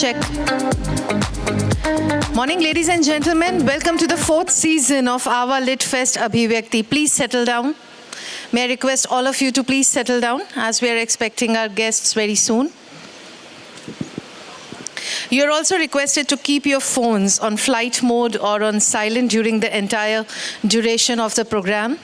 Check. Morning, ladies and gentlemen. Welcome to the 4th season of AWWA Lit Fest Abhivyakti. Please settle down. May I request all of you to please settle down as we are expecting our guests very soon. You are also requested to keep your phones on flight mode or on silent during the entire duration of the program.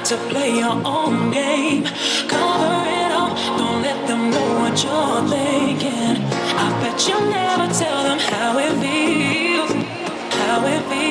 To play your own game, cover it up, don't let them know what you're thinking. I bet you never tell them how it feels, how it feels.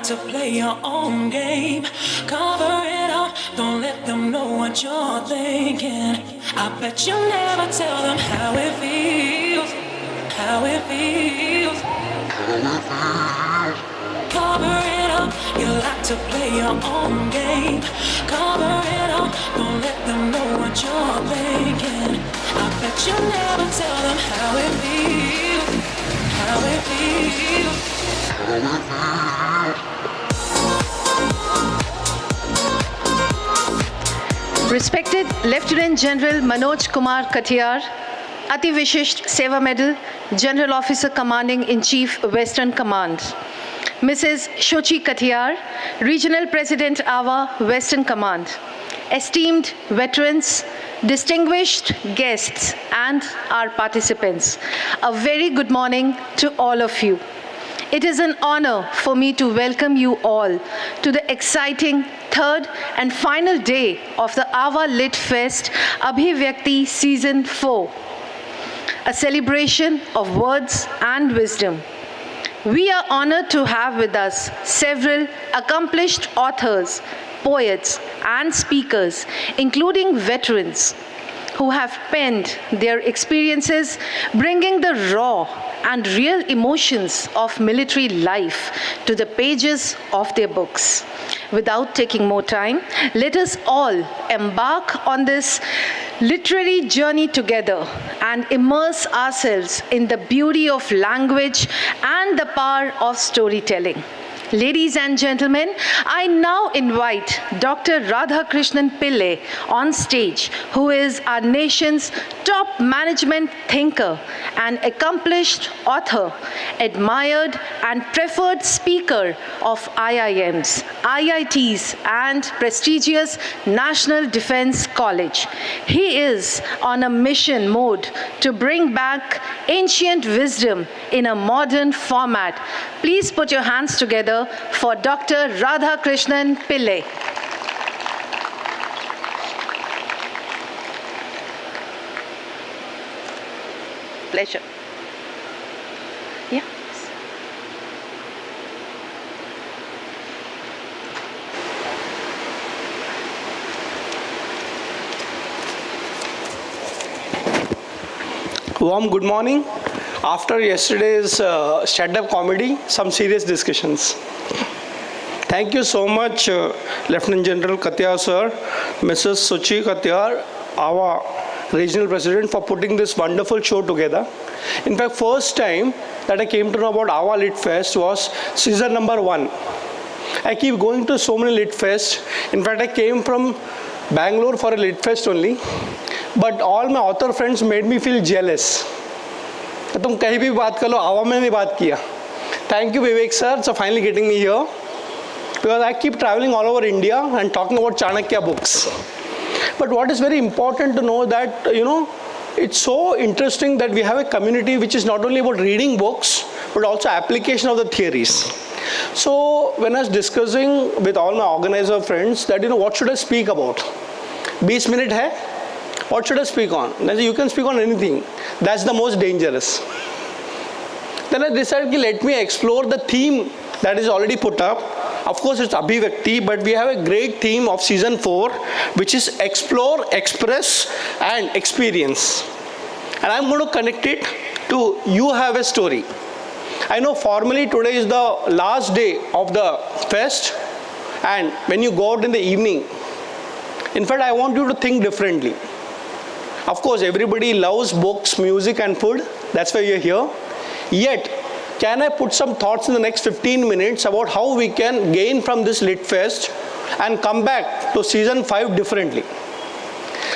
To play your own game, cover it up, don't let them know what you're thinking. I bet you never tell them how it feels, how it feels. Cover it up, you like to play your own game. Cover it up, don't let them know what you're thinking. I bet you never tell them how it feels, how it feels. Respected Lieutenant General Manoj Kumar Katiyar, Ati Vishisht Seva Medal, General Officer Commanding in Chief Western Command. Mrs. Shochi Katiyar, Regional President AWWA Western Command. Esteemed veterans, distinguished guests, and our participants, a very good morning to all of you. It is an honor for me to welcome you all to the exciting third and final day of the AWWA Lit Fest Abhivyakti Season 4, a celebration of words and wisdom. We are honored to have with us several accomplished authors, poets, and speakers, including veterans, who have penned their experiences, bringing the raw and real emotions of military life to the pages of their books. Without taking more time, let us all embark on this literary journey together and immerse ourselves in the beauty of language and the power of storytelling. Ladies and gentlemen, I now invite Dr. Radhakrishnan Pillai on stage, who is our nation's top management thinker and accomplished author, admired and preferred speaker of IIMs, IITs, and prestigious National Defense College. He is on a mission mode to bring back ancient wisdom in a modern format. Please put your hands together for Dr. Radhakrishnan Pillai. Pleasure. Yeah. Warm good morning. After yesterday's stand-up comedy, some serious discussions. Thank you so much, Lieutenant General Katiyar sir, Mrs. Shochi Katiyar, AWWA regional president, for putting this wonderful show together. In fact, first time that I came to know about AWWA Lit Fest was season number 1. I keep going to so many Lit Fest. In fact, I came from Bangalore for a Lit Fest only. But all my author friends made me feel jealous. तुम कहीं भी बात कर लो, AWWA में नहीं बात किया. Thank you, Vivek sir, for finally getting me here. Because I keep traveling all over India and talking about Chanakya books. But what is very important to know that, it's so interesting that we have a community which is not only about reading books, but also application of the theories. So when I was discussing with all my organizer friends that, what should I speak about? 20 minutes hai? What should I speak on? I said, you can speak on anything. That's the most dangerous. Then I decided, let me explore the theme that is already put up. Of course, it's Abhivyakti, but we have a great theme of season 4, which is explore, express, and experience. And I'm going to connect it to you have a story. I know formally today is the last day of the fest, and when you go out in the evening, in fact, I want you to think differently. Of course, everybody loves books, music, and food. That's why you're here. Yet, can I put some thoughts in the next 15 minutes about how we can gain from this Lit Fest and come back to season 5 differently?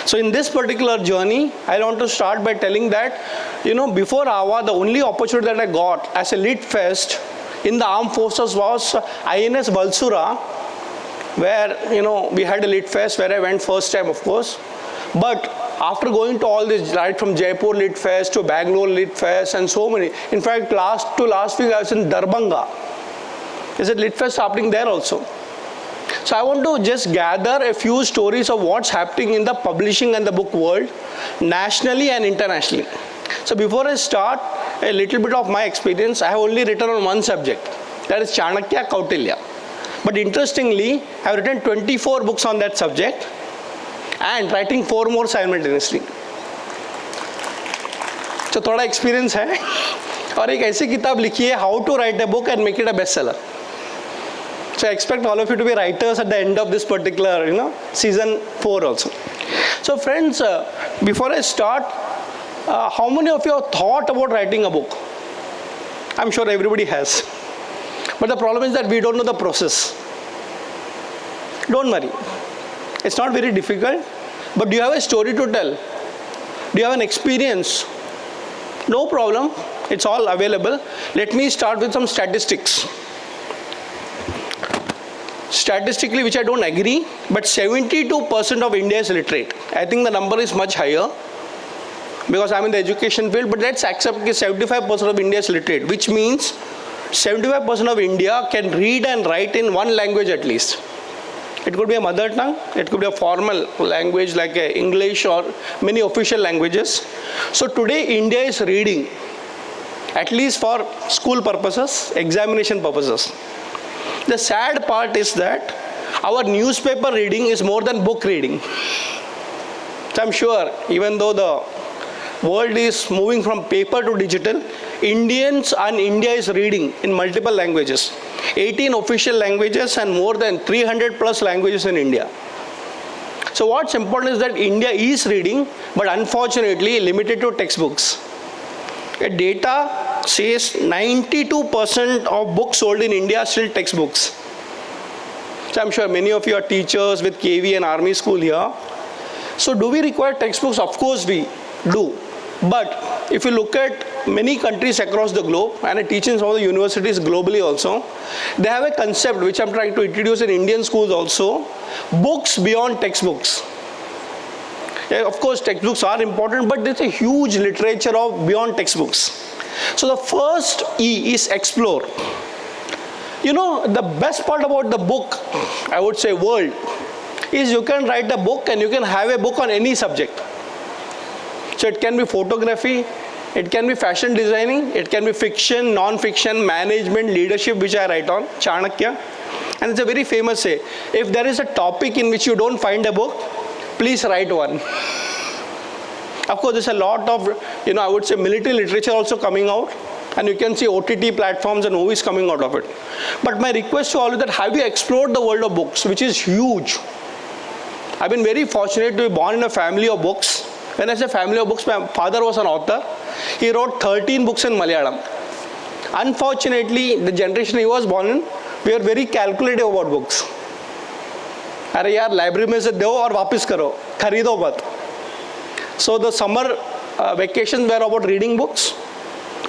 So in this particular journey, I want to start by telling that, before AWWA, the only opportunity that I got as a Lit Fest in the armed forces was INS Balsura, where, we had a Lit Fest where I went first time, of course. But after going to all this, right from Jaipur Lit Fest to Bangalore Lit Fest and so many, in fact, last week I was in Darbhanga. There's a Lit Fest happening there also. So I want to just gather a few stories of what's happening in the publishing and the book world, nationally and internationally. So before I start, a little bit of my experience, I have only written on one subject, that is Chanakya Kautilya. But interestingly, I have written 24 books on that subject, and writing 4 more simultaneously. So थोड़ा experience है और एक ऐसी किताब लिखी है how to write a book and make it a bestseller. So I expect all of you to be writers at the end of this particular season 4 also. So friends, before I start, how many of you have thought about writing a book? I'm sure everybody has. But the problem is that we don't know the process. Don't worry. It's not very difficult, but do you have a story to tell? Do you have an experience? No problem, it's all available. Let me start with some statistics. Statistically, which I don't agree, but 72% of India is literate. I think the number is much higher because I'm in the education field, but let's accept that 75% of India is literate, which means 75% of India can read and write in one language at least. It could be a mother tongue, it could be a formal language like English or many official languages. So today India is reading, at least for school purposes, examination purposes. The sad part is that our newspaper reading is more than book reading. So I'm sure even though the world is moving from paper to digital, Indians and India is reading in multiple languages. 18 official languages and more than 300 plus languages in India. So what's important is that India is reading, but unfortunately limited to textbooks. Data says 92% of books sold in India are still textbooks. So I'm sure many of you are teachers with KV and Army School here. So do we require textbooks? Of course we do. But if you look at many countries across the globe, and I teach in some of the universities globally also, they have a concept which I'm trying to introduce in Indian schools also, books beyond textbooks. Yeah, of course, textbooks are important, but there's a huge literature of beyond textbooks. So the first E is explore. The best part about the book, I would say world, is you can write a book and you can have a book on any subject. So it can be photography, it can be fashion designing, it can be fiction, non-fiction, management, leadership, which I write on, Chanakya. And it's a very famous say, if there is a topic in which you don't find a book, please write one. Of course, there's a lot of, I would say military literature also coming out, and you can see OTT platforms and movies coming out of it. But my request to all of you that have you explored the world of books, which is huge. I've been very fortunate to be born in a family of books. When I say family of books, my father was an author. He wrote 13 books in Malayalam. Unfortunately, the generation he was born in, we are very calculative about books. अरे यार library में से दो और वापस करो, खरीदो मत. So the summer vacations were about reading books.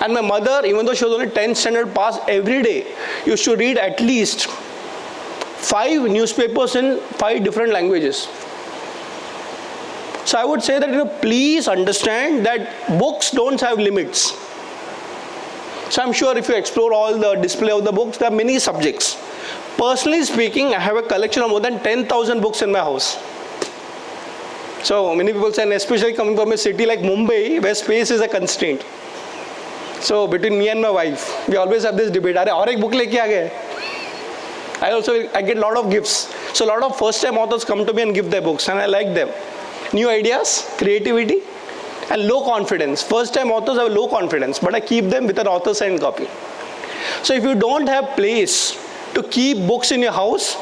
And my mother, even though she was only 10th standard pass, every day used to read at least 5 newspapers in 5 different languages. So I would say that, please understand that books don't have limits. So I'm sure if you explore all the display of the books, there are many subjects. Personally speaking, I have a collection of more than 10,000 books in my house. So many people say, and especially coming from a city like Mumbai, where space is a constraint. So between me and my wife, we always have this debate. Are aur ek book leke aa gaye? I get a lot of gifts. So a lot of first-time authors come to me and give their books, and I like them. New ideas, creativity, and low confidence. First-time authors have low confidence, but I keep them with an author-signed copy. So if you don't have place to keep books in your house,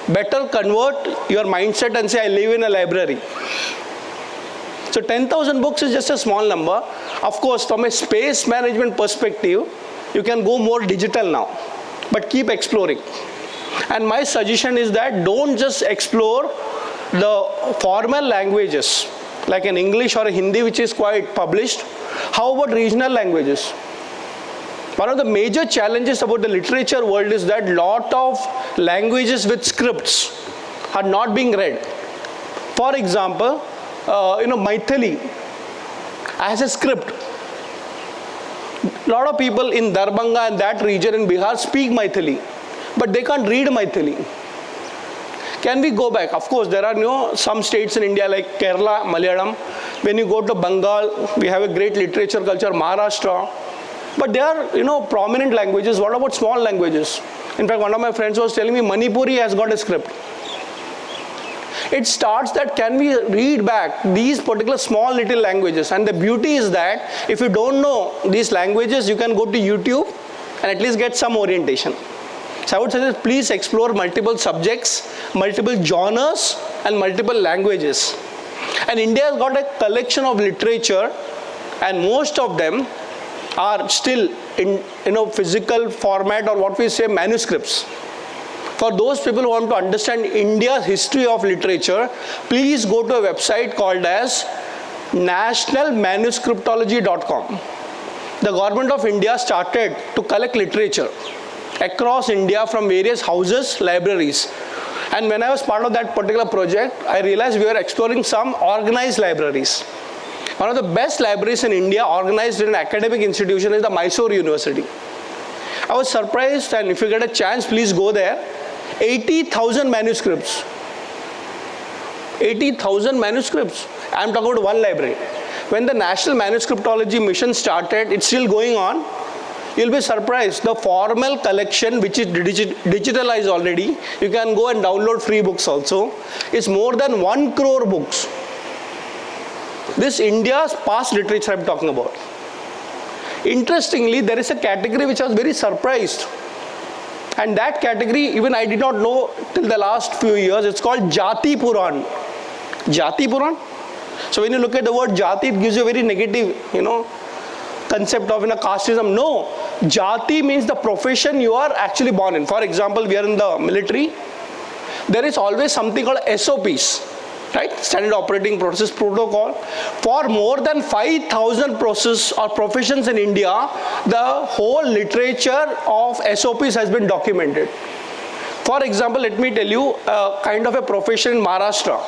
better convert your mindset and say, I live in a library. So 10,000 books is just a small number. Of course, from a space management perspective, you can go more digital now, but keep exploring. And my suggestion is that don't just explore the formal languages, like an English or a Hindi, which is quite published. How about regional languages? One of the major challenges about the literature world is that lot of languages with scripts are not being read. For example, Maithili as a script. A lot of people in Darbhanga and that region in Bihar speak Maithili, but they can't read Maithili. Can we go back? Of course, there are some states in India like Kerala, Malayalam. When you go to Bengal, we have a great literature culture, Maharashtra. But they are, prominent languages. What about small languages? In fact, one of my friends was telling me Manipuri has got a script. It starts that can we read back these particular small little languages? And the beauty is that if you don't know these languages, you can go to YouTube and at least get some orientation. So I would suggest please explore multiple subjects, multiple genres, and multiple languages. And India has got a collection of literature, and most of them are still in physical format, or what we say manuscripts. For those people who want to understand India's history of literature, please go to a website called as nationalmanuscriptology.com. The government of India started to collect literature across India from various houses, libraries. And when I was part of that particular project, I realized we were exploring some organized libraries. One of the best libraries in India organized in an academic institution is the Mysore University. I was surprised, and if you get a chance, please go there. 80,000 manuscripts. 80,000 manuscripts. I am talking about one library. When the National Manuscriptology Mission started, it's still going on. You'll be surprised. The formal collection, which is digitalized already, you can go and download free books also, is more than 1 crore books. This India's past literature I'm talking about. Interestingly, there is a category which I was very surprised. And that category, even I did not know till the last few years, it's called Jati Puran. Jati Puran? So when you look at the word Jati, it gives you a very negative, concept of casteism. No, Jati means the profession you are actually born in. For example, we are in the military. There is always something called SOPs, right? Standard Operating Process Protocol. For more than 5,000 processes or professions in India, the whole literature of SOPs has been documented. For example, let me tell you kind of a profession in Maharashtra.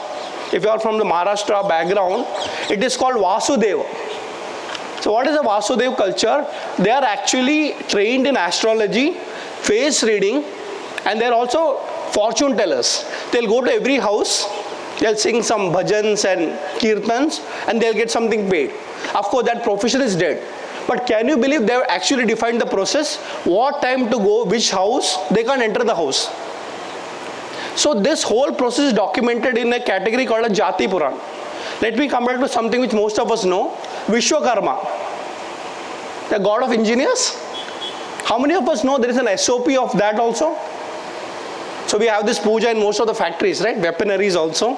If you are from the Maharashtra background, it is called Vasudeva. So what is a Vasudeva culture? They are actually trained in astrology, face reading, and they are also fortune tellers. They'll go to every house, they'll sing some bhajans and kirtans, and they'll get something paid. Of course, that profession is dead. But can you believe they have actually defined the process? What time to go, which house, they can't enter the house. So this whole process is documented in a category called a Jati Puran. Let me come back to something which most of us know, Vishwakarma, the god of engineers. How many of us know there is an SOP of that also? So we have this puja in most of the factories, right? Weaponaries also.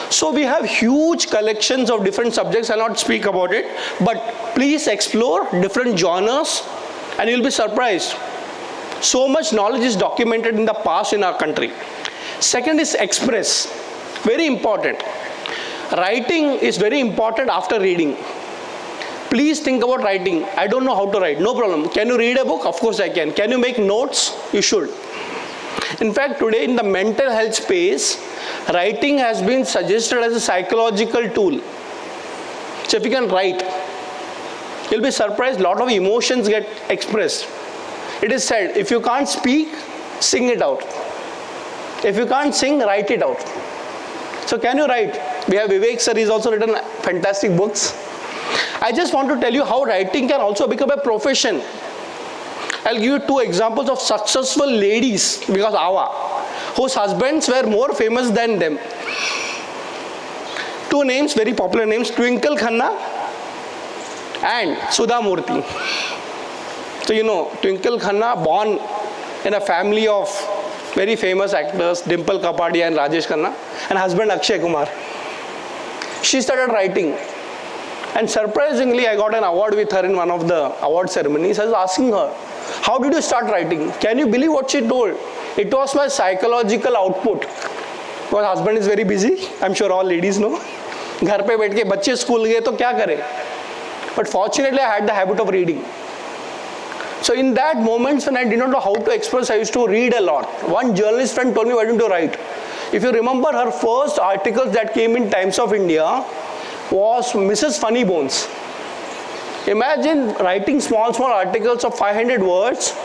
So we have huge collections of different subjects. I'll not speak about it, but please explore different genres and you'll be surprised. So much knowledge is documented in the past in our country. Second is express. Very important. Writing is very important after reading. Please think about writing. I don't know how to write. No problem. Can you read a book? Of course I can. Can you make notes? You should. In fact, today in the mental health space, writing has been suggested as a psychological tool. So if you can write, you'll be surprised a lot of emotions get expressed. It is said, if you can't speak, sing it out. If you can't sing, write it out. So can you write? We have Vivek sir, he's also written fantastic books. I just want to tell you how writing can also become a profession. I'll give you 2 examples of successful ladies, because AWWA, whose husbands were more famous than them. 2 names, very popular names, Twinkle Khanna and Sudha Murthy. So you know, Twinkle Khanna, born in a family of very famous actors, Dimple Kapadia and Rajesh Khanna, and husband Akshay Kumar. She started writing. And surprisingly, I got an award with her in one of the award ceremonies. I was asking her, how did you start writing? Can you believe what she told? It was my psychological output. Because husband is very busy. I'm sure all ladies know. घर पे बैठ के बच्चे school गए तो क्या करें? But fortunately, I had the habit of reading. So in that moments when I did not know how to express, I used to read a lot. One journalist friend told me why don't you write? If you remember, her first articles that came in Times of India was Mrs. Funny Bones. Imagine writing small articles of 500 words,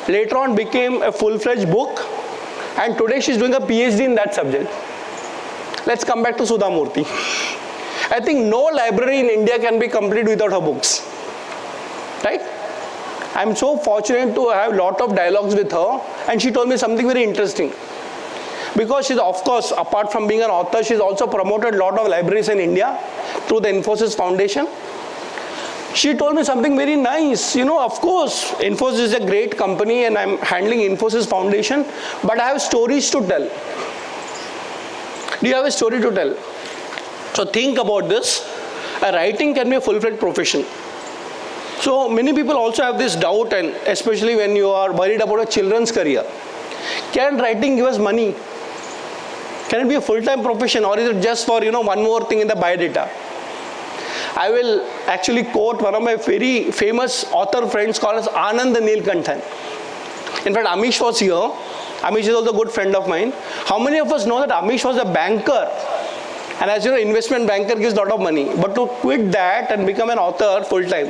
later on became a full-fledged book, and today she's doing a PhD in that subject. Let's come back to Sudha Murthy. I think no library in India can be complete without her books. Right? I'm so fortunate to have a lot of dialogues with her, and she told me something very interesting. Because she's, of course, apart from being an author, she's also promoted a lot of libraries in India through the Infosys Foundation. She told me something very nice. You know, of course, Infosys is a great company and I'm handling Infosys Foundation, but I have stories to tell. Do you have a story to tell? So think about this. Writing can be a full-fledged profession. So many people also have this doubt, and especially when you are worried about a children's career. Can writing give us money? Can it be a full-time profession, or is it just for, one more thing in the biodata? I will actually quote one of my very famous author friends called as Anand Neelkanthan. In fact, Amish was here. Amish is also a good friend of mine. How many of us know that Amish was a banker? And as you know, investment banker gives a lot of money. But to quit that and become an author full-time.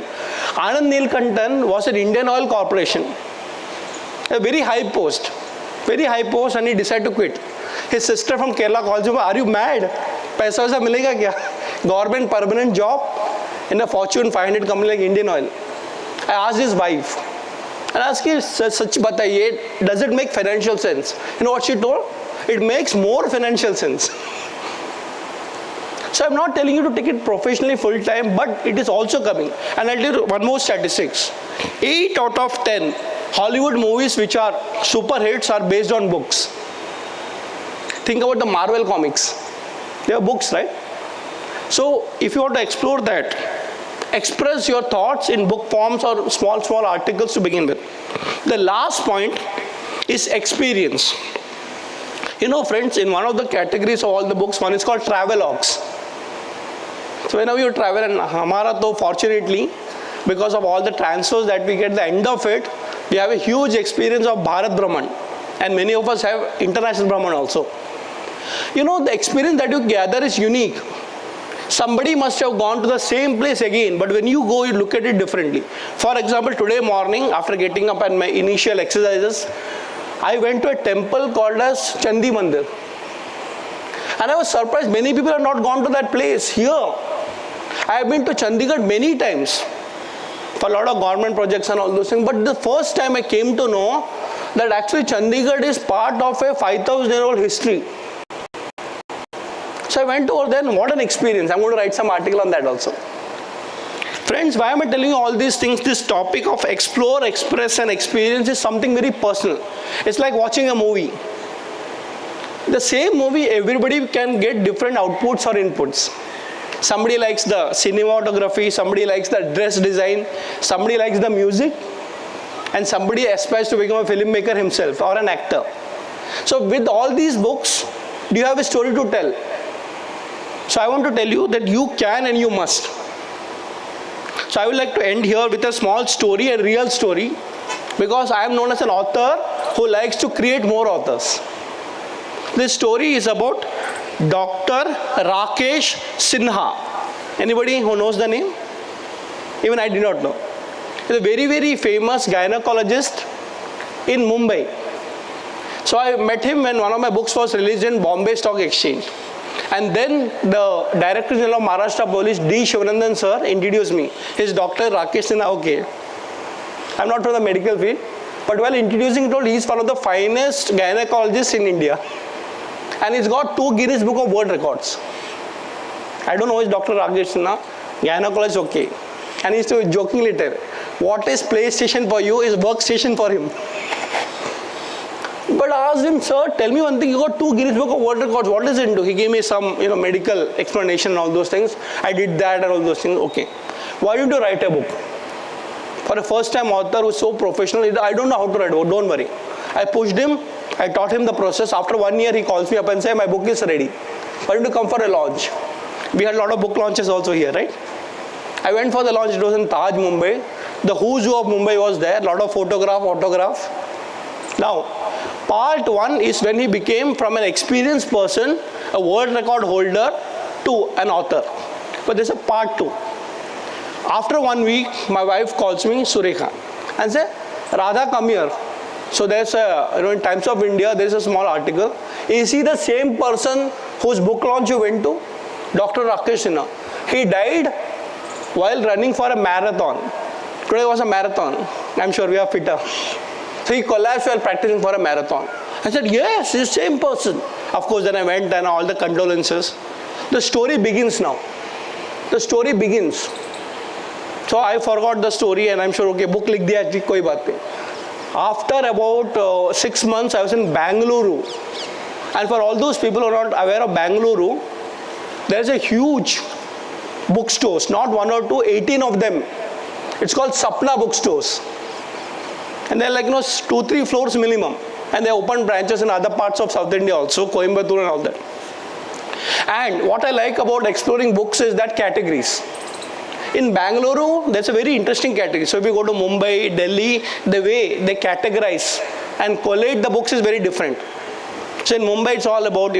Anand Neelkanthan was an Indian Oil Corporation. A very high post, and he decided to quit. His sister from Kerala calls him, are you mad? Paisa waisa milega kya? Government permanent job in a Fortune 500 company like Indian Oil. I asked his wife, and I asked her, sach bataiye, does it make financial sense? You know what she told? It makes more financial sense. So I'm not telling you to take it professionally full time, but it is also coming. And I'll tell you one more statistics. 8 out of 10 Hollywood movies which are super hits are based on books. Think about the Marvel comics. They are books, right? So if you want to explore that, express your thoughts in book forms or small articles to begin with. The last point is experience. You know, friends, in one of the categories of all the books, one is called travelogues. So whenever you travel, and Hamara to fortunately, because of all the transfers that we get, the end of it, we have a huge experience of Bharat Brahman. And many of us have international Brahman also. You know, the experience that you gather is unique. Somebody must have gone to the same place again, but when you go, you look at it differently. For example, today morning, after getting up and my initial exercises, I went to a temple called as Chandi Mandir. And I was surprised, many people have not gone to that place here. I have been to Chandigarh many times for a lot of government projects and all those things, but the first time I came to know that actually Chandigarh is part of a 5,000-year-old history. So I went over there, and what an experience. I'm going to write some article on that also. Friends, why am I telling you all these things? This topic of explore, express and experience is something very personal. It's like watching a movie. The same movie, everybody can get different outputs or inputs. Somebody likes the cinematography, somebody likes the dress design, somebody likes the music, and somebody aspires to become a filmmaker himself or an actor. So with all these books, do you have a story to tell? So I want to tell you that you can and you must. So I would like to end here with a small story, a real story, because I am known as an author who likes to create more authors. This story is about Dr. Rakesh Sinha. Anybody who knows the name? Even I did not know. He's a very, very famous gynecologist in Mumbai. So I met him when one of my books was released in Bombay Stock Exchange. And then the Director General of Maharashtra Police, D. Shivanandan sir, introduced me. He's Dr. Rakesh Sinha. Okay. I'm not from the medical field, but while introducing, he told he's one of the finest gynecologists in India. And he's got 2 Guinness Book of World Records. I don't know who is Dr. Rakesh Sinha. Gynecologist, okay. And he used to jokingly tell, what is PlayStation for you is workstation for him. But I asked him, sir, tell me one thing, you got 2 Guinness Book of World Records, what is it into? He gave me some medical explanation and all those things. I did that and all those things, okay. Why did you write a book? For a first time author who's so professional, I don't know how to write a book, don't worry. I pushed him, I taught him the process. After 1 year, he calls me up and says, my book is ready. Why don't you come for a launch? We had a lot of book launches also here, right? I went for the launch, it was in Taj, Mumbai. The who's who of Mumbai was there, a lot of autograph. Now, part 1 is when he became from an experienced person, a world record holder, to an author. But there's a part 2. After 1 week, my wife calls me, Surekha, and says, Radha, come here. So there's in Times of India, there's a small article. Is he the same person whose book launch you went to? Dr. Rakesh Sinha. He died while running for a marathon. Today was a marathon. I'm sure we are fitter. So he collapsed while practicing for a marathon. I said, yes, he's the same person. Of course, then I went and all the condolences. The story begins now. The story begins. So I forgot the story and I'm sure, okay, book likh diya, koi baat nahi. After about 6 months, I was in Bangalore. And for all those people who are not aware of Bangalore, there's a huge bookstores, not 1 or 2, 18 of them. It's called Sapna bookstores. And they're like 2-3 floors minimum. And they open branches in other parts of South India also, Coimbatore and all that. And what I like about exploring books is that categories. In Bangalore, there's a very interesting category. So if you go to Mumbai, Delhi, the way they categorize and collate the books is very different. So in Mumbai, it's all about,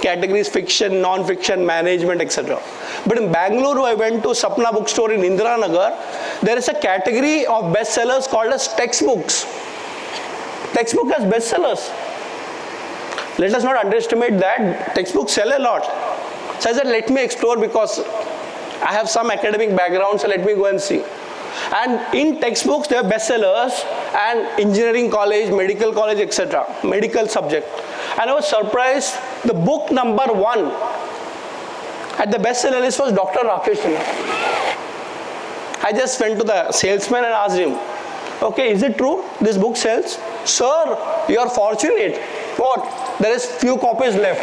categories, fiction, non-fiction, management, etc. But in Bangalore, I went to Sapna bookstore in Indiranagar. There is a category of bestsellers called as textbooks. Textbook has bestsellers. Let us not underestimate that. Textbooks sell a lot. So I said, let me explore because I have some academic background, so let me go and see. And in textbooks, there are bestsellers and engineering college, medical college, etc. Medical subject. And I was surprised, the book number 1 at the bestseller list was Dr. Rakesh Sinha. I just went to the salesman and asked him, okay, is it true this book sells? Sir, you are fortunate. What? There is few copies left.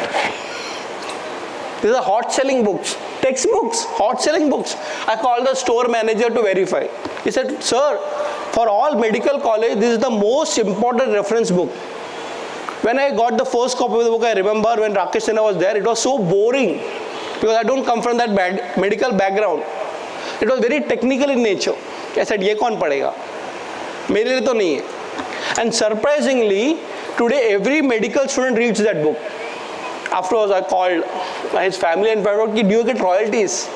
These are hot selling books. Textbooks, hot selling books. I called the store manager to verify. He said, sir, for all medical college, this is the most important reference book. When I got the first copy of the book, I remember when Rakesh Sinha was there, it was so boring because I don't come from that medical background. It was very technical in nature. I said, ye kaun padega? Mere liye to nahi hai. And surprisingly, today every medical student reads that book. Afterwards, I called his family and found out, do you get royalties?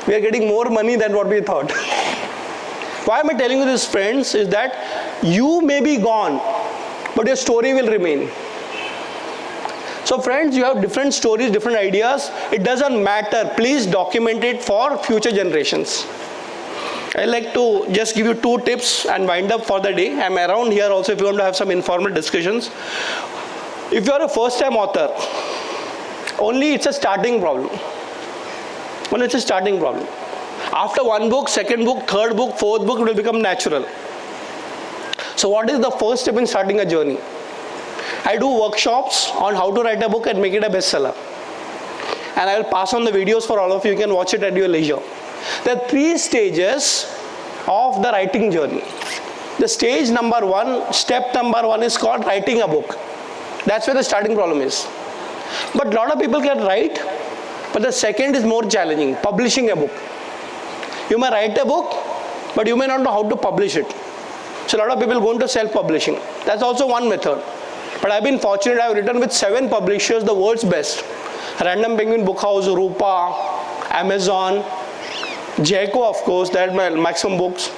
We are getting more money than what we thought. Why am I telling you this, friends, is that you may be gone, but your story will remain. So friends, you have different stories, different ideas. It doesn't matter. Please document it for future generations. I like to just give you 2 tips and wind up for the day. I'm around here also if you want to have some informal discussions. If you are a first-time author, only it's a starting problem. Only it's a starting problem. After 1 book, 2nd book, 3rd book, 4th book, it will become natural. So what is the first step in starting a journey? I do workshops on how to write a book and make it a bestseller. And I will pass on the videos for all of you. You can watch it at your leisure. There are 3 stages of the writing journey. The stage number 1, step number 1 is called writing a book. That's where the starting problem is. But a lot of people can write, but the second is more challenging, publishing a book. You may write a book, but you may not know how to publish it. So a lot of people go into self-publishing. That's also one method. But I've been fortunate, I've written with 7 publishers, the world's best. Random Penguin Book House, Rupa, Amazon, Jayco, of course, that my maximum books.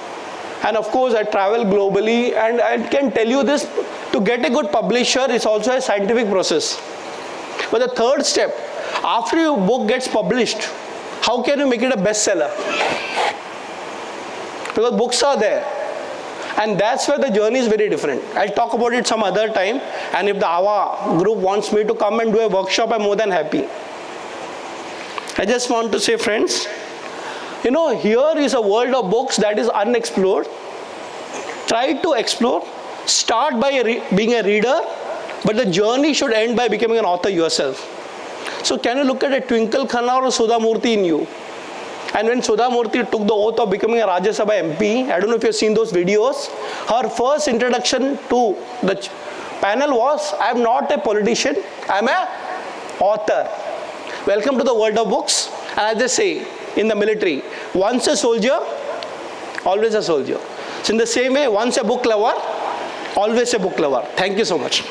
And of course, I travel globally, and I can tell you this, to get a good publisher is also a scientific process. But the third step, after your book gets published, how can you make it a bestseller? Because books are there. And that's where the journey is very different. I'll talk about it some other time. And if the AWWA group wants me to come and do a workshop, I'm more than happy. I just want to say, friends, you know, here is a world of books that is unexplored. Try to explore. Start by being a reader, but the journey should end by becoming an author yourself. So can you look at a Twinkle Khanna or Sudha Murthy in you? And when Sudha Murthy took the oath of becoming a Rajya Sabha MP, I don't know if you've seen those videos, her first introduction to the panel was, I am not a politician, I am an author. Welcome to the world of books. And as they say in the military, once a soldier, always a soldier. So in the same way, once a book lover, always a book lover. Thank you so much.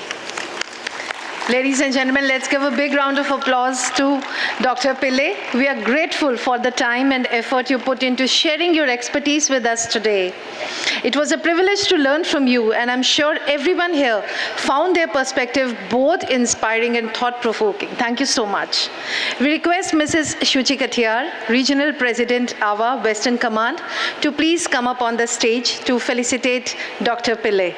Ladies and gentlemen, let's give a big round of applause to Dr. Pillai. We are grateful for the time and effort you put into sharing your expertise with us today. It was a privilege to learn from you, and I'm sure everyone here found their perspective both inspiring and thought-provoking. Thank you so much. We request Mrs. Shuchi Katiyar, Regional President, AWWA, Western Command, to please come up on the stage to felicitate Dr. Pillai.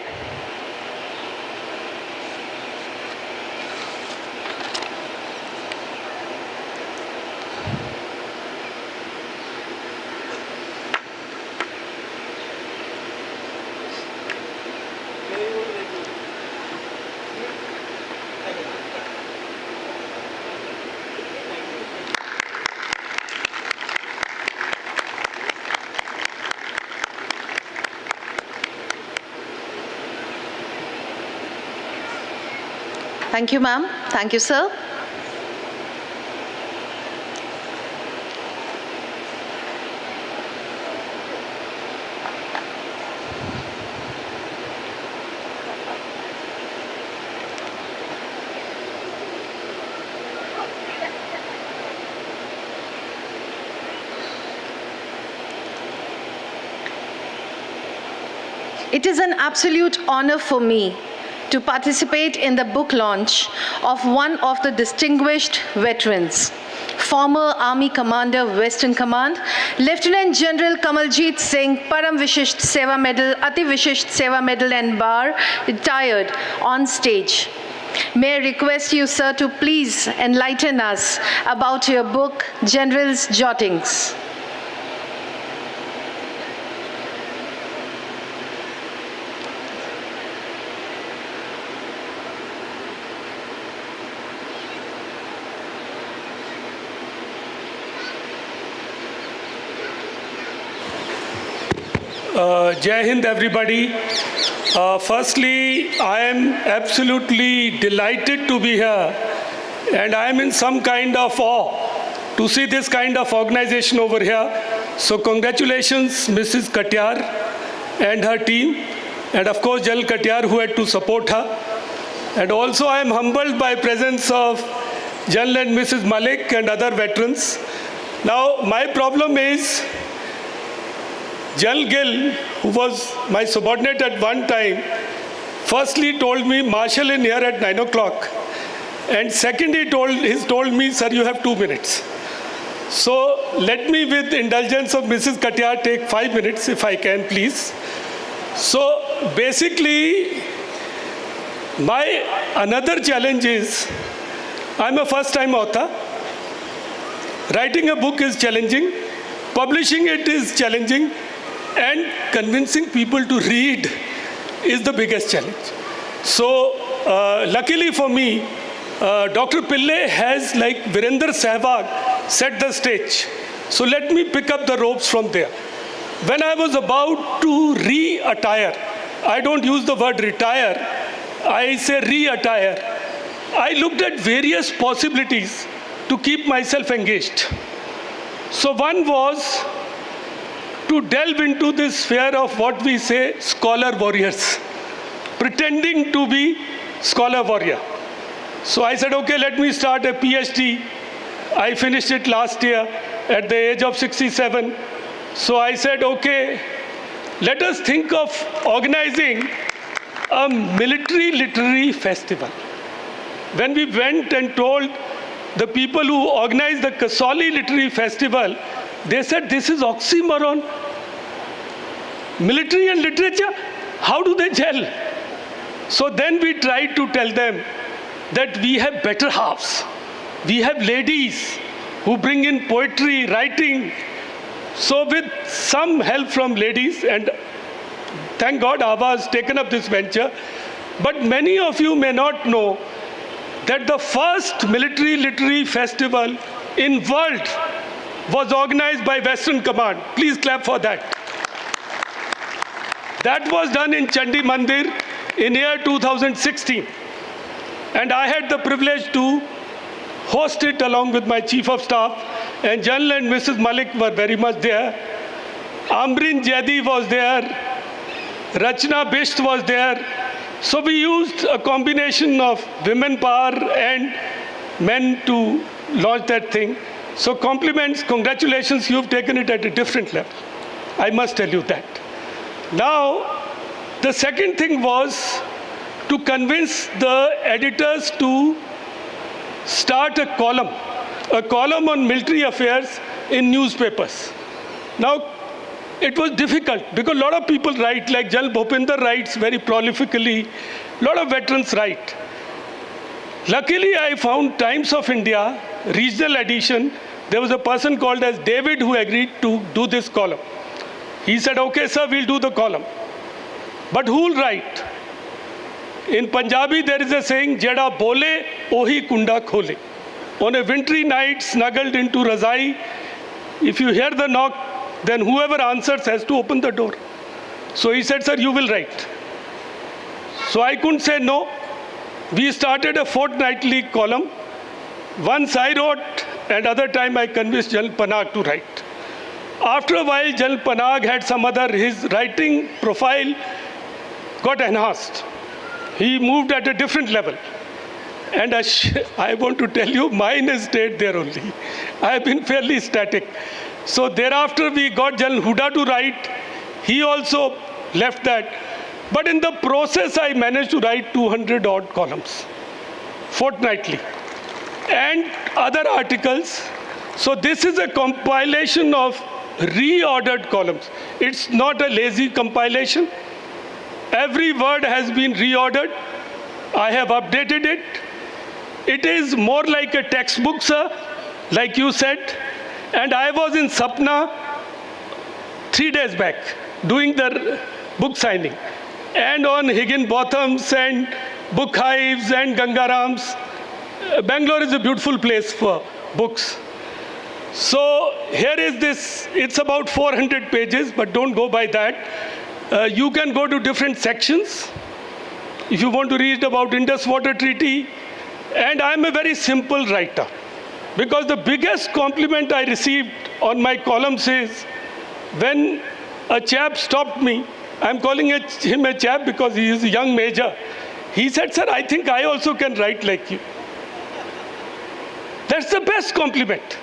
Thank you, ma'am. Thank you, sir. It is an absolute honor for me to participate in the book launch of one of the distinguished veterans, former Army Commander, Western Command, Lieutenant General Kamaljeet Singh, Param Vishisht Seva Medal, Ati Vishisht Seva Medal and Bar, retired, on stage. May I request you, sir, to please enlighten us about your book, General's Jottings. Jai Hind, everybody. Firstly, I am absolutely delighted to be here, and I am in some kind of awe to see this kind of organization over here. So congratulations, Mrs. Katiyar and her team, and of course, General Katiyar, who had to support her. And also, I am humbled by presence of General and Mrs. Malik and other veterans. Now, my problem is, General Gill, who was my subordinate at one time, firstly told me, marshal in here at 9 o'clock. And second, he told me, sir, you have 2 minutes. So let me, with indulgence of Mrs. Katiyar, take 5 minutes, if I can, please. So basically, my another challenge is, I'm a first-time author. Writing a book is challenging. Publishing it is challenging. And convincing people to read is the biggest challenge. So luckily for me, Dr. Pillai has, like Virender Sehwag, set the stage. So let me pick up the ropes from there. When I was about to re-attire, I don't use the word retire, I say re-attire, I looked at various possibilities to keep myself engaged. So one was to delve into this sphere of what we say scholar warriors, pretending to be scholar warrior. So I said, okay, let me start a PhD. I finished it last year at the age of 67. So I said, okay, let us think of organizing a military literary festival. When we went and told the people who organized the Kasoli Literary Festival, they said, this is oxymoron. Military and literature, how do they gel? So then we tried to tell them that we have better halves. We have ladies who bring in poetry, writing. So with some help from ladies, and thank God AWWA has taken up this venture, but many of you may not know that the first military literary festival in world was organized by Western Command. Please clap for that. That was done in Chandi Mandir in year 2016. And I had the privilege to host it along with my Chief of Staff, and General and Mrs. Malik were very much there. Amrin Jedi was there. Rachna Bisht was there. So we used a combination of women power and men to launch that thing. So compliments, congratulations, you've taken it at a different level. I must tell you that. Now, the second thing was to convince the editors to start a column on military affairs in newspapers. Now, it was difficult because a lot of people write, like Jal Bhupinder writes very prolifically, a lot of veterans write. Luckily, I found Times of India, regional edition, there was a person called as David who agreed to do this column. He said, okay, sir, we'll do the column. But who will write? In Punjabi, there is a saying, Jeda bole, ohi kunda khole. On a wintry night, snuggled into Razai, if you hear the knock, then whoever answers has to open the door. So he said, sir, you will write. So I couldn't say no. We started a fortnightly column. Once I wrote, and other time I convinced General Panag to write. After a while, General Panag had some other, his writing profile got enhanced. He moved at a different level. And I want to tell you, mine has stayed there only. I have been fairly static. So thereafter, we got General Huda to write. He also left that. But in the process, I managed to write 200 odd columns, fortnightly, and other articles. So this is a compilation of reordered columns. It's not a lazy compilation. Every word has been reordered. I have updated it. It is more like a textbook, sir, like you said. And I was in Sapna 3 days back doing the book signing. And on Higginbotham's and book hives and Gangarams. Bangalore is a beautiful place for books. So here is this, it's about 400 pages, but don't go by that. You can go to different sections if you want to read about Indus Water Treaty. And I'm a very simple writer. Because the biggest compliment I received on my columns is when a chap stopped me, I'm calling him a chap because he is a young major. He said, sir, I think I also can write like you. That's the best compliment.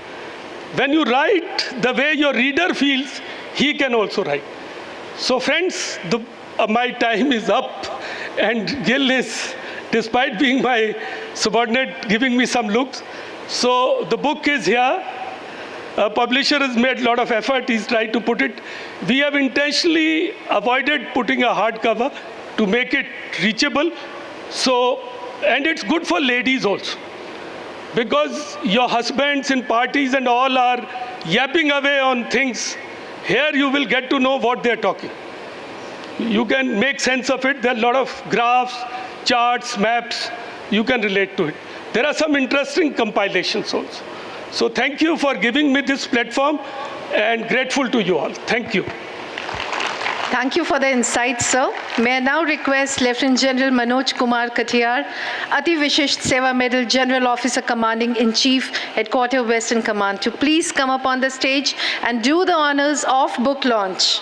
When you write the way your reader feels, he can also write. So friends, my time is up, and Gil is, despite being my subordinate, giving me some looks. So the book is here. A publisher has made a lot of effort. He's tried to put it. We have intentionally avoided putting a hardcover to make it reachable. So, and it's good for ladies also. Because your husbands in parties and all are yapping away on things. Here you will get to know what they're talking. You can make sense of it. There are a lot of graphs, charts, maps, you can relate to it. There are some interesting compilations also. So thank you for giving me this platform, and grateful to you all. Thank you. Thank you for the insights, sir. May I now request Lieutenant General Manoj Kumar Katiyar, Ati Vishisht Seva Medal General Officer Commanding in Chief, Headquarters Western Command, to please come up on the stage and do the honors of book launch.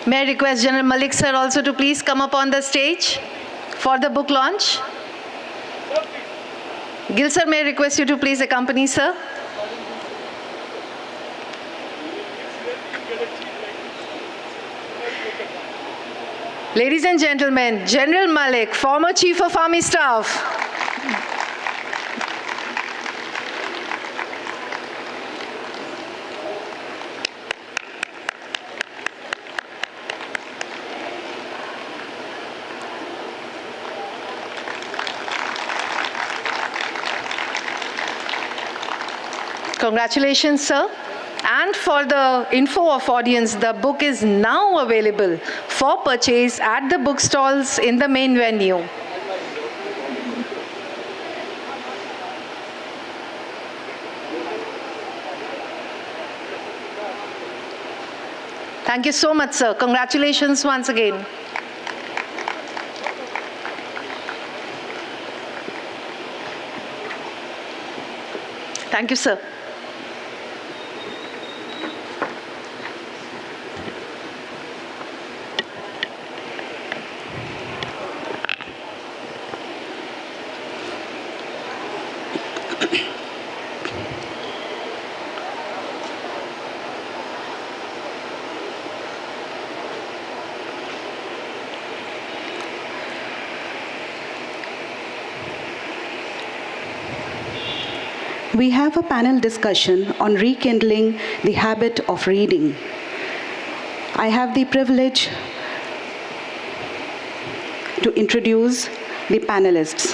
May I request General Malik sir also to please come up on the stage for the book launch. Gil sir, may I request you to please accompany sir. Ladies and gentlemen, General Malik, former Chief of Army Staff. Congratulations, sir. And for the info of audience, the book is now available for purchase at the bookstalls in the main venue. Thank you so much, sir. Congratulations once again. Thank you, sir. We have a panel discussion on rekindling the habit of reading. I have the privilege to introduce the panelists.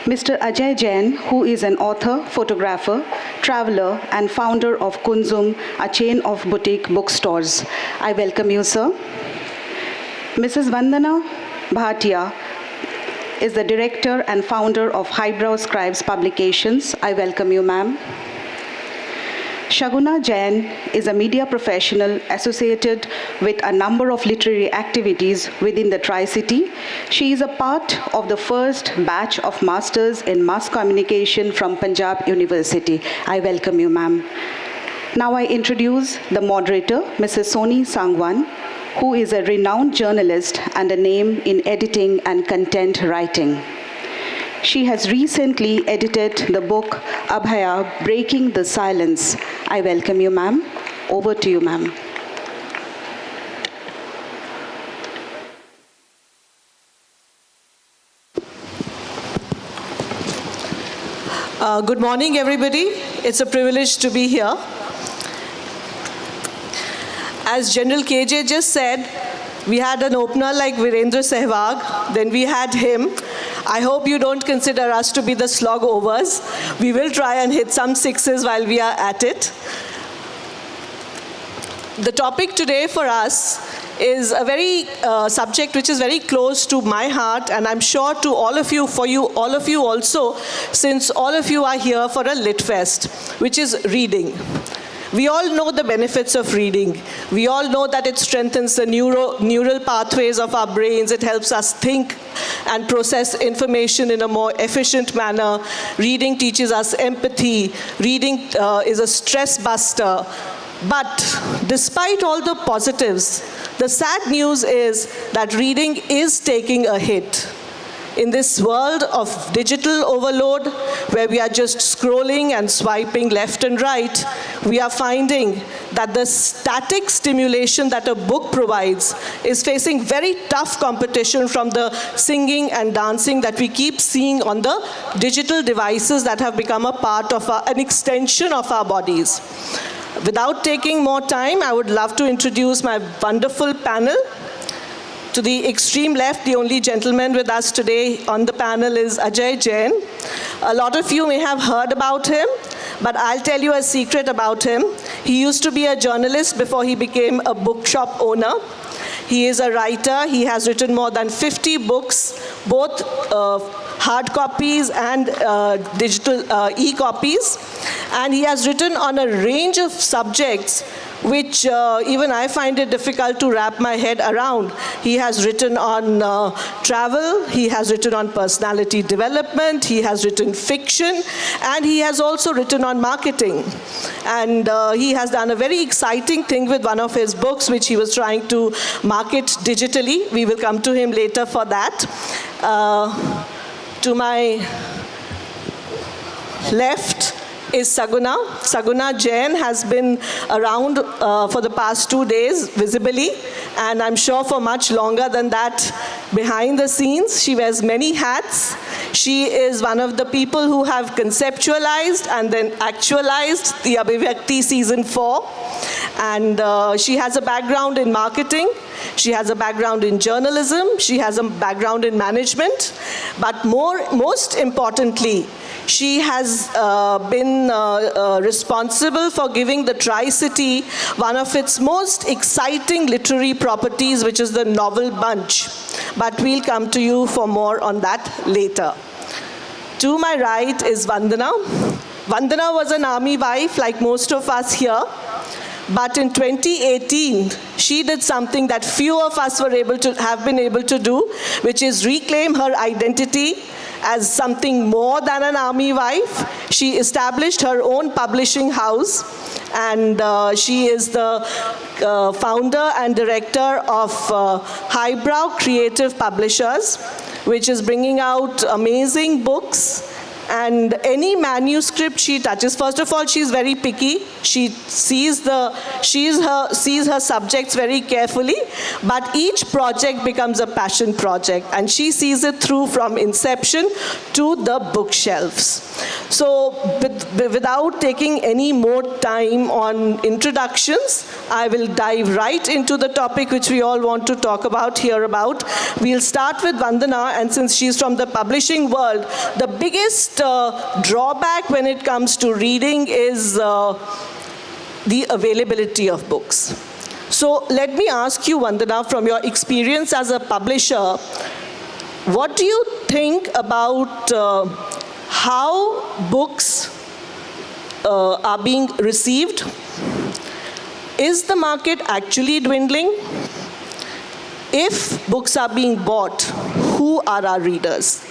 Mr. Ajay Jain, who is an author, photographer, traveler, and founder of Kunzum, a chain of boutique bookstores. I welcome you, sir. Mrs. Vandana Bhatia is the director and founder of Highbrow Scribes Publications. I welcome you, ma'am. Shaguna Jain is a media professional associated with a number of literary activities within the Tri-City. She is a part of the first batch of Masters in Mass Communication from Punjab University. I welcome you, ma'am. Now I introduce the moderator, Mrs. Soni Sangwan, who is a renowned journalist and a name in editing and content writing. She has recently edited the book Abhaya, Breaking the Silence. I welcome you, ma'am. Over to you, ma'am. Good morning, everybody. It's a privilege to be here. As General KJ just said, we had an opener like Virendra Sehwag, then we had him. I hope you don't consider us to be the slog overs. We will try and hit some sixes while we are at it. The topic today for us is a very subject which is very close to my heart, and I'm sure to all of you, for you, all of you also, since all of you are here for a Lit Fest, which is reading. We all know the benefits of reading. We all know that it strengthens the neural pathways of our brains. It helps us think and process information in a more efficient manner. Reading teaches us empathy. Reading is a stress buster. But despite all the positives, the sad news is that reading is taking a hit. In this world of digital overload, where we are just scrolling and swiping left and right, we are finding that the static stimulation that a book provides is facing very tough competition from the singing and dancing that we keep seeing on the digital devices that have become a part of an extension of our bodies. Without taking more time, I would love to introduce my wonderful panel. To the extreme left, the only gentleman with us today on the panel is Ajay Jain. A lot of you may have heard about him, but I'll tell you a secret about him. He used to be a journalist before he became a bookshop owner. He is a writer. He has written more than 50 books, both hard copies and digital e-copies. And he has written on a range of subjects which even I find it difficult to wrap my head around. He has written on travel, he has written on personality development, he has written fiction, and he has also written on marketing. And he has done a very exciting thing with one of his books, which he was trying to market digitally. We will come to him later for that. To my left is Saguna. Saguna Jain has been around for the past 2 days, visibly, and I'm sure for much longer than that behind the scenes. She wears many hats. She is one of the people who have conceptualized and then actualized the Abhivyakti Season 4. And she has a background in marketing. She has a background in journalism. She has a background in management. But most importantly, she has been responsible for giving the Tri-City one of its most exciting literary properties, which is the novel bunch. But we'll come to you for more on that later. To my right is Vandana. Vandana was an army wife like most of us here. But in 2018, she did something that few of us have been able to do, which is reclaim her identity as something more than an army wife. She established her own publishing house, and she is the founder and director of Highbrow Creative Publishers, which is bringing out amazing books. And any manuscript she touches, first of all, she's very picky. She sees her subjects very carefully, but each project becomes a passion project, and she sees it through from inception to the bookshelves. So without taking any more time on introductions, I will dive right into the topic which we all want to talk about, hear about. We'll start with Vandana, and since she's from the publishing world, the biggest drawback when it comes to reading is the availability of books. So let me ask you, Vandana, from your experience as a publisher, what do you think about how books are being received? Is the market actually dwindling? If books are being bought, who are our readers?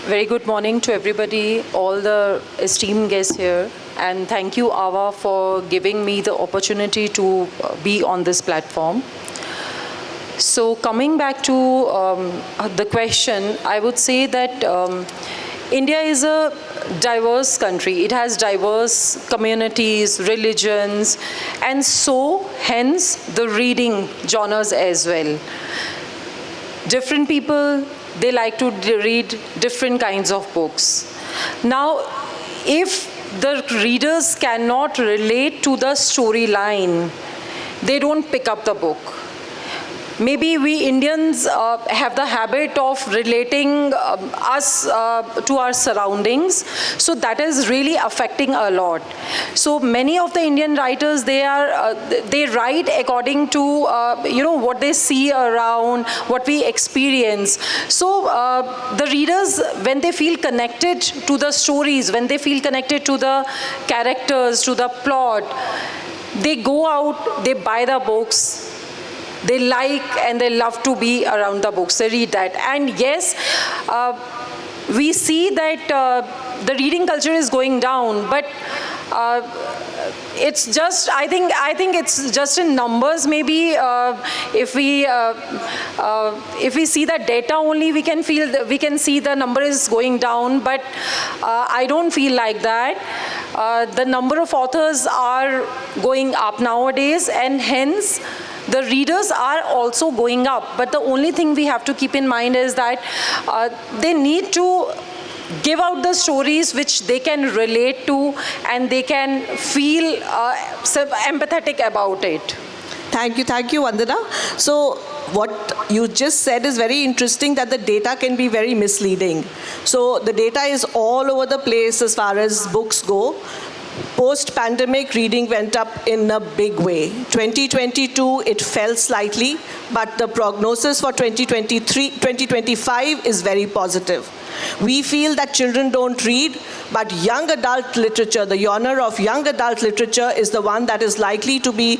Very good morning to everybody, all the esteemed guests here, and thank you, AWWA, for giving me the opportunity to be on this platform. So coming back to the question, I would say that India is a diverse country. It has diverse communities, religions, and so hence the reading genres as well. Different people, they like to read different kinds of books. Now, if the readers cannot relate to the storyline, they don't pick up the book. Maybe we Indians have the habit of relating us to our surroundings, so that is really affecting a lot. So many of the Indian writers, they write according to what they see around, what we experience. So the readers, when they feel connected to the stories, when they feel connected to the characters, to the plot, they go out, they buy the books. They like and they love to be around the books. They read that. And yes, we see that the reading culture is going down, but it's just, I think it's just in numbers. Maybe if we see the data only, we can see the number is going down. But I don't feel like that. The number of authors are going up nowadays, and hence the readers are also going up. But the only thing we have to keep in mind is that they need to give out the stories which they can relate to and they can feel empathetic about it. Thank you, Vandana. So what you just said is very interesting, that the data can be very misleading. So the data is all over the place as far as books go. Post-pandemic, reading went up in a big way. 2022, it fell slightly, but the prognosis for 2025 is very positive. We feel that children don't read, but young adult literature, the genre of young adult literature is the one that is likely to be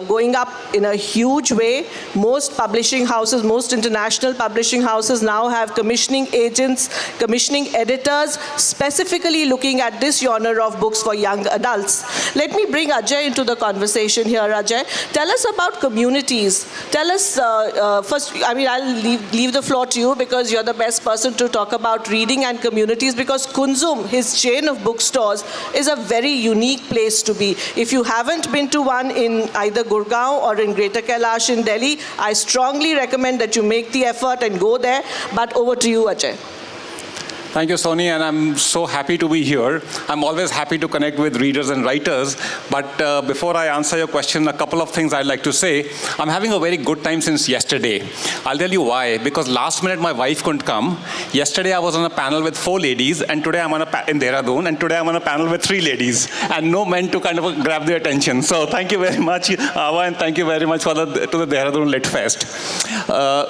going up in a huge way. Most publishing houses, most international publishing houses now have commissioning agents, commissioning editors, specifically looking at this genre of books for young adults. Let me bring Ajay into the conversation here. Ajay, tell us about communities. Tell us, first, I mean, I'll leave the floor to you because you're the best person to talk about reading and communities, because Kunzum, his chain of bookstores, is a very unique place to be. If you haven't been to one in either Gurgaon or in Greater Kailash in Delhi, I strongly recommend that you make the effort and go there. But over to you, Ajay. Thank you, Soni, and I'm so happy to be here. I'm always happy to connect with readers and writers, but before I answer your question, a couple of things I'd like to say. I'm having a very good time since yesterday. I'll tell you why. Because last minute my wife couldn't come. Yesterday I was on a panel with 4 ladies, and today I'm on in Dehradun, and today I'm on a panel with 3 ladies, and no men to kind of grab their attention. So thank you very much, AWWA, and thank you very much to the Dehradun Lit Fest.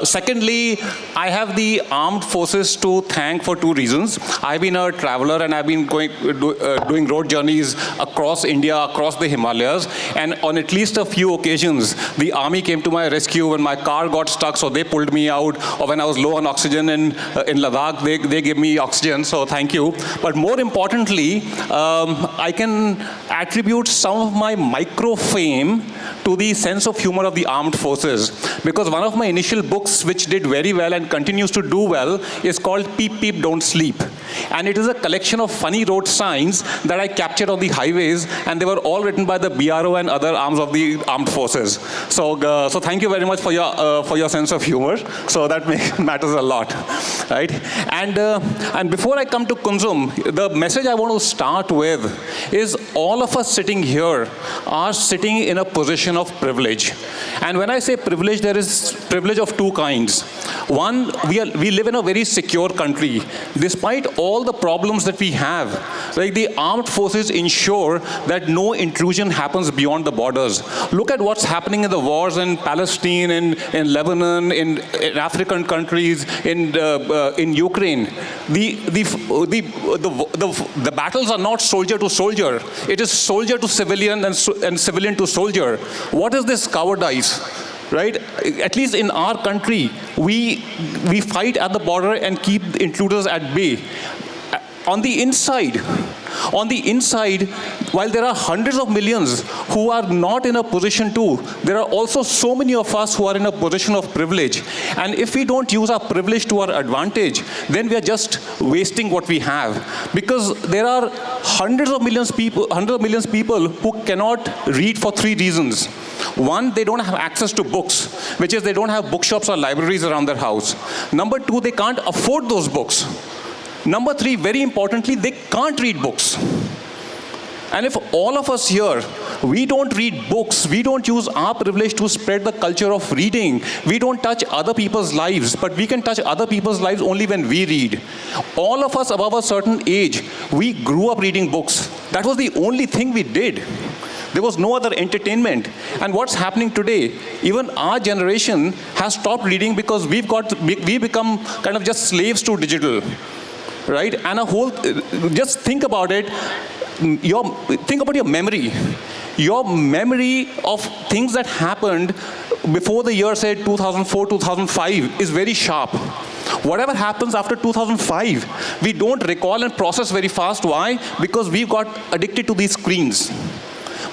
Secondly, I have the armed forces to thank for 2 reasons. I've been a traveler and I've been doing road journeys across India, across the Himalayas, and on at least a few occasions, the army came to my rescue when my car got stuck, so they pulled me out, or when I was low on oxygen in Ladakh, they gave me oxygen, so thank you. But more importantly, I can attribute some of my micro fame to the sense of humor of the armed forces, because one of my initial books, which did very well and continues to do well, is called Peep Peep Don't Sleep. And it is a collection of funny road signs that I captured on the highways, and they were all written by the BRO and other arms of the armed forces. So thank you very much for your sense of humor. So that matters a lot, right? And before I come to Kunzum, the message I want to start with is all of us sitting here are sitting in a position of privilege. And when I say privilege, there is privilege of 2 kinds. One, we live in a very secure country. Despite all the problems that we have, like the armed forces ensure that no intrusion happens beyond the borders. Look at what's happening in the wars in Palestine, in Lebanon, in African countries, in Ukraine. The battles are not soldier to soldier. It is soldier to civilian and civilian to soldier. What is this cowardice? Right? At least in our country, we fight at the border and keep the intruders at bay. On the inside, while there are hundreds of millions who are not in a position to, there are also so many of us who are in a position of privilege. And if we don't use our privilege to our advantage, then we are just wasting what we have. Because there are hundreds of millions people who cannot read for 3 reasons. One, they don't have access to books, which is they don't have bookshops or libraries around their house. Number 2, they can't afford those books. Number 3, very importantly, they can't read books. And if all of us here, we don't read books, we don't use our privilege to spread the culture of reading, we don't touch other people's lives, but we can touch other people's lives only when we read. All of us above a certain age, we grew up reading books. That was the only thing we did. There was no other entertainment. And what's happening today, even our generation has stopped reading because we become kind of just slaves to digital, right? And just think about it, think about your memory. Your memory of things that happened before the year, say, 2004, 2005 is very sharp. Whatever happens after 2005, we don't recall and process very fast. Why? Because we've got addicted to these screens.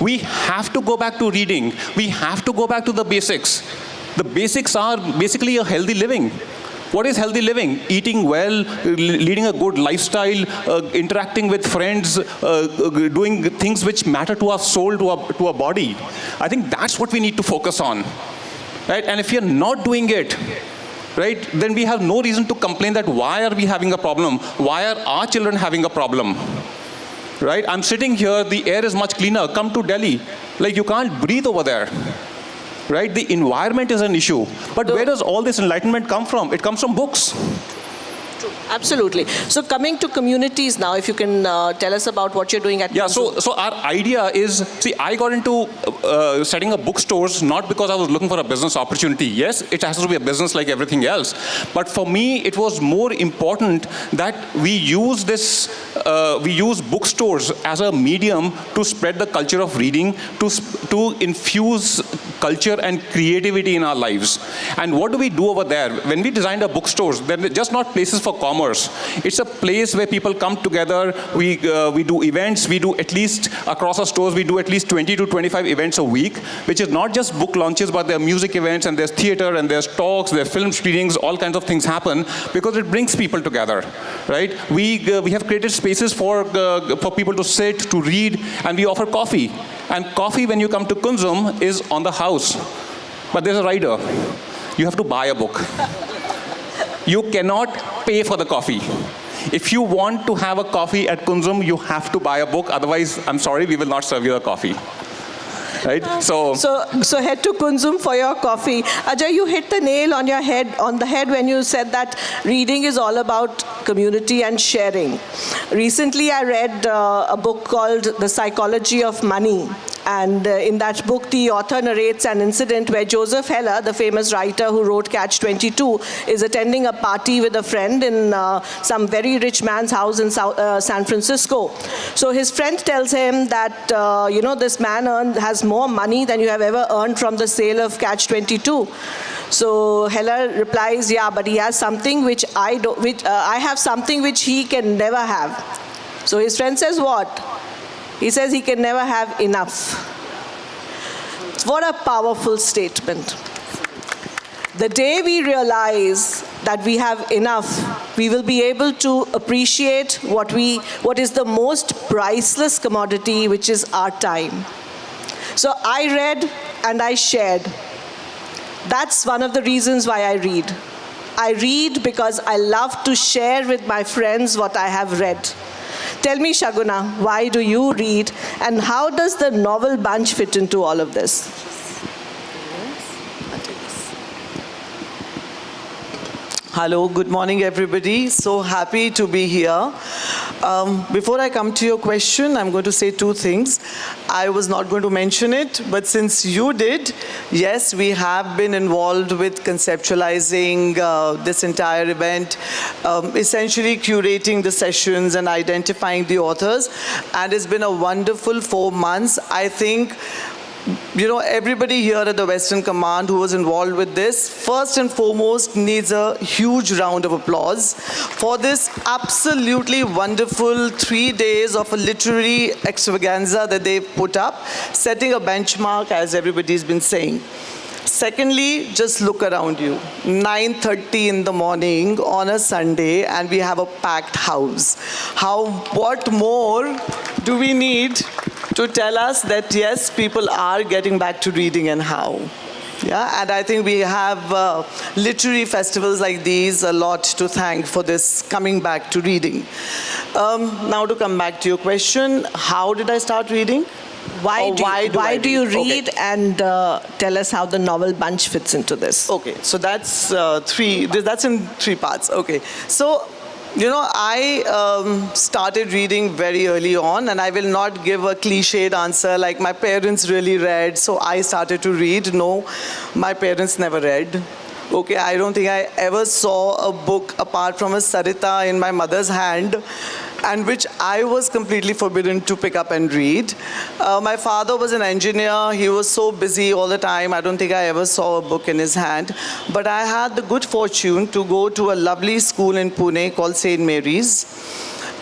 We have to go back to reading. We have to go back to the basics. The basics are basically a healthy living. What is healthy living? Eating well, leading a good lifestyle, interacting with friends, doing things which matter to our soul, to our body. I think that's what we need to focus on, right? And if you're not doing it, right, then we have no reason to complain that why are we having a problem? Why are our children having a problem? Right? I'm sitting here, the air is much cleaner. Come to Delhi. Like, you can't breathe over there. right? The environment is an issue. But where does all this enlightenment come from? It comes from books. Absolutely. So coming to communities now, if you can tell us about what you're doing at Yeah, Kunzum. so our idea is, see, I got into setting up bookstores not because I was looking for a business opportunity. Yes, it has to be a business like everything else. But for me, it was more important that we use bookstores as a medium to spread the culture of reading, to infuse culture and creativity in our lives. And what do we do over there? When we designed our bookstores, they're just not places for commerce. It's a place where people come together. We do events. We do at least, across our stores, we do at least 20 to 25 events a week, which is not just book launches, but there are music events, and there's theater, and there's talks, there's film screenings, all kinds of things happen, because it brings people together, right? We have created spaces for people to sit, to read, and we offer coffee. And coffee, when you come to Kunzum, is on the house. But there's a rider. You have to buy a book. You cannot pay for the coffee. If you want to have a coffee at Kunzum, you have to buy a book. Otherwise, I'm sorry, we will not serve you the coffee. Right? So head to Kunzum for your coffee. Ajay, you hit the nail on the head when you said that reading is all about community and sharing. Recently, I read a book called The Psychology of Money. And in that book, the author narrates an incident where Joseph Heller, the famous writer who wrote Catch-22, is attending a party with a friend in some very rich man's house in San Francisco. So his friend tells him that, this man has more money than you have ever earned from the sale of Catch-22. So Heller replies, yeah, but he has something which I have something which he can never have. So his friend says, what? He says he can never have enough. What a powerful statement. The day we realize that we have enough, we will be able to appreciate what is the most priceless commodity, which is our time. So I read and I shared. That's one of the reasons why I read. I read because I love to share with my friends what I have read. Tell me, Shaguna, why do you read, and how does the novel bunch fit into all of this? Hello, good morning, everybody. So happy to be here. Before I come to your question, I'm going to say two things. I was not going to mention it, but since you did, yes, we have been involved with conceptualizing this entire event, essentially curating the sessions and identifying the authors. And it's been a wonderful 4 months. I think everybody here at the Western Command who was involved with this, first and foremost, needs a huge round of applause for this absolutely wonderful 3 days of a literary extravaganza that they've put up, setting a benchmark, as everybody's been saying. Secondly, just look around you. 9:30 in the morning on a Sunday, and we have a packed house. What more do we need to tell us that, yes, people are getting back to reading, and how? Yeah, and I think we have literary festivals like these a lot to thank for this coming back to reading. Now to come back to your question, how did I start reading? Why do you read? Okay. And tell us how the novel bunch fits into this. Okay, so that's that's in 3 parts. Okay, so I started reading very early on, and I will not give a cliched answer like my parents really read, so I started to read. No, my parents never read. Okay, I don't think I ever saw a book apart from a Sarita in my mother's hand, and which I was completely forbidden to pick up and read. My father was an engineer. He was so busy all the time. I don't think I ever saw a book in his hand. But I had the good fortune to go to a lovely school in Pune called St. Mary's.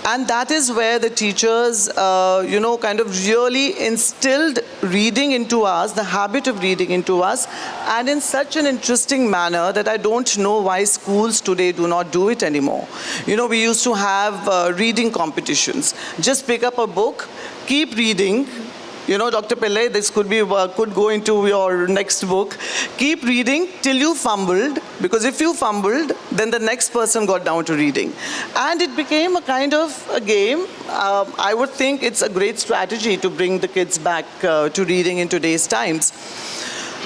And that is where the teachers, kind of really instilled reading into us, the habit of reading into us, and in such an interesting manner that I don't know why schools today do not do it anymore. We used to have reading competitions. Just pick up a book, keep reading. Dr. Pillai, this could go into your next book. Keep reading till you fumbled, because if you fumbled, then the next person got down to reading. And it became a kind of a game. I would think it's a great strategy to bring the kids back to reading in today's times.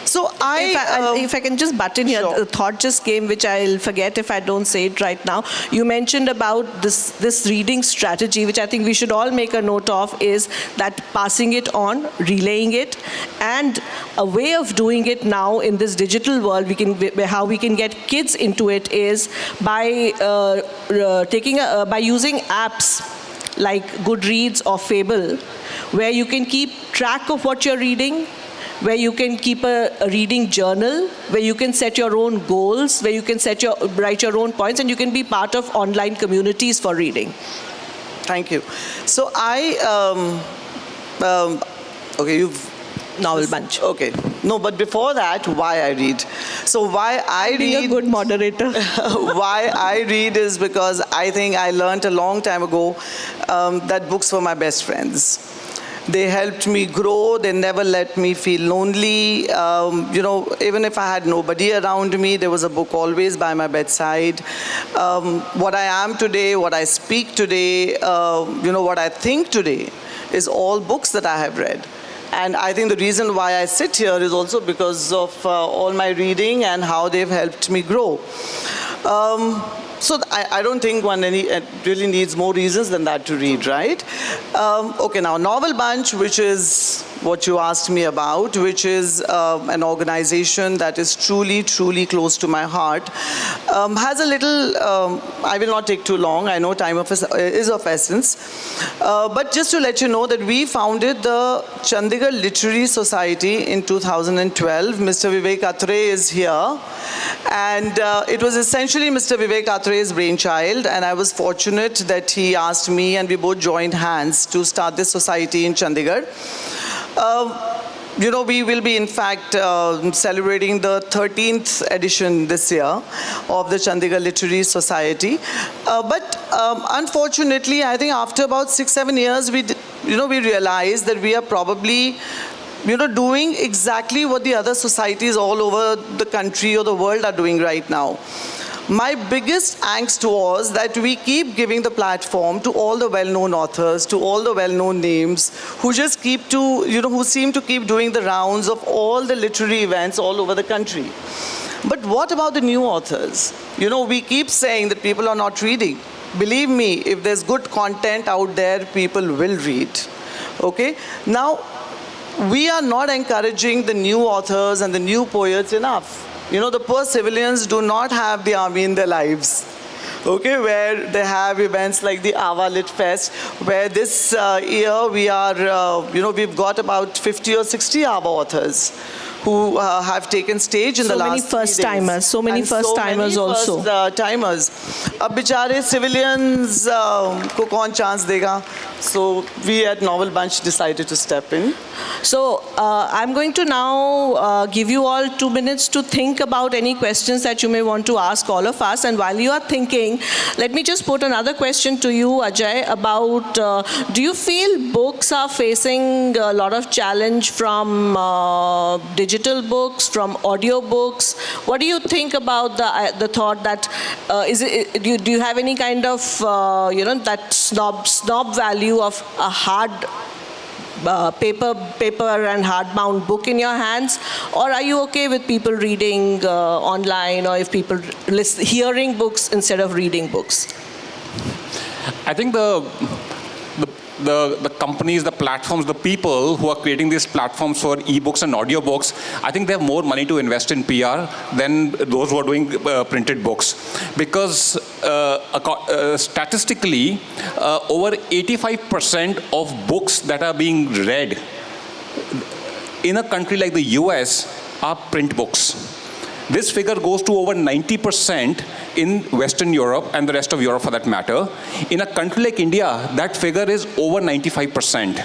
So If I can just butt in here, Sure. the thought just came, which I'll forget if I don't say it right now. You mentioned about this reading strategy, which I think we should all make a note of, is that passing it on, relaying it, and a way of doing it now in this digital world, how we can get kids into it is by by using apps like Goodreads or Fable, where you can keep track of what you're reading, where you can keep a reading journal, where you can set your own goals, where you can write your own points, and you can be part of online communities for reading. Thank you. So okay, you've Novel bunch. Okay. No, but before that, why I read. So why I Being read... a good moderator. Why I read is because I think I learned a long time ago that books were my best friends. They helped me grow. They never let me feel lonely. Even if I had nobody around me, there was a book always by my bedside. What I am today, what I speak today, what I think today is all books that I have read. And I think the reason why I sit here is also because of all my reading and how they've helped me grow. So I don't think one really needs more reasons than that to read, right? Okay, now Novel Bunch, which is what you asked me about, which is an organization that is truly, truly close to my heart, has a little, I will not take too long, I know time is of essence, but just to let you know that we founded the Chandigarh Literary Society in 2012. Mr. Vivek Atre is here, and it was essentially Mr. Vivek Atre's brainchild, and I was fortunate that he asked me and we both joined hands to start this society in Chandigarh. We will be, in fact, celebrating the 13th edition this year of the Chandigarh Literary Society. But unfortunately, I think after about 6-7 years, we realized that we are probably doing exactly what the other societies all over the country or the world are doing right now. My biggest angst was that we keep giving the platform to all the well-known authors, to all the well-known names, who just who seem to keep doing the rounds of all the literary events all over the country. But what about the new authors? We keep saying that people are not reading. Believe me, if there's good content out there, people will read. Okay? Now, we are not encouraging the new authors and the new poets enough. The poor civilians do not have the army in their lives, okay, where they have events like the AWWA Lit Fest, where this year we are, we've got about 50 or 60 AWWA authors who have taken stage in the last 3 days. So many first-timers also. First-timers. Ab bichare civilians ko kaun chance dega? So we at Novel Bunch decided to step in. So I'm going to now give you all 2 minutes to think about any questions that you may want to ask all of us. And while you are thinking, let me just put another question to you, Ajay, about do you feel books are facing a lot of challenge from digital books, from audio books? What do you think about the thought that, do you have any kind of, that snob value of a hard paper and hardbound book in your hands, or are you okay with people reading online, or if people hearing books instead of reading books? I think the companies, the platforms, the people who are creating these platforms for ebooks and audiobooks, I think they have more money to invest in PR than those who are doing printed books. Because statistically, over 85% of books that are being read in a country like the US are print books. This figure goes to over 90% in Western Europe and the rest of Europe for that matter. In a country like India, that figure is over 95%,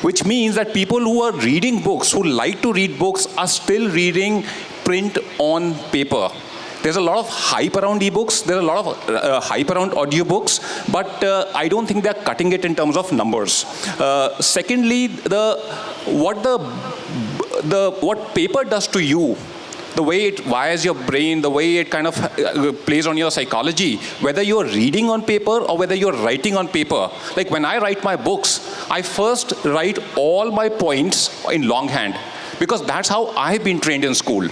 which means that people who are reading books, who like to read books, are still reading print on paper. There's a lot of hype around ebooks, there's a lot of hype around audiobooks, but I don't think they're cutting it in terms of numbers. Secondly, what paper does to you, the way it wires your brain, the way it kind of plays on your psychology, whether you're reading on paper or whether you're writing on paper. Like when I write my books, I first write all my points in longhand. because that's how I've been trained in school.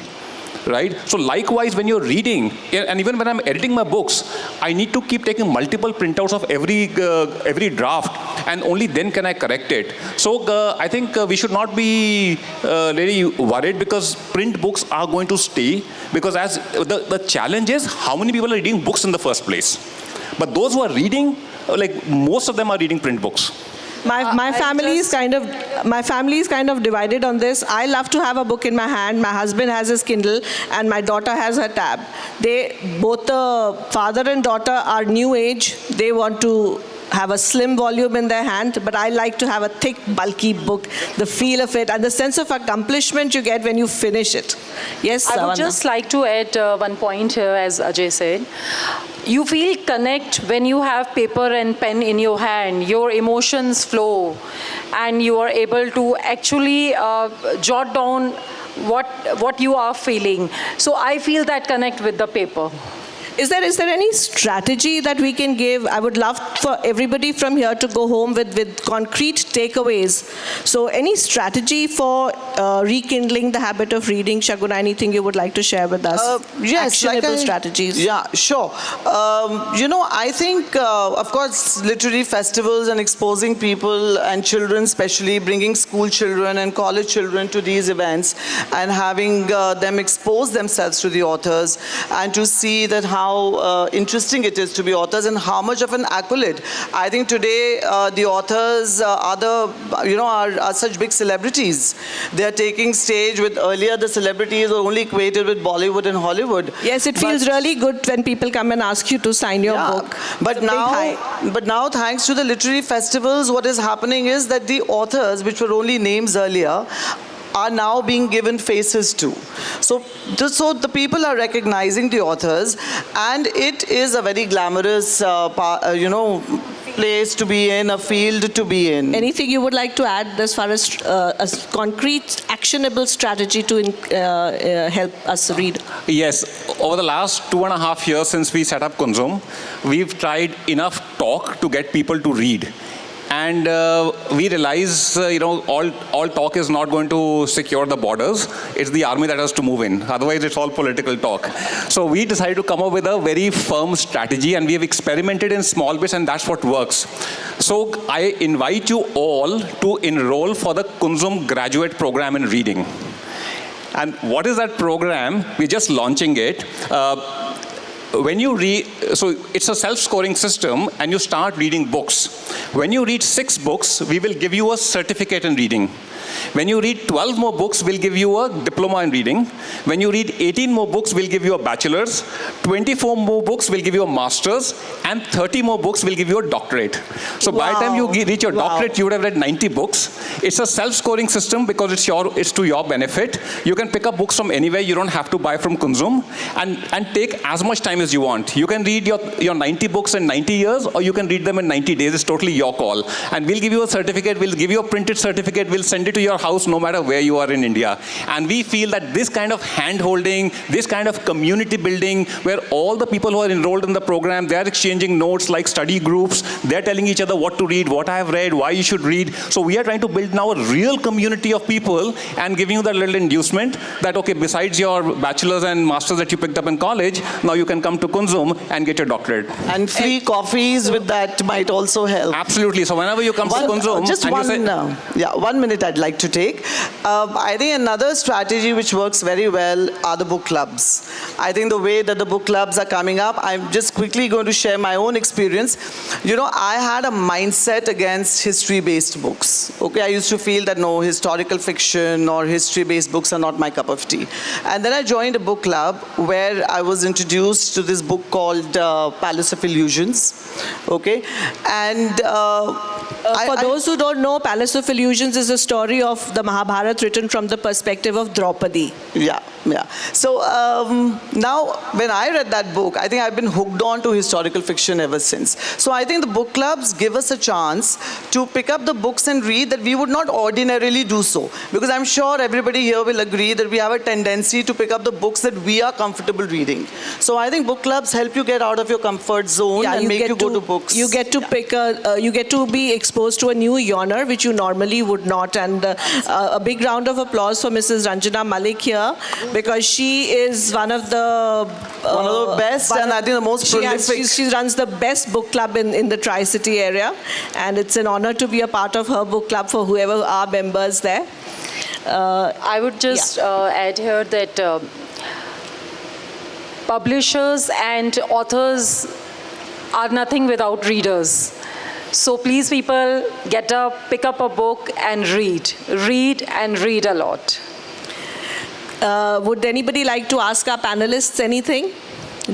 Right? So likewise, when you're reading, and even when I'm editing my books, I need to keep taking multiple printouts of every draft, and only then can I correct it. So I think we should not be really worried, because print books are going to stay, because as the challenge is how many people are reading books in the first place. But those who are reading, like most of them are reading print books. My family is kind of divided on this. I love to have a book in my hand. My husband has his Kindle, and my daughter has her tab. Both the father and daughter are new age. They want to have a slim volume in their hand, but I like to have a thick, bulky book, the feel of it, and the sense of accomplishment you get when you finish it. Yes, I would Savanna? just like to add one point here, as Ajay said. You feel connect when you have paper and pen in your hand. Your emotions flow, and you are able to actually jot down what you are feeling. So I feel that connect with the paper. Is there any strategy that we can give? I would love for everybody from here to go home with concrete takeaways. So any strategy for rekindling the habit of reading? Shaguna, anything you would like to share with us? Yes, Actionable strategies. Yeah, sure. I think, of course, literary festivals and exposing people and children, especially bringing school children and college children to these events and having them expose themselves to the authors and to see that how interesting it is to be authors and how much of an accolade. I think today the authors are such big celebrities. They are taking stage with earlier the celebrities were only equated with Bollywood and Hollywood. Yes, it feels really good when people come and ask you to sign your book. But now, thanks to the literary festivals, what is happening is that the authors, which were only names earlier, are now being given faces to. So the people are recognizing the authors, and it is a very glamorous, place to be in, a field to be in. Anything you would like to add as far as a concrete, actionable strategy to help us read? Yes, over the last 2.5 years since we set up Kunzum, we've tried enough talk to get people to read. And we realize, all talk is not going to secure the borders. It's the army that has to move in. Otherwise, it's all political talk. So we decided to come up with a very firm strategy, and we have experimented in small bits, and that's what works. So I invite you all to enroll for the Kunzum graduate program in reading. And what is that program? We're just launching it. When you read, so it's a self-scoring system, and you start reading books. When you read 6 books, we will give you a certificate in reading. When you read 12 more books, we'll give you a diploma in reading. When you read 18 more books, we'll give you a bachelor's. 24 more books, we'll give you a master's. And 30 more books, we'll give you a doctorate. So by the time you reach your doctorate, you would have read 90 books. It's a self-scoring system because it's to your benefit. You can pick up books from anywhere. You don't have to buy from Kunzum. And take as much time as you want. You can read your 90 books in 90 years, or you can read them in 90 days. It's totally your call. And we'll give you a certificate. We'll give you a printed certificate. We'll send it to your house no matter where you are in India. And we feel that this kind of hand-holding, this kind of community building, where all the people who are enrolled in the program, they are exchanging notes like study groups. They're telling each other what to read, what I have read, why you should read. So we are trying to build now a real community of people and giving you that little inducement that, okay, besides your bachelor's and master's that you picked up in college, now you can come to Kunzum and get your doctorate. And free coffees with that might also help. Absolutely. So whenever you come to Kunzum, just one 1 minute I'd like to take. I think another strategy which works very well are the book clubs. I think the way that the book clubs are coming up, I'm just quickly going to share my own experience. I had a mindset against history-based books. Okay, I used to feel that no, historical fiction or history-based books are not my cup of tea. And then I joined a book club where I was introduced to this book called Palace of Illusions. Okay, and for those who don't know, Palace of Illusions is a story of the Mahabharata written from the perspective of Draupadi. Yeah. So now, when I read that book, I think I've been hooked on to historical fiction ever since. So I think the book clubs give us a chance to pick up the books and read that we would not ordinarily do so. Because I'm sure everybody here will agree that we have a tendency to pick up the books that we are comfortable reading. So I think book clubs help you get out of your comfort zone and make you go to books. You get to pick you get to be exposed to a new genre, which you normally would not. And a big round of applause for Mrs. Ranjana Malik here, because she is one of the best and I think the most prolific. She runs the best book club in the Tri-City area, and it's an honor to be a part of her book club for whoever are members there. I would just add here that publishers and authors are nothing without readers. So please, people, get up, pick up a book and read. Read and read a lot. Would anybody like to ask our panelists anything?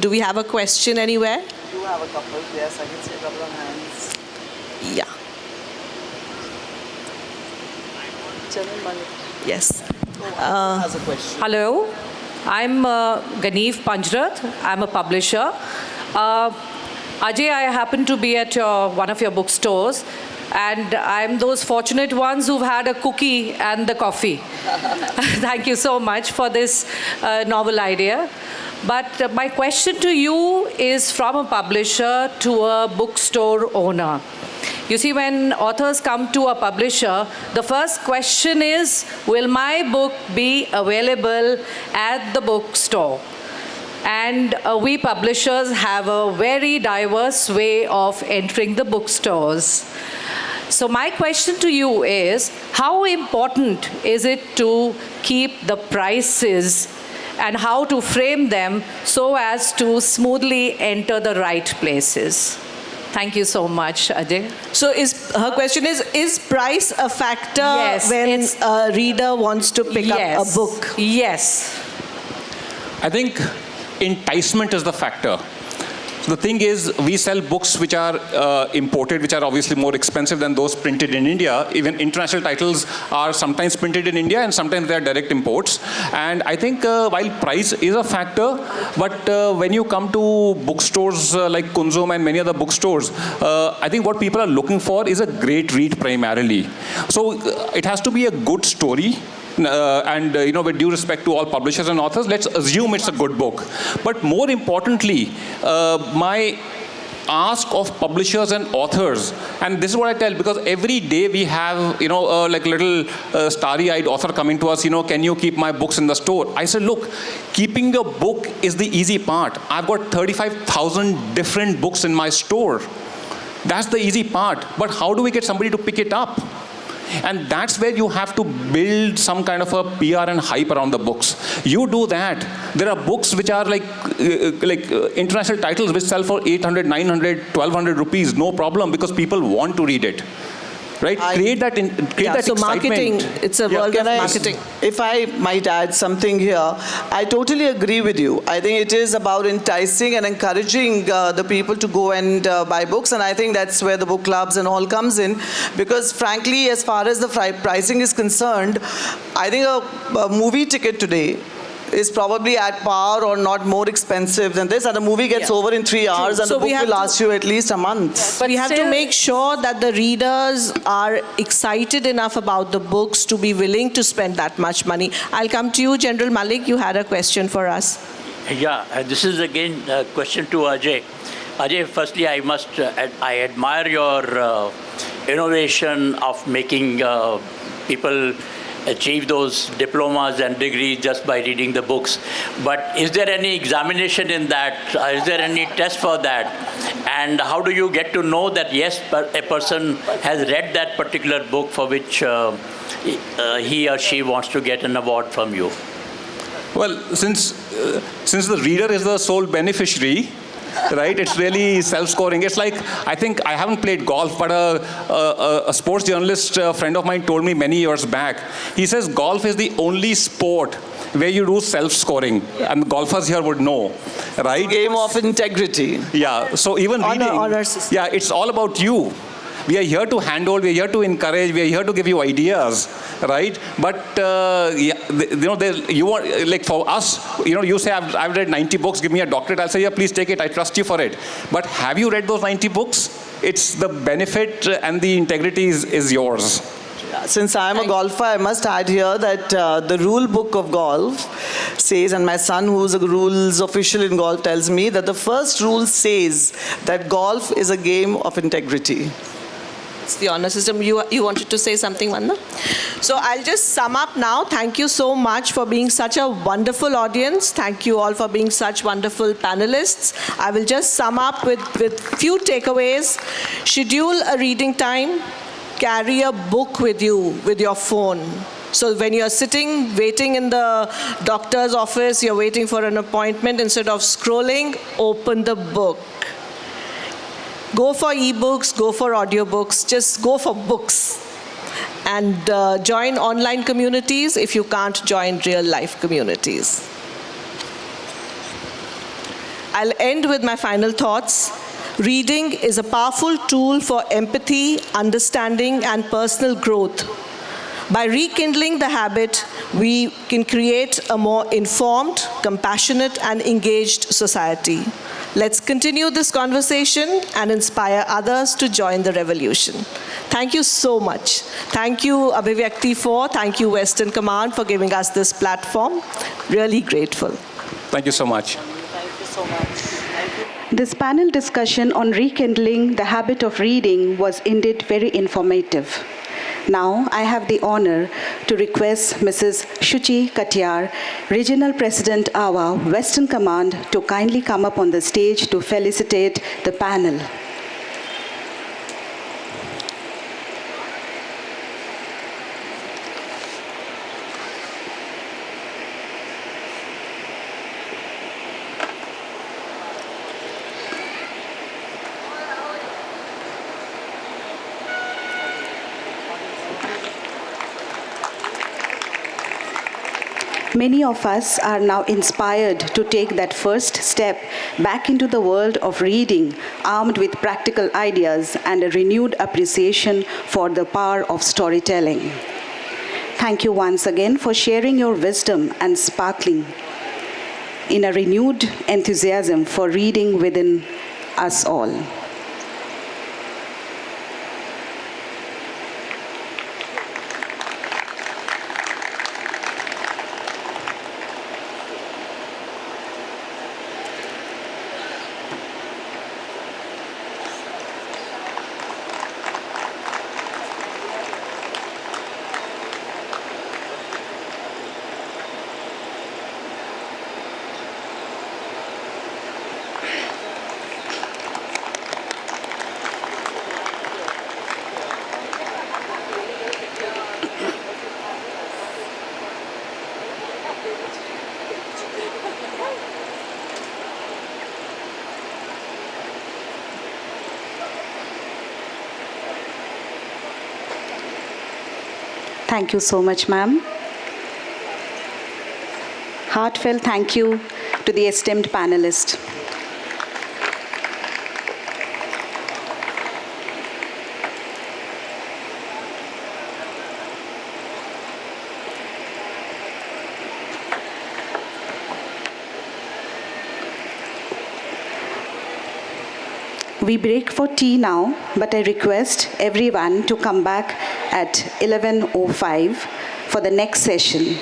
Do we have a question anywhere? You have a couple, yes, I can see a couple of hands. Yeah. Yes. Has a question. Hello, I'm Ganeef Panjrath. I'm a publisher. Ajay, I happen to be at one of your bookstores, and I'm those fortunate ones who've had a cookie and the coffee. Thank you so much for this novel idea. But my question to you is from a publisher to a bookstore owner. You see, when authors come to a publisher, the first question is, will my book be available at the bookstore? And we publishers have a very diverse way of entering the bookstores. So my question to you is, how important is it to keep the prices and how to frame them so as to smoothly enter the right places? Thank you so much, Ajay. So her question is price a factor when a reader wants to pick up a book? Yes. I think enticement is the factor. So the thing is, we sell books which are imported, which are obviously more expensive than those printed in India. Even international titles are sometimes printed in India and sometimes they are direct imports. And I think while price is a factor, but when you come to bookstores like Kunzum and many other bookstores, I think what people are looking for is a great read primarily. So it has to be a good story. And with due respect to all publishers and authors, let's assume it's a good book. But more importantly, my ask of publishers and authors, and this is what I tell, because every day we have, like little starry-eyed author coming to us, can you keep my books in the store? I said, look, keeping your book is the easy part. I've got 35,000 different books in my store. That's the easy part. But how do we get somebody to pick it up? And that's where you have to build some kind of a PR and hype around the books. You do that. There are books which are like international titles which sell for 800, 900, 1200 rupees, no problem, because people want to read it. Right? Create that so excitement. Marketing, it's a world of marketing. If I might add something here, I totally agree with you. I think it is about enticing and encouraging the people to go and buy books, and I think that's where the book clubs and all comes in, because frankly, as far as the pricing is concerned, I think a movie ticket today is probably at par or not more expensive than this, and the movie gets over in 3 hours. And the book will last you at least a month. But we have to make sure that the readers are excited enough about the books to be willing to spend that much money. I'll come to you, General Malik. You had a question for us. Yeah, this is again a question to Ajay. Ajay, firstly, I admire your innovation of making people achieve those diplomas and degrees just by reading the books. But is there any examination in that? Is there any test for that? And how do you get to know that, yes, a person has read that particular book for which he or she wants to get an award from you? Well, since the reader is the sole beneficiary, right? It's really self-scoring. It's like, I think, I haven't played golf, but a sports journalist friend of mine told me many years back, he says golf is the only sport where you do self-scoring. And golfers here would know, right? Game of integrity. Yeah, so even reading, it's all about you. We are here to handhold, we are here to encourage, we are here to give you ideas, right? But, you want, like for us, you say, I've read 90 books, give me a doctorate. I'll say, yeah, please take it, I trust you for it. But have you read those 90 books? It's the benefit and the integrity is yours. Since I'm a golfer, I must add here that the rule book of golf says, and my son, who's a rules official in golf, tells me that the first rule says that golf is a game of integrity. It's the honor system. You wanted to say something, Vanda? So I'll just sum up now. Thank you so much for being such a wonderful audience. Thank you all for being such wonderful panelists. I will just sum up with few takeaways. Schedule a reading time. Carry a book with you, with your phone. So when you're sitting, waiting in the doctor's office, you're waiting for an appointment, instead of scrolling, open the book. Go for ebooks, go for audiobooks, just go for books. And join online communities if you can't join real life communities. I'll end with my final thoughts. Reading is a powerful tool for empathy, understanding, and personal growth. By rekindling the habit, we can create a more informed, compassionate, and engaged society. Let's continue this conversation and inspire others to join the revolution. Thank you so much. Thank you, Abhivyakti, thank you, Western Command, for giving us this platform. Really grateful. Thank you so much. Thank you so much. This panel discussion on rekindling the habit of reading was indeed very informative. Now, I have the honor to request Mrs. Shuchi Katiyar, Regional President, AWWA, Western Command, to kindly come up on the stage to felicitate the panel. Many of us are now inspired to take that first step back into the world of reading, armed with practical ideas and a renewed appreciation for the power of storytelling. Thank you once again for sharing your wisdom and sparkling in a renewed enthusiasm for reading within us all. Thank you so much, ma'am. Heartfelt thank you to the esteemed panelists. We break for tea now, but I request everyone to come back at 11:05 for the next session.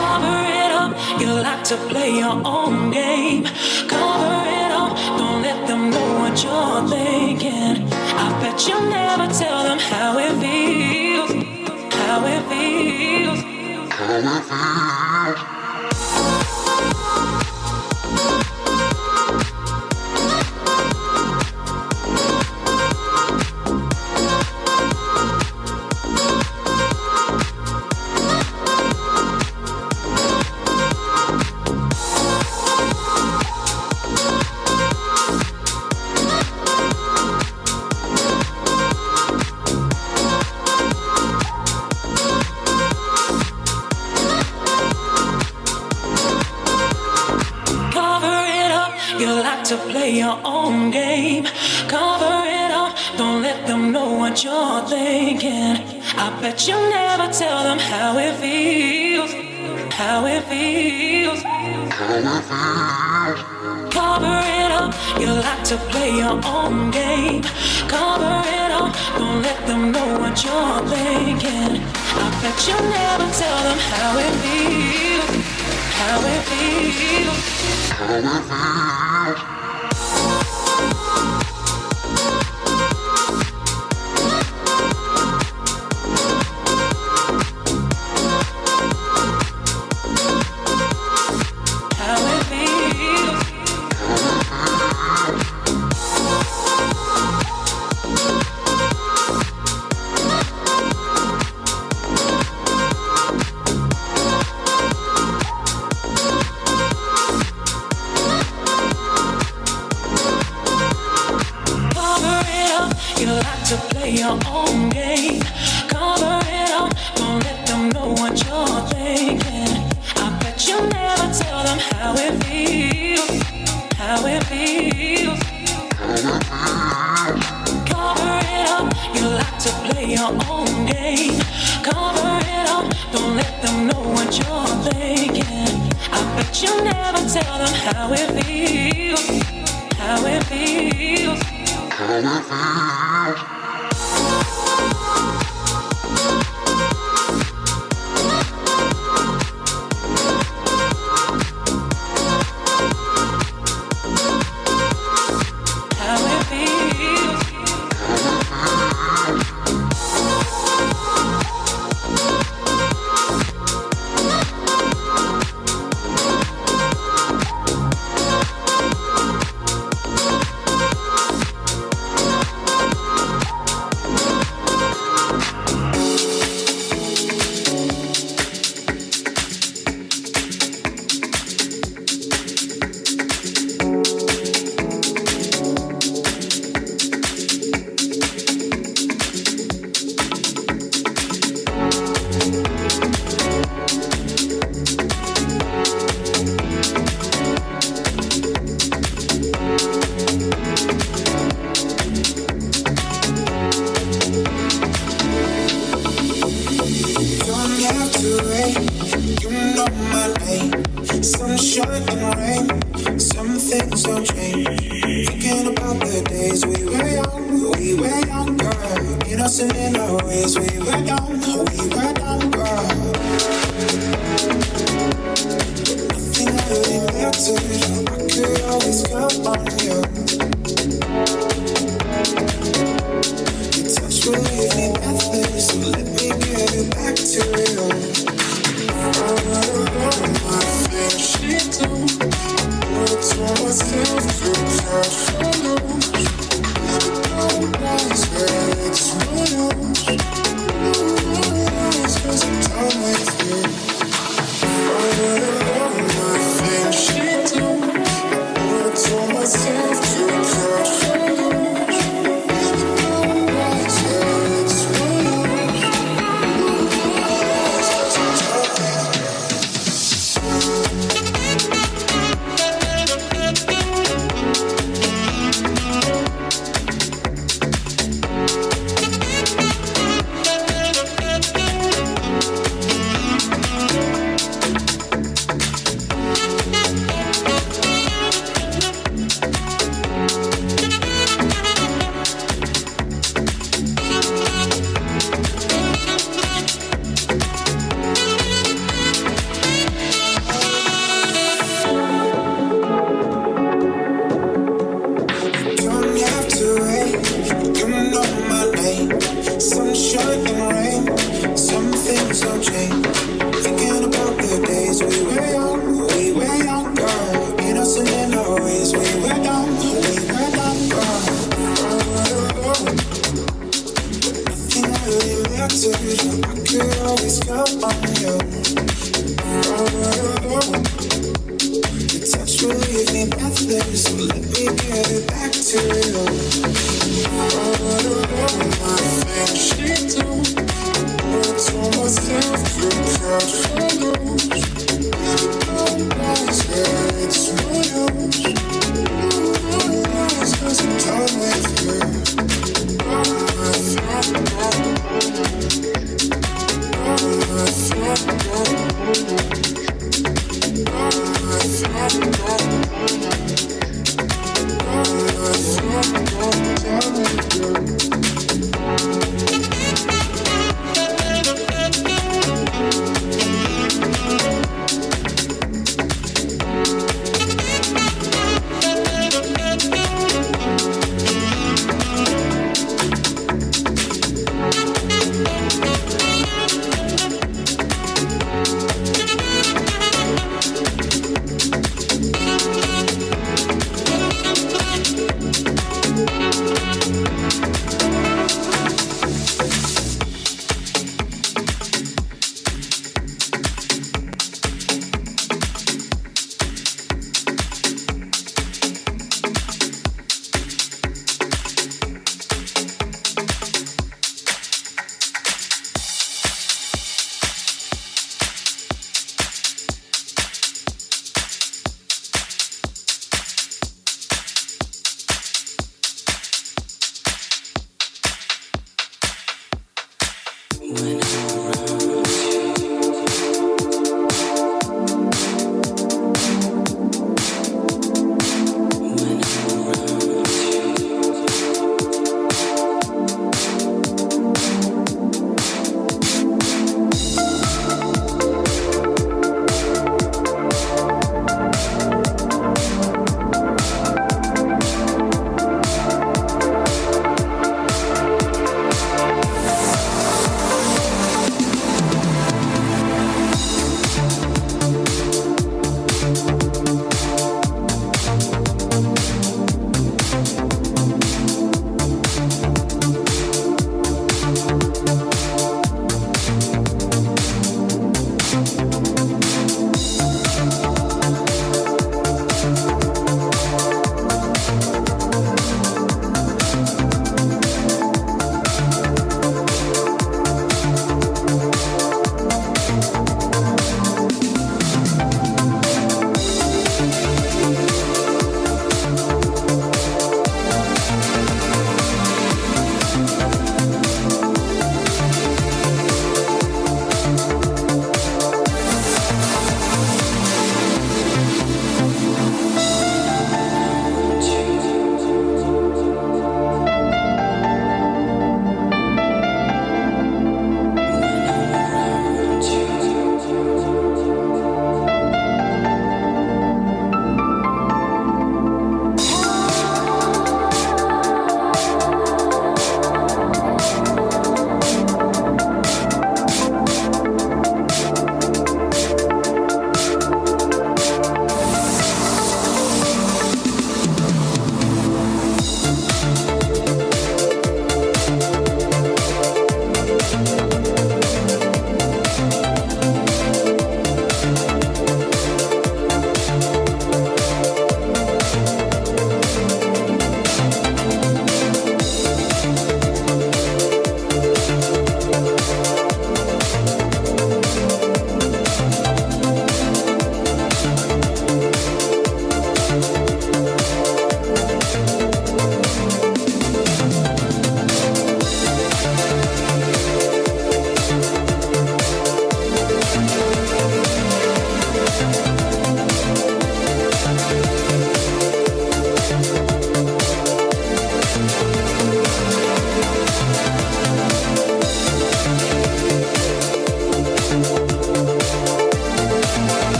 Cover it up, you like to play your own game. Cover it up, don't let them know what you're thinking. I bet you'll never tell them how it feels, how it feels. You like to play your own game. Cover it up, don't let them know what you're thinking. I bet you'll never tell them how it feels, how it feels. Cover it up, you like to play your own game. Cover it up, don't let them know what you're thinking. I bet you'll never tell them how it feels, how it feels. You like to play your own game. Cover it up, don't let them know what you're thinking. I bet you'll never tell them how it feels, how it feels. Cover it up, you like to play your own game. Cover it up, don't let them know what you're thinking. I bet you'll never tell them how it feels, how it feels. Sunshine and rain, some things don't change. Thinking about the days we were younger, innocent in our ways. We were young, girl. Nothing really mattered. I could always count on you. Your touch will leave me breathless, so let me get it back to you. My thing she do, were younger, innocent in our ways. We were young, younger. Nothing really mattered. I could always count on you. Your touch will leave me breathless, so let me give it back to you. My friendship don't. I told myself to catch feelings. It's no use. Cause I'm done with you.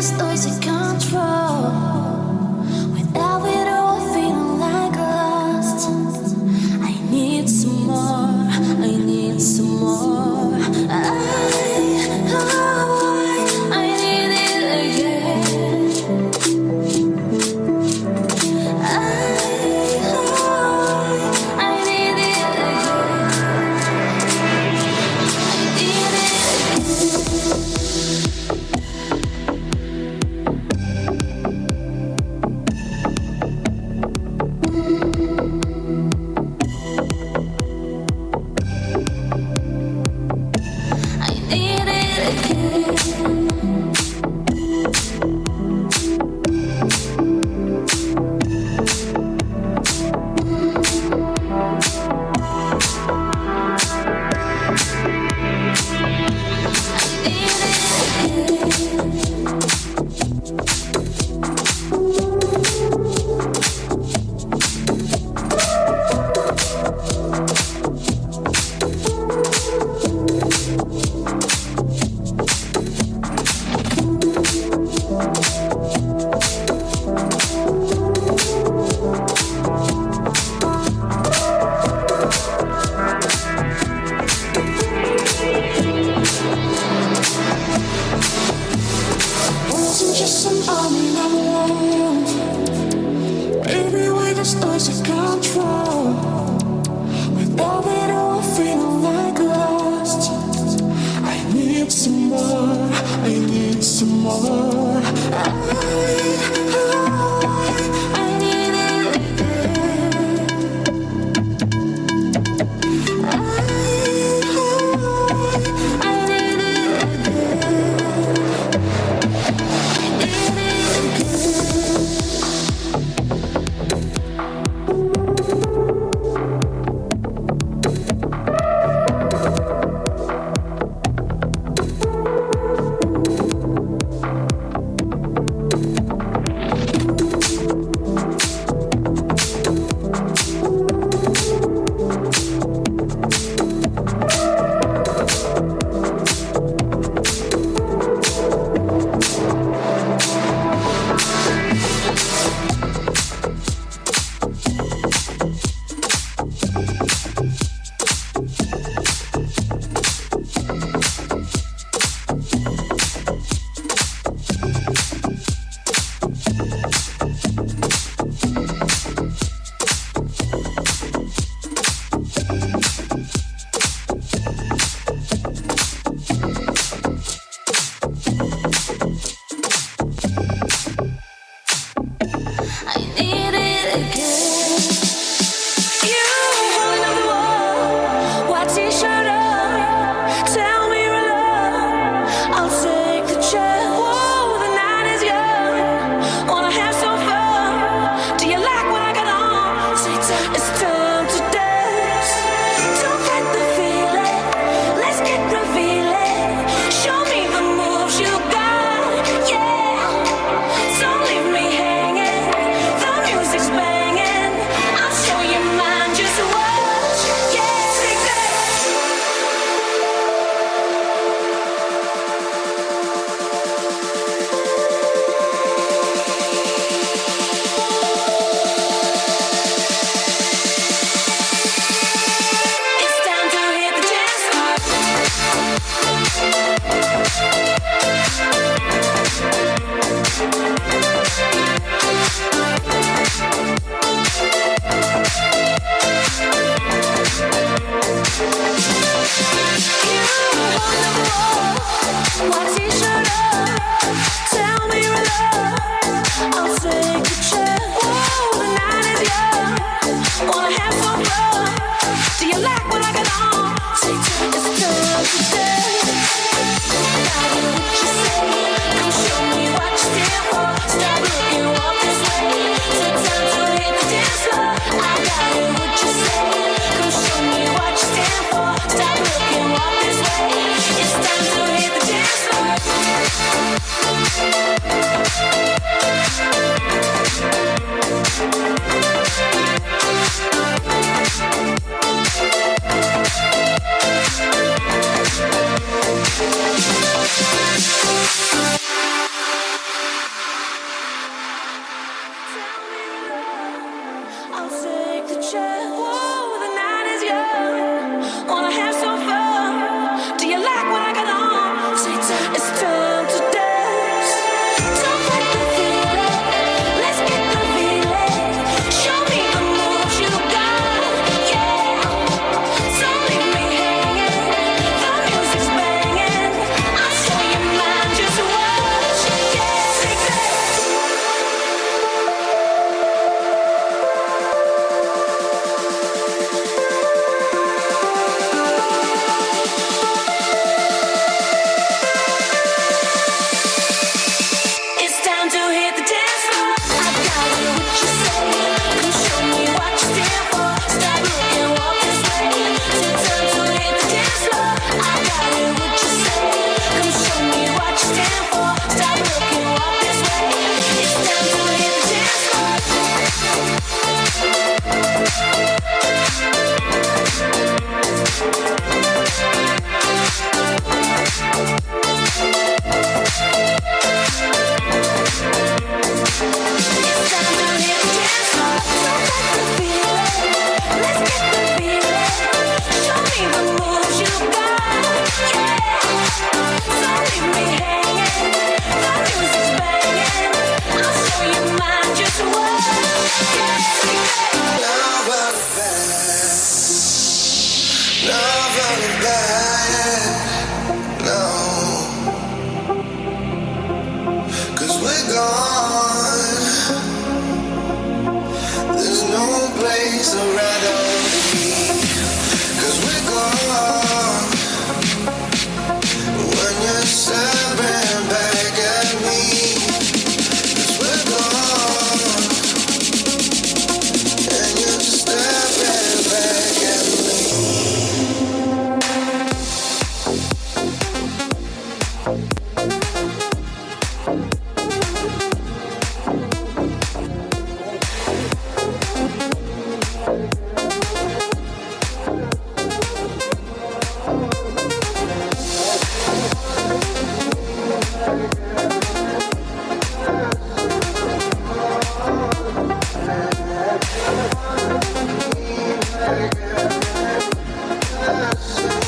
just lose control. Without it all feeling like lost. I need some more, I need some more. I need it again. I need it wasn't just some army alone. Baby, we just lose control. Without it all feeling like lost. I need some more, I need some more. I need it again. I need it gone, there's no place I'd rather be. 'Cause we're gone when you're staring back at me. 'Cause we're gone and you're staring back at me.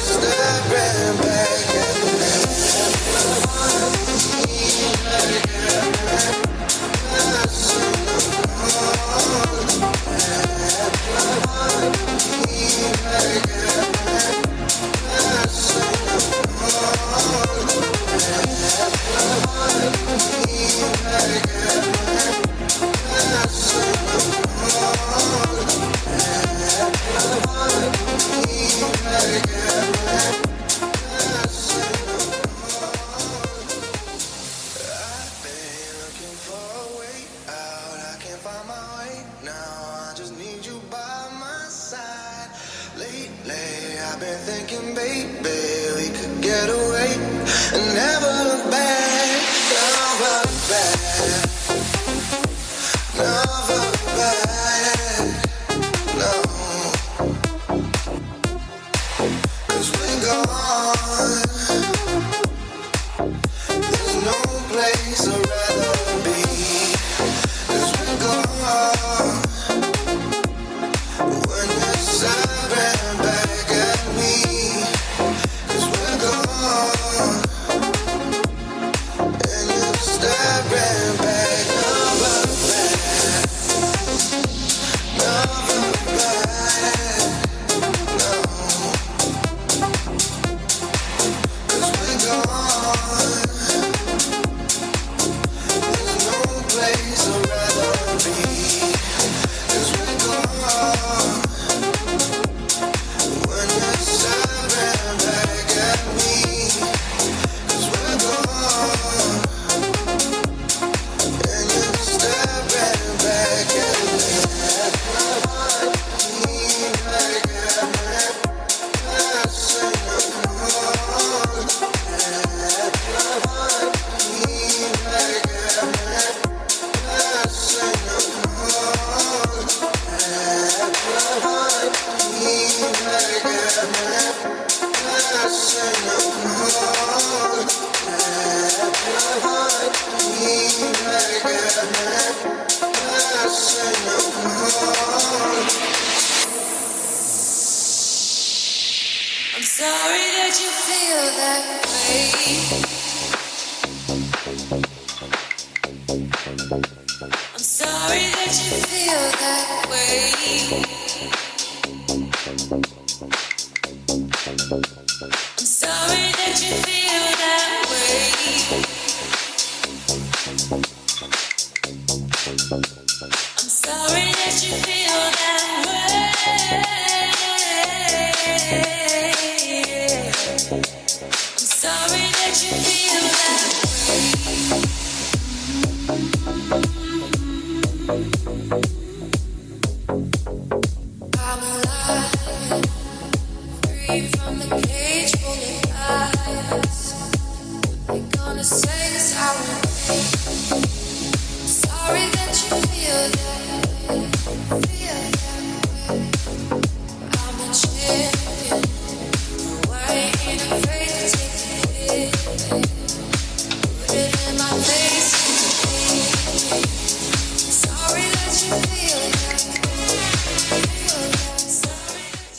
Staring back at me. Looking for a way out, I can't find my way now. I just need you by my side. Lately, I've been thinking, baby, we could get away and never look back, never look back, never look back, no. 'Cause we're gone, there's no place I'd rather be. 'Cause we're gone when you're staring back at me. 'Cause we're gone and you're staring back. Never back, never back, no. 'Cause we're gone, there's no place I'd rather be. 'Cause we're gone when you're staring back at me. 'Cause we're gone and you're staring back at me. I'm sorry that you feel that way. I'm sorry that you feel that way. I'm sorry that you feel that way. I'm sorry that you feel that way. I'm sorry that you feel that way. I'm alive, free from the cage full of lies. They're gonna say it's how it is. I'm sorry that you feel that way. Feel that way. I'm a champion. I ain't afraid to take it. Put it in my face. Sorry that you feel that. Feel that. Sorry that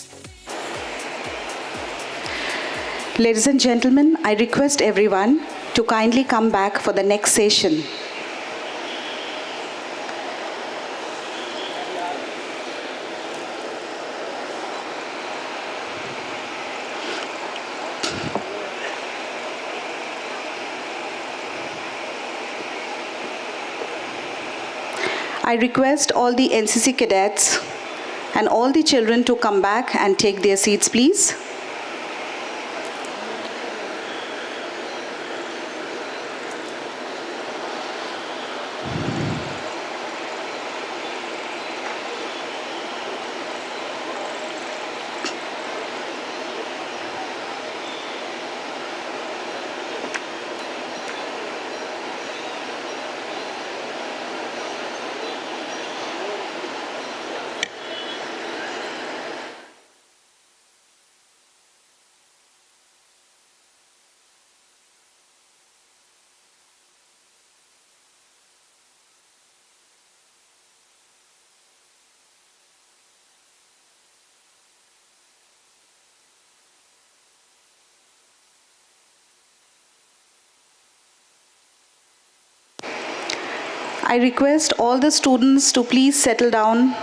you. Ladies and gentlemen, I request everyone to kindly come back for the next session. I request all the NCC cadets and all the children to come back and take their seats, please. I request all the students to please settle down.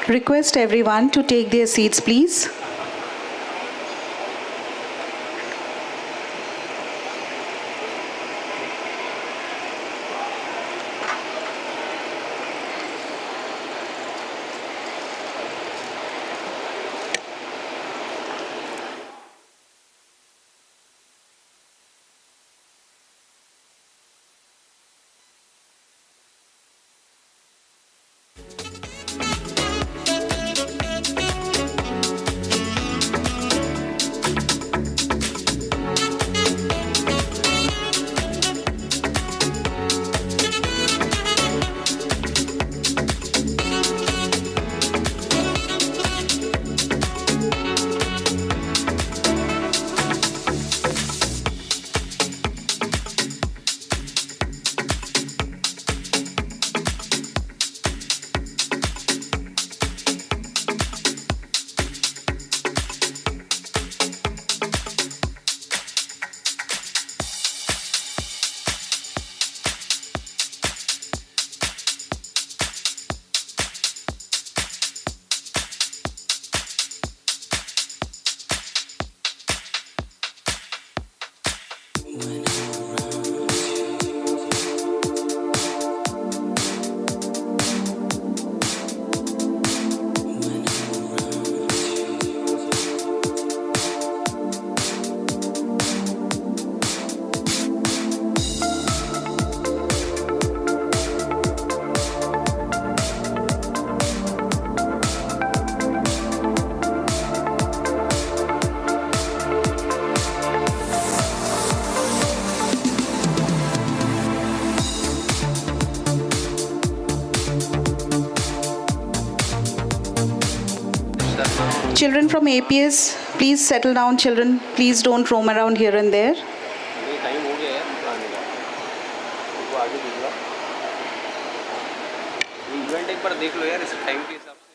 Request everyone to take their seats, please. Children from APS, please settle down, children. Please don't roam around here and there. Event एक बार देख लो यार इस time के हिसाब से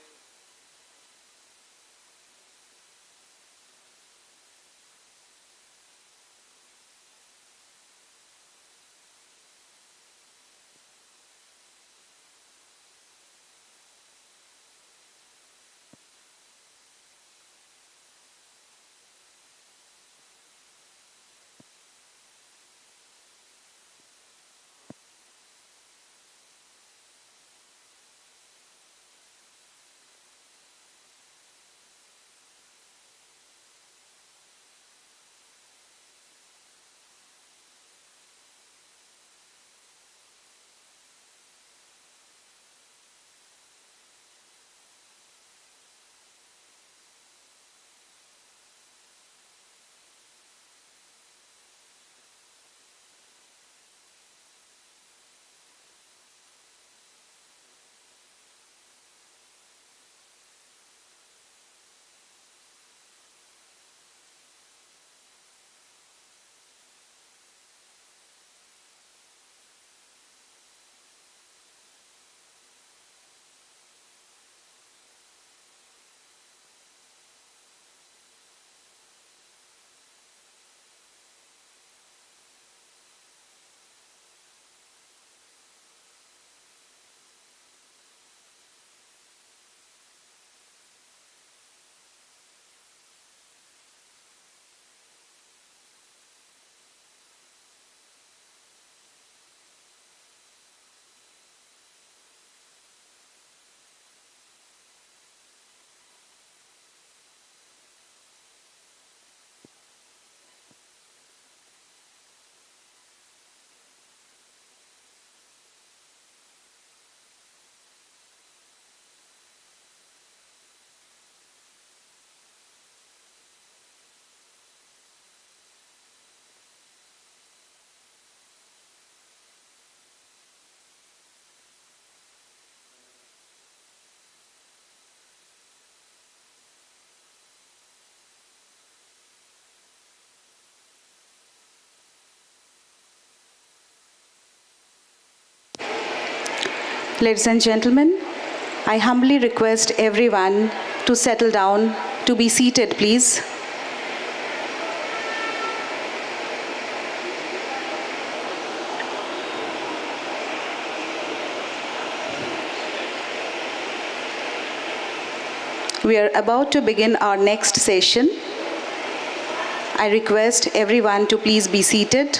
Ladies and gentlemen, I humbly request everyone to settle down, to be seated, please. We are about to begin our next session. I request everyone to please be seated.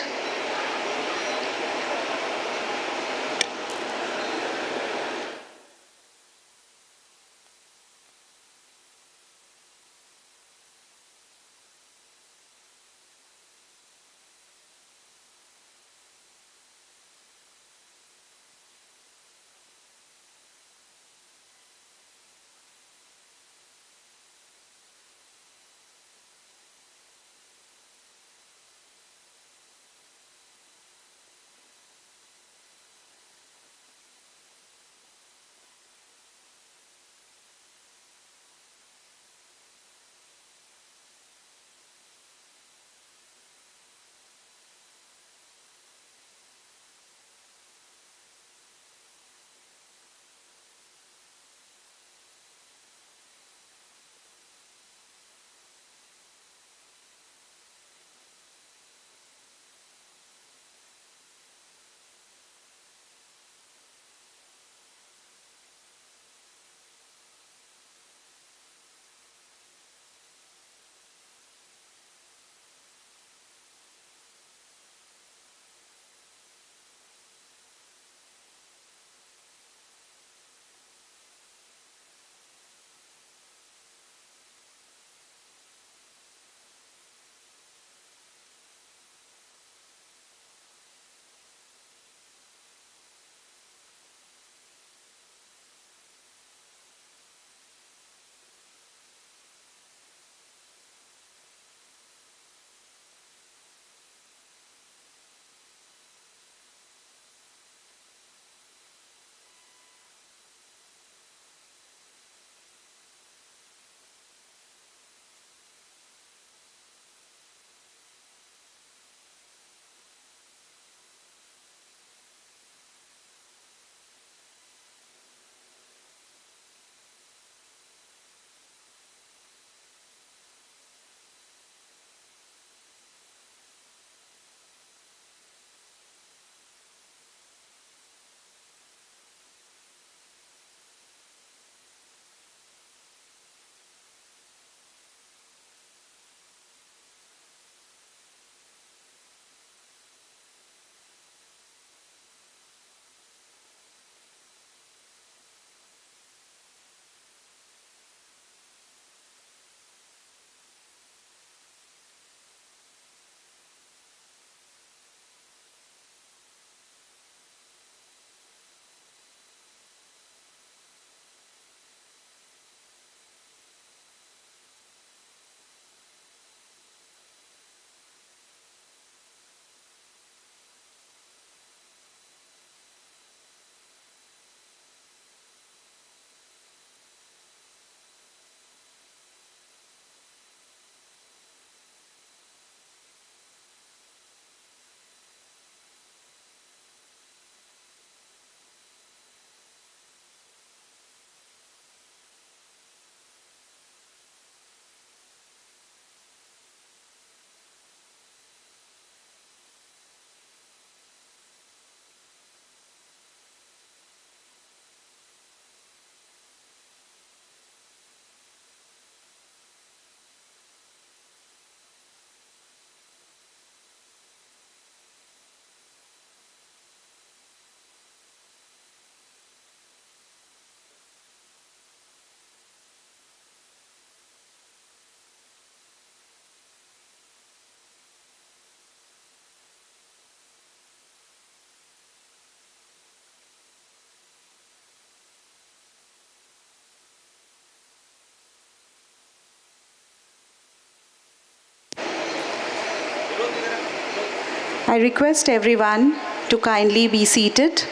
I request everyone to kindly be seated.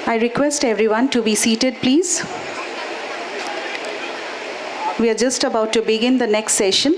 I request everyone to be seated, please. We are just about to begin the next session.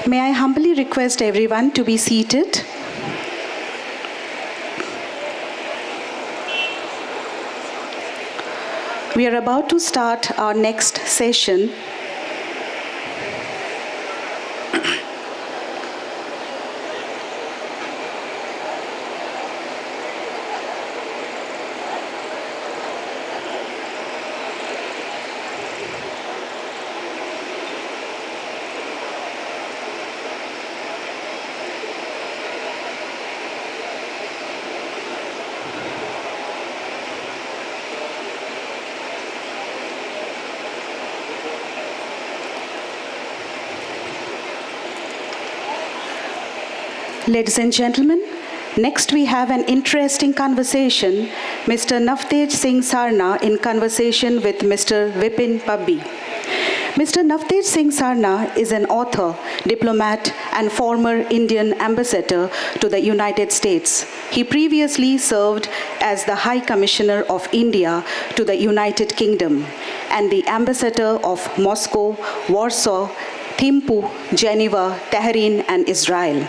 May I humbly request everyone to be seated? We are about to start our next session. Ladies and gentlemen, next we have an interesting conversation. Mr. Navtej Singh Sarna in conversation with Mr. Vipin Pabbi. Mr. Navtej Singh Sarna is an author, diplomat, and former Indian ambassador to the United States. He previously served as the High Commissioner of India to the United Kingdom and the ambassador of Moscow, Warsaw, Thimphu, Geneva, Tehran, and Israel.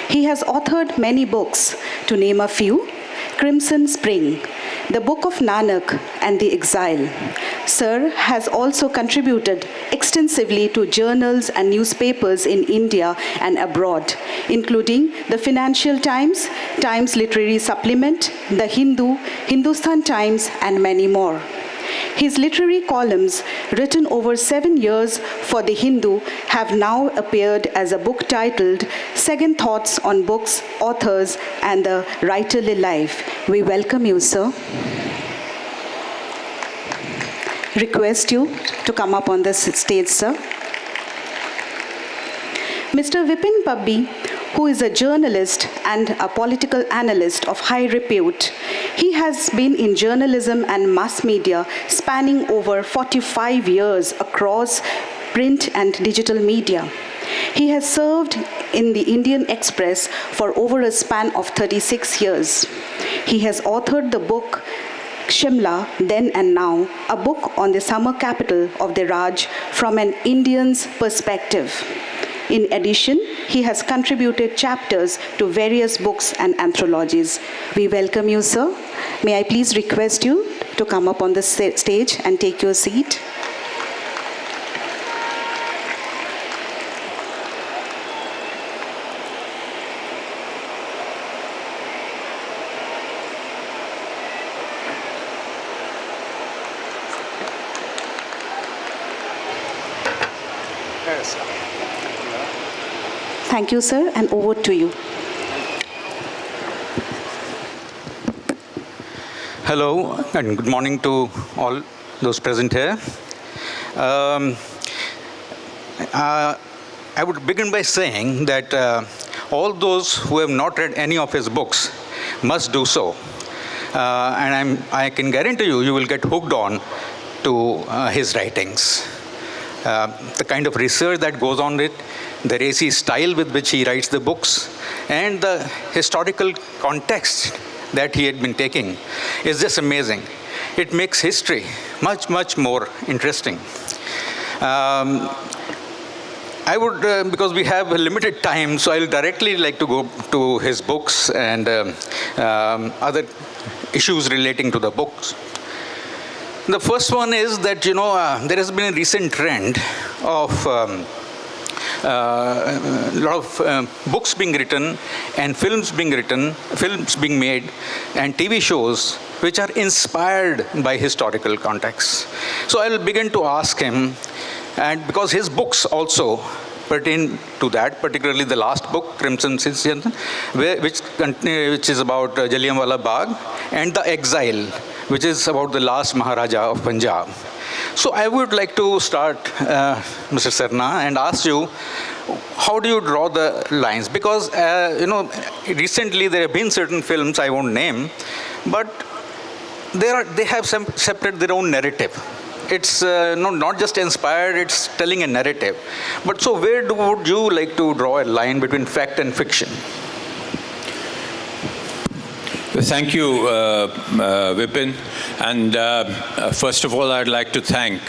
He has authored many books, to name a few: Crimson Spring, The Book of Nanak, and The Exile. Sir has also contributed extensively to journals and newspapers in India and abroad, including the Financial Times, Times Literary Supplement, The Hindu, Hindustan Times, and many more. His literary columns, written over 7 years for The Hindu, have now appeared as a book titled Second Thoughts on Books, Authors, and the Writerly Life. We welcome you, sir. Request you to come up on the stage, sir. Mr. Vipin Pabbi, who is a journalist and a political analyst of high repute. He has been in journalism and mass media spanning over 45 years across print and digital media. He has served in the Indian Express for over a span of 36 years. He has authored the book Shimla, Then and Now, a book on the summer capital of the Raj from an Indian's perspective. In addition, he has contributed chapters to various books and anthologies. We welcome you, sir. May I please request you to come up on the stage and take your seat. Thank you, sir, and over to you. Hello, and good morning to all those present here. I would begin by saying that all those who have not read any of his books must do so. And I can guarantee you, you will get hooked on to his writings. The kind of research that goes on it, the racy style with which he writes the books, and the historical context that he had been taking is just amazing. It makes history much, much more interesting. I would, because we have a limited time, so I'll directly like to go to his books and other issues relating to the books. The first one is that, there has been a recent trend of a lot of books being written and films being made, and TV shows which are inspired by historical contexts. So I'll begin to ask him, and because his books also pertain to that, particularly the last book, Crimson Spring, which is about Jallianwala Bagh, and The Exile, which is about the last Maharaja of Punjab. So I would like to start, Mr. Sarna, and ask you, how do you draw the lines? Because, recently there have been certain films, I won't name, but they have separated their own narrative. It's not just inspired, it's telling a narrative. But so where would you like to draw a line between fact and fiction? Thank you, Vipin. And first of all, I'd like to thank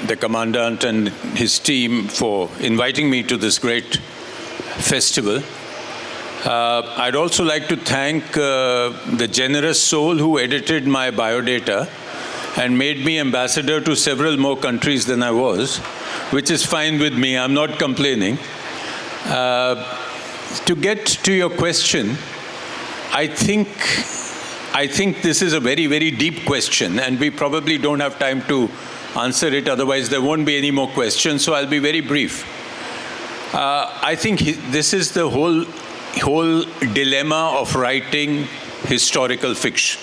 the Commandant and his team for inviting me to this great festival. I'd also like to thank the generous soul who edited my biodata and made me ambassador to several more countries than I was, which is fine with me. I'm not complaining. To get to your question, I think this is a very, very deep question, and we probably don't have time to answer it, otherwise there won't be any more questions, so I'll be very brief. I think this is the whole dilemma of writing historical fiction.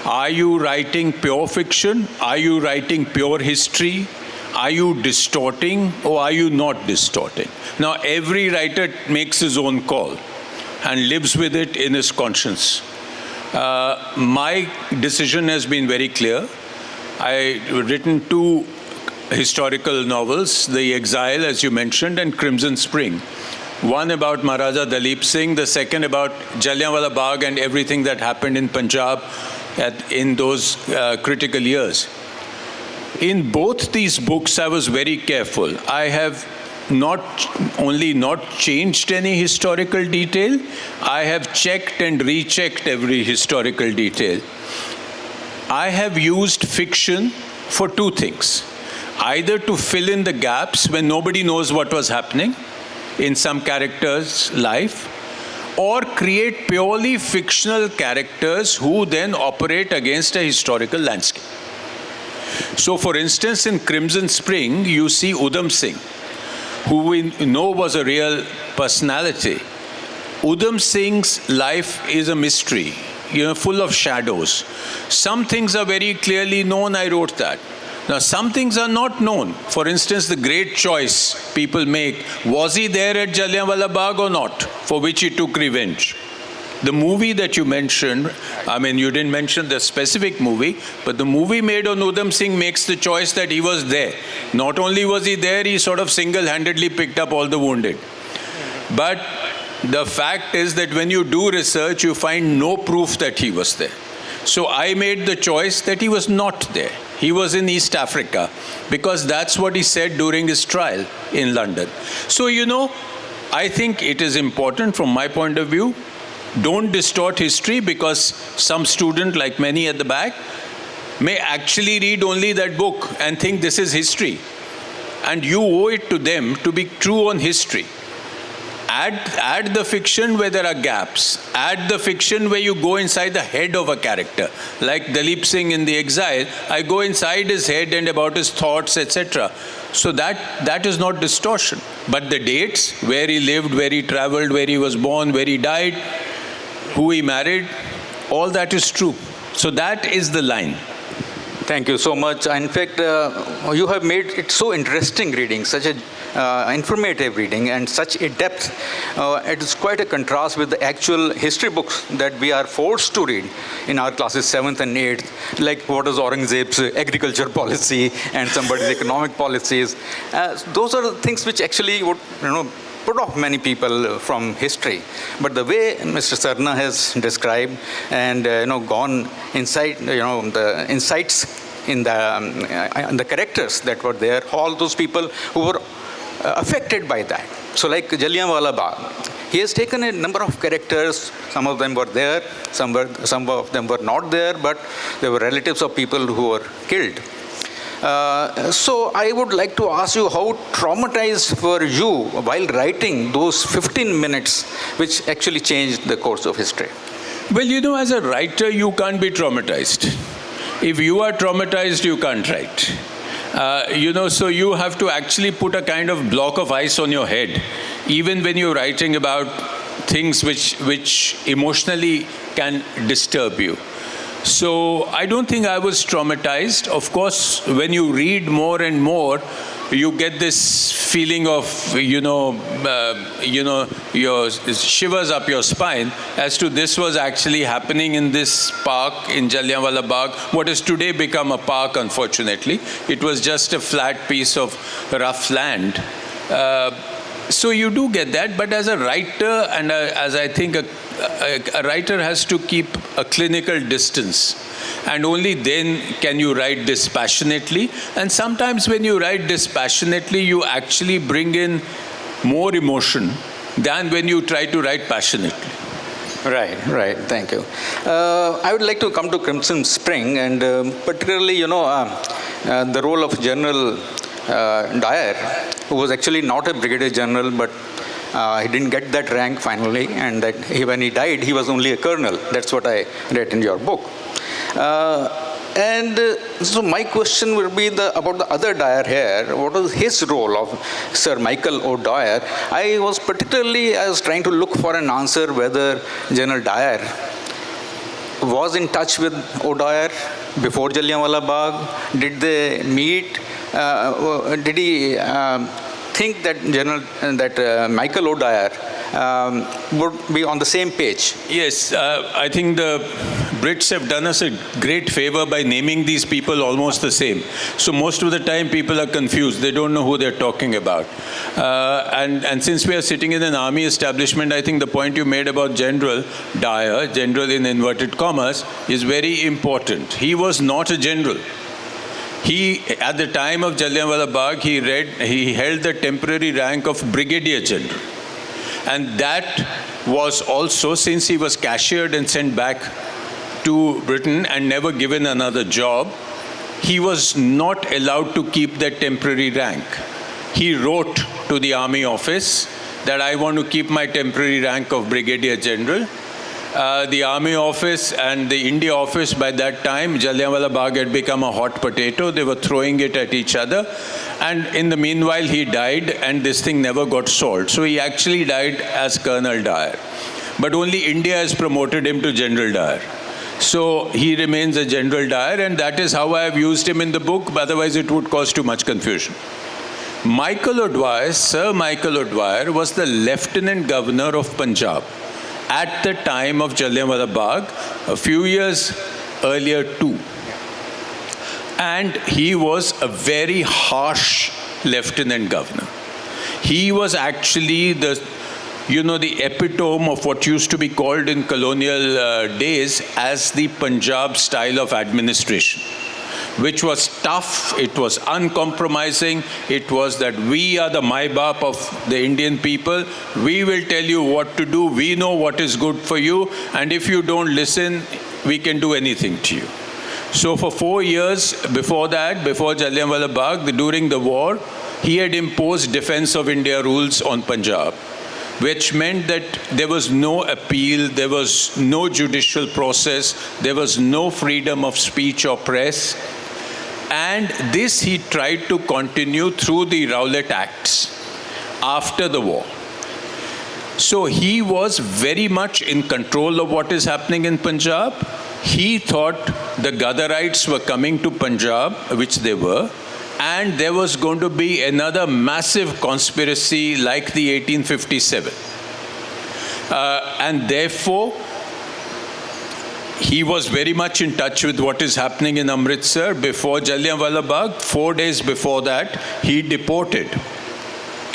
Are you writing pure fiction? Are you writing pure history? Are you distorting or are you not distorting? Now, every writer makes his own call and lives with it in his conscience. My decision has been very clear. I've written 2 historical novels, The Exile, as you mentioned, and Crimson Spring. One about Maharaja Dalip Singh, the second about Jallianwala Bagh and everything that happened in Punjab in those critical years. In both these books, I was very careful. I have not only not changed any historical detail, I have checked and rechecked every historical detail. I have used fiction for 2 things. Either to fill in the gaps when nobody knows what was happening in some character's life, or create purely fictional characters who then operate against a historical landscape. So, for instance, in Crimson Spring, you see Udham Singh, who we know was a real personality. Udham Singh's life is a mystery, full of shadows. Some things are very clearly known, I wrote that. Now, some things are not known. For instance, the great choice people make, was he there at Jallianwala Bagh or not, for which he took revenge? The movie that you mentioned, I mean, you didn't mention the specific movie, but the movie made on Udham Singh makes the choice that he was there. Not only was he there, he sort of single-handedly picked up all the wounded. But the fact is that when you do research, you find no proof that he was there. So I made the choice that he was not there. He was in East Africa, because that's what he said during his trial in London. So, I think it is important from my point of view. Don't distort history, because some student, like many at the back, may actually read only that book and think this is history. And you owe it to them to be true on history. Add the fiction where there are gaps. Add the fiction where you go inside the head of a character. Like Dalip Singh in The Exile, I go inside his head and about his thoughts, etc. So that is not distortion. But the dates, where he lived, where he traveled, where he was born, where he died, who he married, all that is true. So that is the line. Thank you so much. In fact, you have made it so interesting reading, such a informative reading and such a depth. It is quite a contrast with the actual history books that we are forced to read in our classes 7th and 8th, like what is Aurangzeb's agriculture policy and somebody's economic policies. Those are things which actually would, put off many people from history. But the way Mr. Sarna has described and gone inside, the insights in the characters that were there, all those people who were affected by that. So like Jallianwala Bagh, he has taken a number of characters. Some of them were there, some of them were not there, but they were relatives of people who were killed. So I would like to ask you, how traumatized were you while writing those 15 minutes which actually changed the course of history? Well, as a writer, you can't be traumatized. If you are traumatized, you can't write. So you have to actually put a kind of block of ice on your head, even when you're writing about things which emotionally can disturb you. So I don't think I was traumatized. Of course, when you read more and more, you get this feeling of, your shivers up your spine as to this was actually happening in this park in Jallianwala Bagh, what has today become a park, unfortunately. It was just a flat piece of rough land. So you do get that, but as a writer, and as I think a writer has to keep a clinical distance. And only then can you write dispassionately. And sometimes when you write dispassionately, you actually bring in more emotion than when you try to write passionately. Right. Thank you. I would like to come to Crimson Spring, and particularly, the role of General Dyer, who was actually not a brigadier general, but he didn't get that rank finally, and that when he died, he was only a colonel. That's what I read in your book. So my question will be about the other Dyer here. What was his role of Sir Michael O'Dwyer? I was trying to look for an answer whether General Dyer was in touch with O'Dwyer before Jallianwala Bagh. Did they meet? Did he think that Michael O'Dwyer would be on the same page? Yes, I think the Brits have done us a great favor by naming these people almost the same. So most of the time people are confused. They don't know who they're talking about. And since we are sitting in an army establishment, I think the point you made about General Dyer, general in inverted commas, is very important. He was not a general. At the time of Jallianwala Bagh, he held the temporary rank of brigadier general. And that was also, since he was cashiered and sent back to Britain and never given another job, he was not allowed to keep that temporary rank. He wrote to the army office that I want to keep my temporary rank of brigadier general. The army office and the India office, by that time, Jallianwala Bagh had become a hot potato. They were throwing it at each other. And in the meanwhile, he died, and this thing never got solved. So he actually died as Colonel Dyer. But only India has promoted him to General Dyer. So he remains a General Dyer, and that is how I have used him in the book. Otherwise, it would cause too much confusion. Michael O'Dwyer, Sir Michael O'Dwyer, was the Lieutenant Governor of Punjab at the time of Jallianwala Bagh, a few years earlier too. And he was a very harsh Lieutenant Governor. He was actually the epitome of what used to be called in colonial days as the Punjab style of administration, which was tough, it was uncompromising, it was that we are the Mai-Baap of the Indian people, we will tell you what to do, we know what is good for you, and if you don't listen, we can do anything to you. So for 4 years before that, before Jallianwala Bagh, during the war, he had imposed Defence of India rules on Punjab, which meant that there was no appeal, there was no judicial process, there was no freedom of speech or press. And this he tried to continue through the Rowlatt Acts after the war. So he was very much in control of what is happening in Punjab. He thought the Ghadarites were coming to Punjab, which they were, and there was going to be another massive conspiracy like the 1857. And therefore, he was very much in touch with what is happening in Amritsar. Before Jallianwala Bagh, 4 days before that, he deported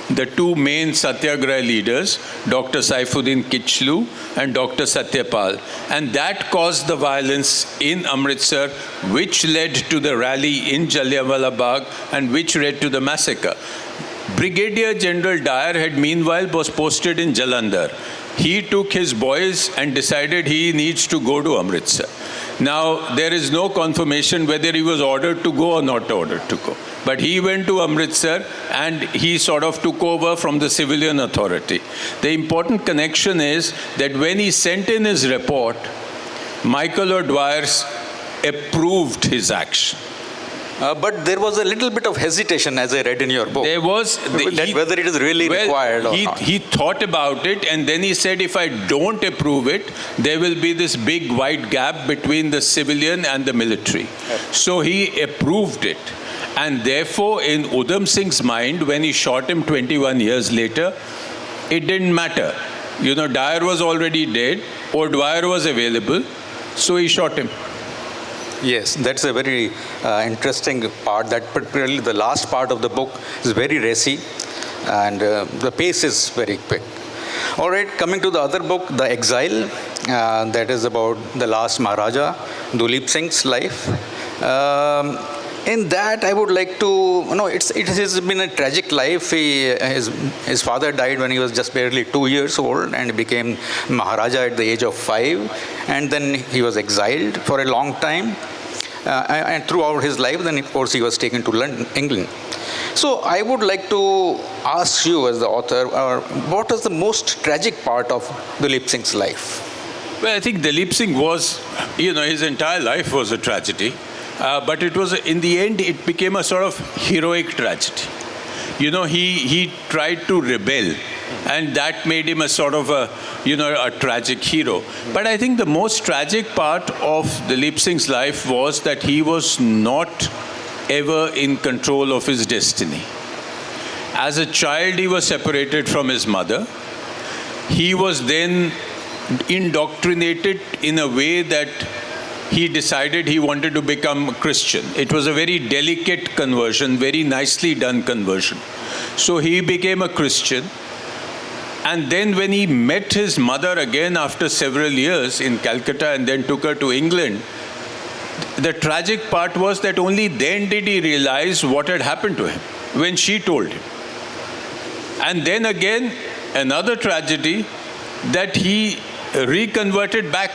the two main Satyagraha leaders, Dr. Saifuddin Kichlu and Dr. Satyapal. And that caused the violence in Amritsar, which led to the rally in Jallianwala Bagh and which led to the massacre. Brigadier General Dyer had meanwhile was posted in Jalandhar. He took his boys and decided he needs to go to Amritsar. Now, there is no confirmation whether he was ordered to go or not ordered to go. But he went to Amritsar and he sort of took over from the civilian authority. The important connection is that when he sent in his report, Michael O'Dwyer approved his action. But there was a little bit of hesitation, as I read in your book. There was. Whether it is really required or not. He thought about it, and then he said, if I don't approve it, there will be this big wide gap between the civilian and the military. So he approved it. And therefore, in Udham Singh's mind, when he shot him 21 years later, it didn't matter. Dyer was already dead, O'Dwyer was available, so he shot him. Yes, that's a very interesting part. That particularly the last part of the book is very racy, and the pace is very quick. All right, coming to the other book, The Exile, that is about the last Maharaja, Duleep Singh's life. In that, I would like to, it has been a tragic life. His father died when he was just barely 2 years old and became Maharaja at the age of 5. And then he was exiled for a long time. And throughout his life, then of course he was taken to London, England. So I would like to ask you as the author, what was the most tragic part of Duleep Singh's life? Well, I think Duleep Singh was, his entire life was a tragedy. But it was, in the end, it became a sort of heroic tragedy. He tried to rebel, and that made him a sort of a tragic hero. But I think the most tragic part of Duleep Singh's life was that he was not ever in control of his destiny. As a child, he was separated from his mother. He was then indoctrinated in a way that he decided he wanted to become a Christian. It was a very delicate conversion, very nicely done conversion. So he became a Christian. And then when he met his mother again after several years in Calcutta and then took her to England, the tragic part was that only then did he realize what had happened to him, when she told him. And then again, another tragedy, that he reconverted back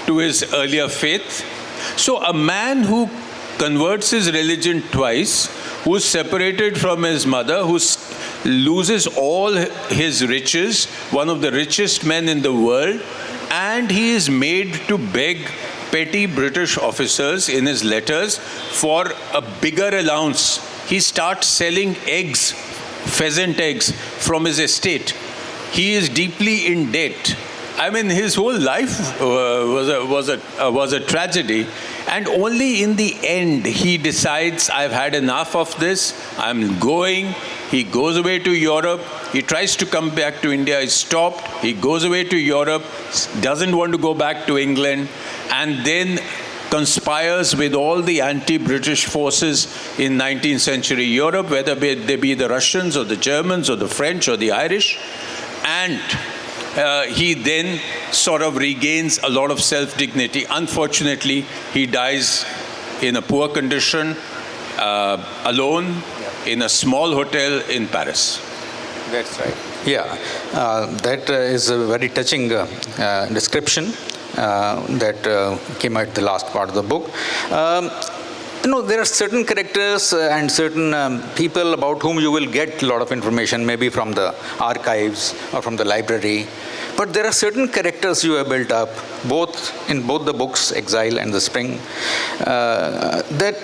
to his earlier faith. So a man who converts his religion twice, who's separated from his mother, who loses all his riches, one of the richest men in the world, and he is made to beg petty British officers in his letters for a bigger allowance. He starts selling eggs, pheasant eggs, from his estate. He is deeply in debt. I mean, his whole life was a tragedy, and only in the end he decides, I've had enough of this, I'm going. He goes away to Europe. He tries to come back to India. He's stopped. He goes away to Europe, doesn't want to go back to England, and then conspires with all the anti-British forces in 19th century Europe, whether they be the Russians or the Germans or the French or the Irish, and he then sort of regains a lot of self-dignity. Unfortunately, he dies in a poor condition, alone, in a small hotel in Paris. That's right. Yeah, that is a very touching description that came at the last part of the book. There are certain characters and certain people about whom you will get a lot of information, maybe from the archives or from the library. But there are certain characters you have built up, in both the books, Exile and The Spring, that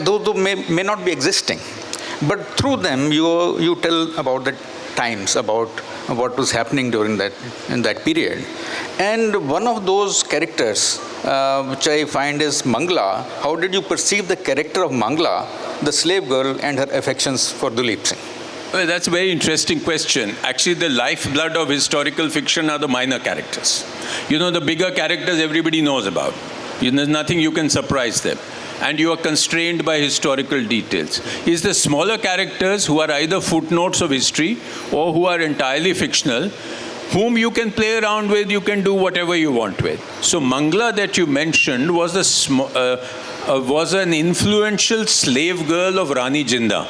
those may not be existing. But through them, you tell about the times, about what was happening in that period. And one of those characters, which I find is Mangla. How did you perceive the character of Mangla, the slave girl, and her affections for Duleep Singh? Well, that's a very interesting question. Actually, the lifeblood of historical fiction are the minor characters. The bigger characters everybody knows about. There's nothing you can surprise them. And you are constrained by historical details. It's the smaller characters who are either footnotes of history or who are entirely fictional, whom you can play around with, you can do whatever you want with. So Mangla that you mentioned was an influential slave girl of Rani Jinda.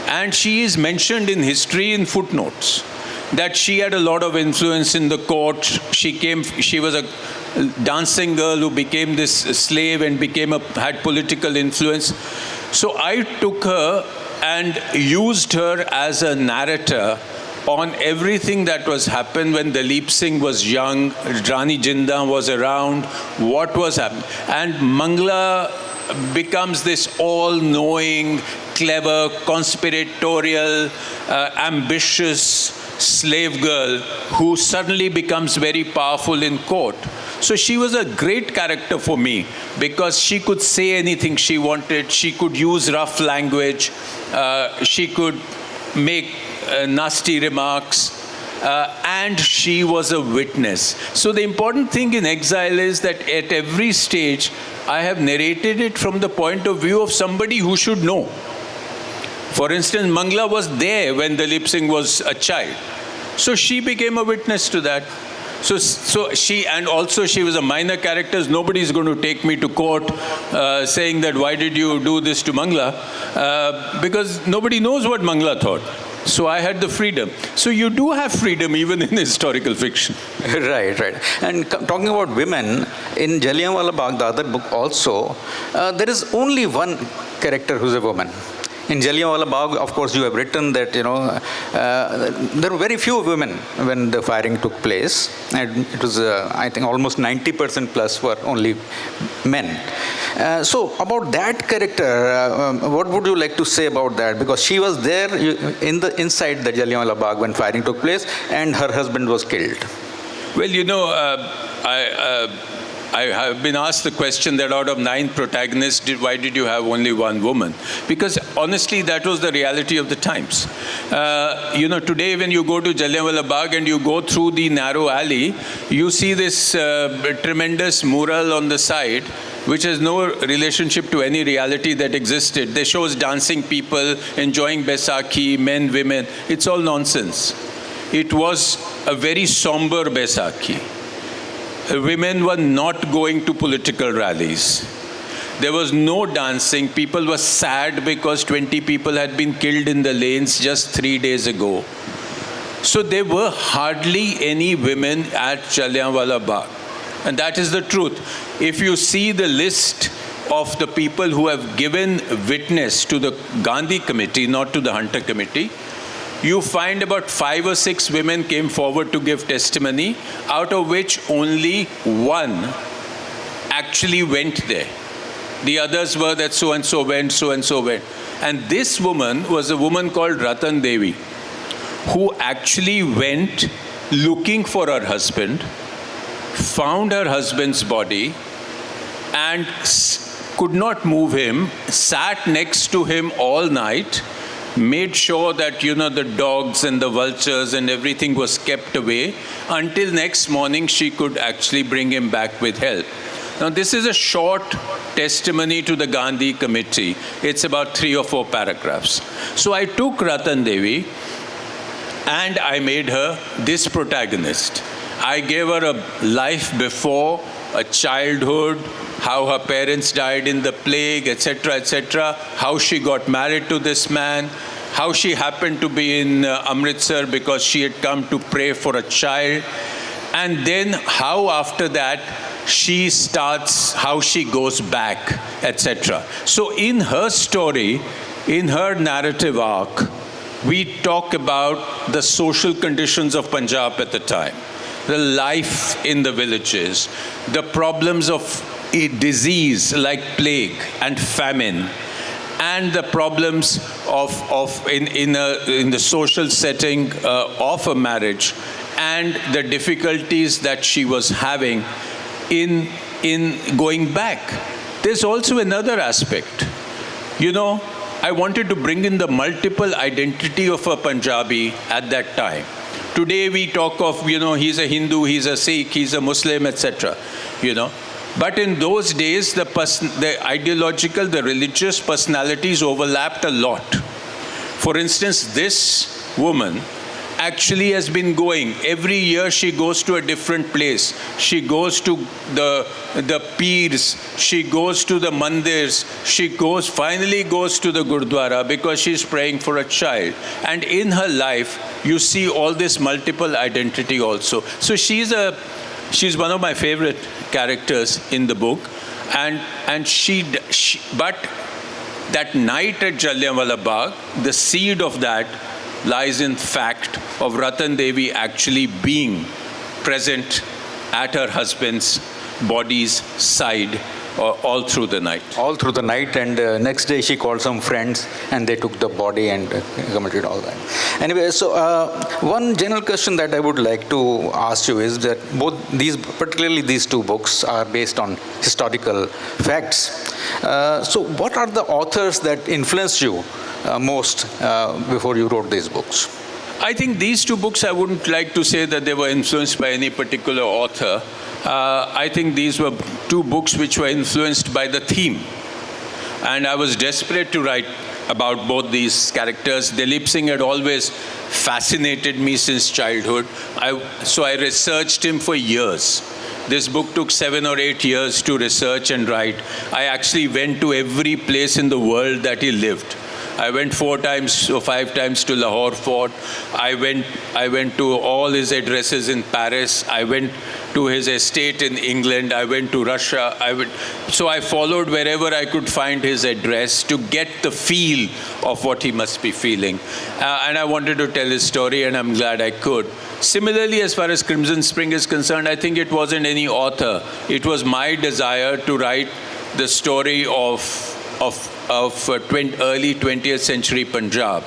And she is mentioned in history in footnotes, that she had a lot of influence in the court. She was a dancing girl who became this slave and had political influence. So I took her and used her as a narrator on everything that was happened when Duleep Singh was young, Rani Jinda was around, what was happening. And Mangla becomes this all-knowing, clever, conspiratorial, ambitious slave girl who suddenly becomes very powerful in court. So she was a great character for me because she could say anything she wanted. She could use rough language. She could make nasty remarks. And she was a witness. So the important thing in Exile is that at every stage, I have narrated it from the point of view of somebody who should know. For instance, Mangla was there when Duleep Singh was a child. So she became a witness to that. So she, and also she was a minor character. Nobody's going to take me to court saying that why did you do this to Mangla? Because nobody knows what Mangla thought. So I had the freedom. So you do have freedom even in historical fiction. Right. And talking about women, in Jallianwala Bagh, the other book also, there is only one character who's a woman. In Jallianwala Bagh, of course, you have written that, there were very few women when the firing took place. And it was, I think, almost 90% plus were only men. So about that character, what would you like to say about that? Because she was there inside the Jallianwala Bagh when firing took place, and her husband was killed. Well, I have been asked the question that out of 9 protagonists, why did you have only one woman? Because honestly, that was the reality of the times. Today when you go to Jallianwala Bagh and you go through the narrow alley, you see this tremendous mural on the side, which has no relationship to any reality that existed. They shows dancing people, enjoying Baisakhi, men, women. It's all nonsense. It was a very somber Baisakhi. Women were not going to political rallies. There was no dancing. People were sad because 20 people had been killed in the lanes just 3 days ago. So there were hardly any women at Jallianwala Bagh. And that is the truth. If you see the list of the people who have given witness to the Gandhi committee, not to the Hunter committee, you find about 5 or 6 women came forward to give testimony, out of which only one actually went there. The others were that so-and-so went, so-and-so went. And this woman was a woman called Ratan Devi, who actually went looking for her husband, found her husband's body, and could not move him, sat next to him all night, made sure that, the dogs and the vultures and everything was kept away, until next morning she could actually bring him back with help. Now, this is a short testimony to the Gandhi committee. It's about 3 or 4 paragraphs. So I took Ratan Devi and I made her this protagonist. I gave her a life before, a childhood, how her parents died in the plague, etc., how she got married to this man, how she happened to be in Amritsar because she had come to pray for a child, and then how after that she starts, how she goes back, etc. So in her story, in her narrative arc, we talk about the social conditions of Punjab at the time, the life in the villages, the problems of disease like plague and famine, and the problems in the social setting of a marriage, and the difficulties that she was having in going back. There's also another aspect. I wanted to bring in the multiple identity of a Punjabi at that time. Today we talk of, he's a Hindu, he's a Sikh, he's a Muslim, etc. But in those days, the ideological, the religious personalities overlapped a lot. For instance, this woman actually has been going. Every year she goes to a different place. She goes to the peers. She goes to the mandirs. She finally goes to the Gurdwara because she's praying for a child. And in her life, you see all this multiple identity also. So she's one of my favorite characters in the book. And but that night at Jallianwala Bagh, the seed of that lies in fact of Ratan Devi actually being present at her husband's body's side all through the night. All through the night, and next day she called some friends and they took the body and committed all that. Anyway, so one general question that I would like to ask you is that particularly these 2 books are based on historical facts. So what are the authors that influenced you most before you wrote these books? I think these 2 books, I wouldn't like to say that they were influenced by any particular author. I think these were 2 books which were influenced by the theme. And I was desperate to write about both these characters. Dilip Singh had always fascinated me since childhood. So I researched him for years. This book took 7 or 8 years to research and write. I actually went to every place in the world that he lived. I went 4 times or 5 times to Lahore Fort. I went to all his addresses in Paris. I went to his estate in England. I went to Russia. So I followed wherever I could find his address to get the feel of what he must be feeling. And I wanted to tell his story, and I'm glad I could. Similarly, as far as Crimson Spring is concerned, I think it wasn't any author. It was my desire to write the story of early 20th century Punjab.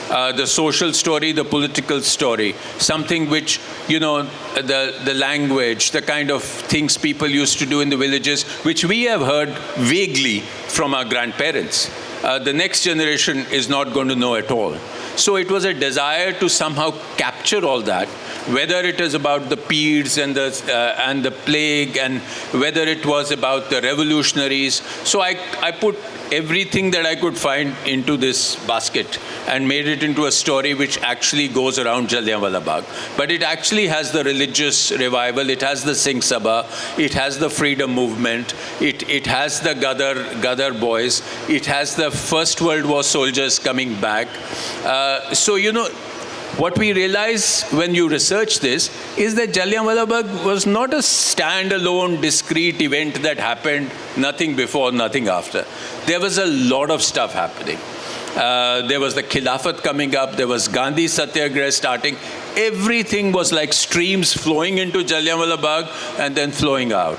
The social story, the political story, something which, the language, the kind of things people used to do in the villages, which we have heard vaguely from our grandparents. The next generation is not going to know at all. So it was a desire to somehow capture all that, whether it is about the Peers and the plague, and whether it was about the revolutionaries. So I put everything that I could find into this basket and made it into a story which actually goes around Jallianwala Bagh. But it actually has the religious revival, it has the Singh Sabha, it has the freedom movement, it has the Gadar boys, it has the First World War soldiers coming back. What we realize when you research this is that Jallianwala Bagh was not a standalone, discrete event that happened, nothing before, nothing after. There was a lot of stuff happening. There was the Khilafat coming up, there was Gandhi Satyagraha starting. Everything was like streams flowing into Jallianwala Bagh and then flowing out.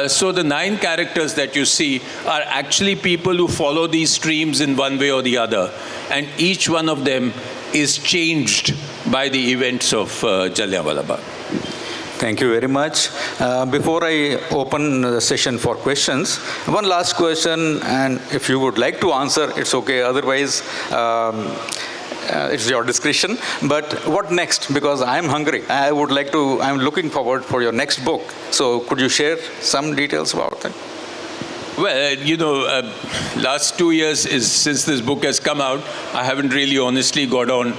So the 9 characters that you see are actually people who follow these streams in one way or the other. And each one of them is changed by the events of Jallianwala Bagh. Thank you very much. Before I open the session for questions, one last question, and if you would like to answer, it's okay. Otherwise, it's your discretion. But what next? Because I'm hungry. I'm looking forward for your next book. So could you share some details about that? Well, last 2 years since this book has come out, I haven't really honestly got on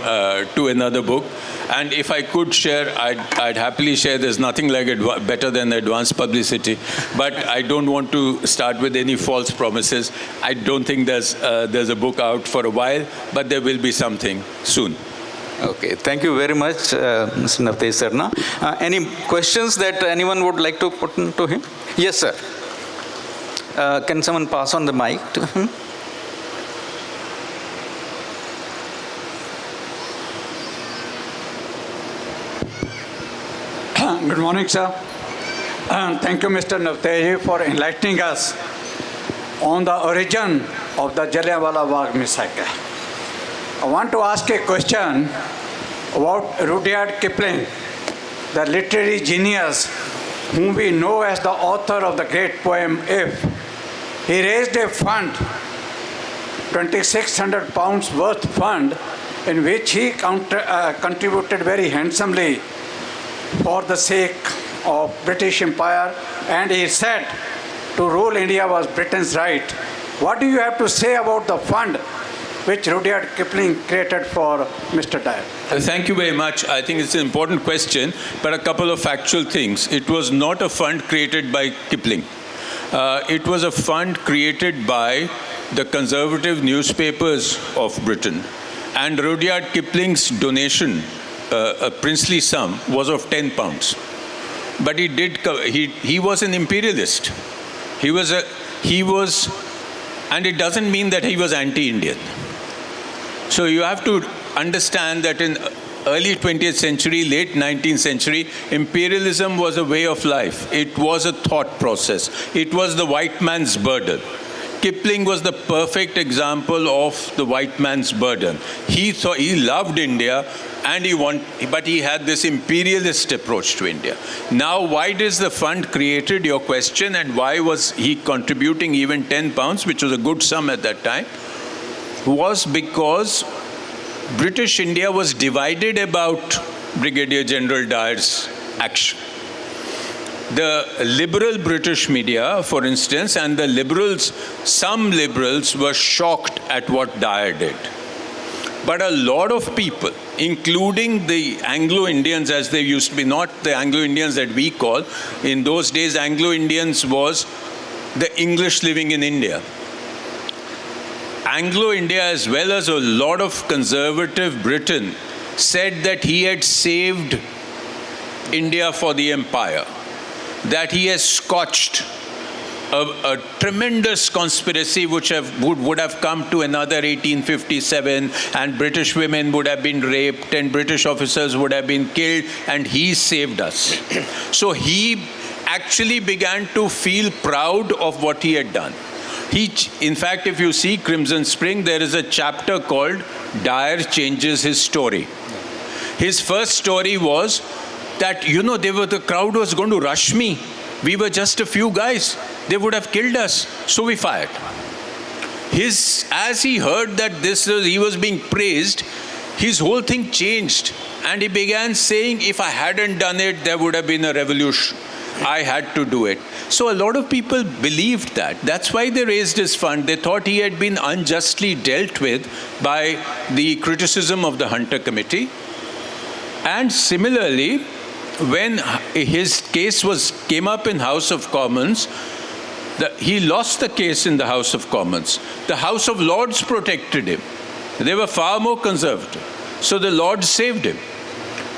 to another book. And if I could share, I'd happily share. There's nothing like better than advanced publicity. But I don't want to start with any false promises. I don't think there's a book out for a while, but there will be something soon. Okay, thank you very much, Mr. Navtesh Sarna. Any questions that anyone would like to put to him? Yes, sir. Can someone pass on the mic to him? Good morning, sir. Thank you, Mr. Navtesh, for enlightening us on the origin of the Jallianwala Bagh massacre. I want to ask a question about Rudyard Kipling, the literary genius whom we know as the author of the great poem If. He raised a fund, £2,600 worth fund, in which he contributed very handsomely for the sake of British Empire, and he said to rule India was Britain's right. What do you have to say about the fund which Rudyard Kipling created for Mr. Dyer? Thank you very much. I think it's an important question, but a couple of factual things. It was not a fund created by Kipling. It was a fund created by the conservative newspapers of Britain. And Rudyard Kipling's donation, a princely sum, was of £10. But he was an imperialist. And it doesn't mean that he was anti-Indian. So you have to understand that in early 20th century, late 19th century, imperialism was a way of life. It was a thought process. It was the white man's burden. Kipling was the perfect example of the white man's burden. He loved India, but he had this imperialist approach to India. Now, why is the fund created, your question, and why was he contributing even £10, which was a good sum at that time, was because British India was divided about Brigadier General Dyer's action. the liberal British media, for instance, and the liberals, some liberals were shocked at what Dyer did. But a lot of people, including the Anglo-Indians as they used to be, not the Anglo-Indians that we call, in those days Anglo-Indians was the English living in India. Anglo-India, as well as a lot of conservative Britain, said that he had saved India for the empire, that he has scotched a tremendous conspiracy which would have come to another 1857, and British women would have been raped and British officers would have been killed, and he saved us. So he actually began to feel proud of what he had done. In fact, if you see Crimson Spring, there is a chapter called Dyer Changes His Story. His first story was that, the crowd was going to rush me. We were just a few guys. They would have killed us. So we fired. As he heard that he was being praised, his whole thing changed. And he began saying, if I hadn't done it, there would have been a revolution. I had to do it. So a lot of people believed that. That's why they raised his fund. They thought he had been unjustly dealt with by the criticism of the Hunter Committee. And similarly, when his case came up in House of Commons, he lost the case in the House of Commons. The House of Lords protected him. They were far more conservative. So the Lords saved him.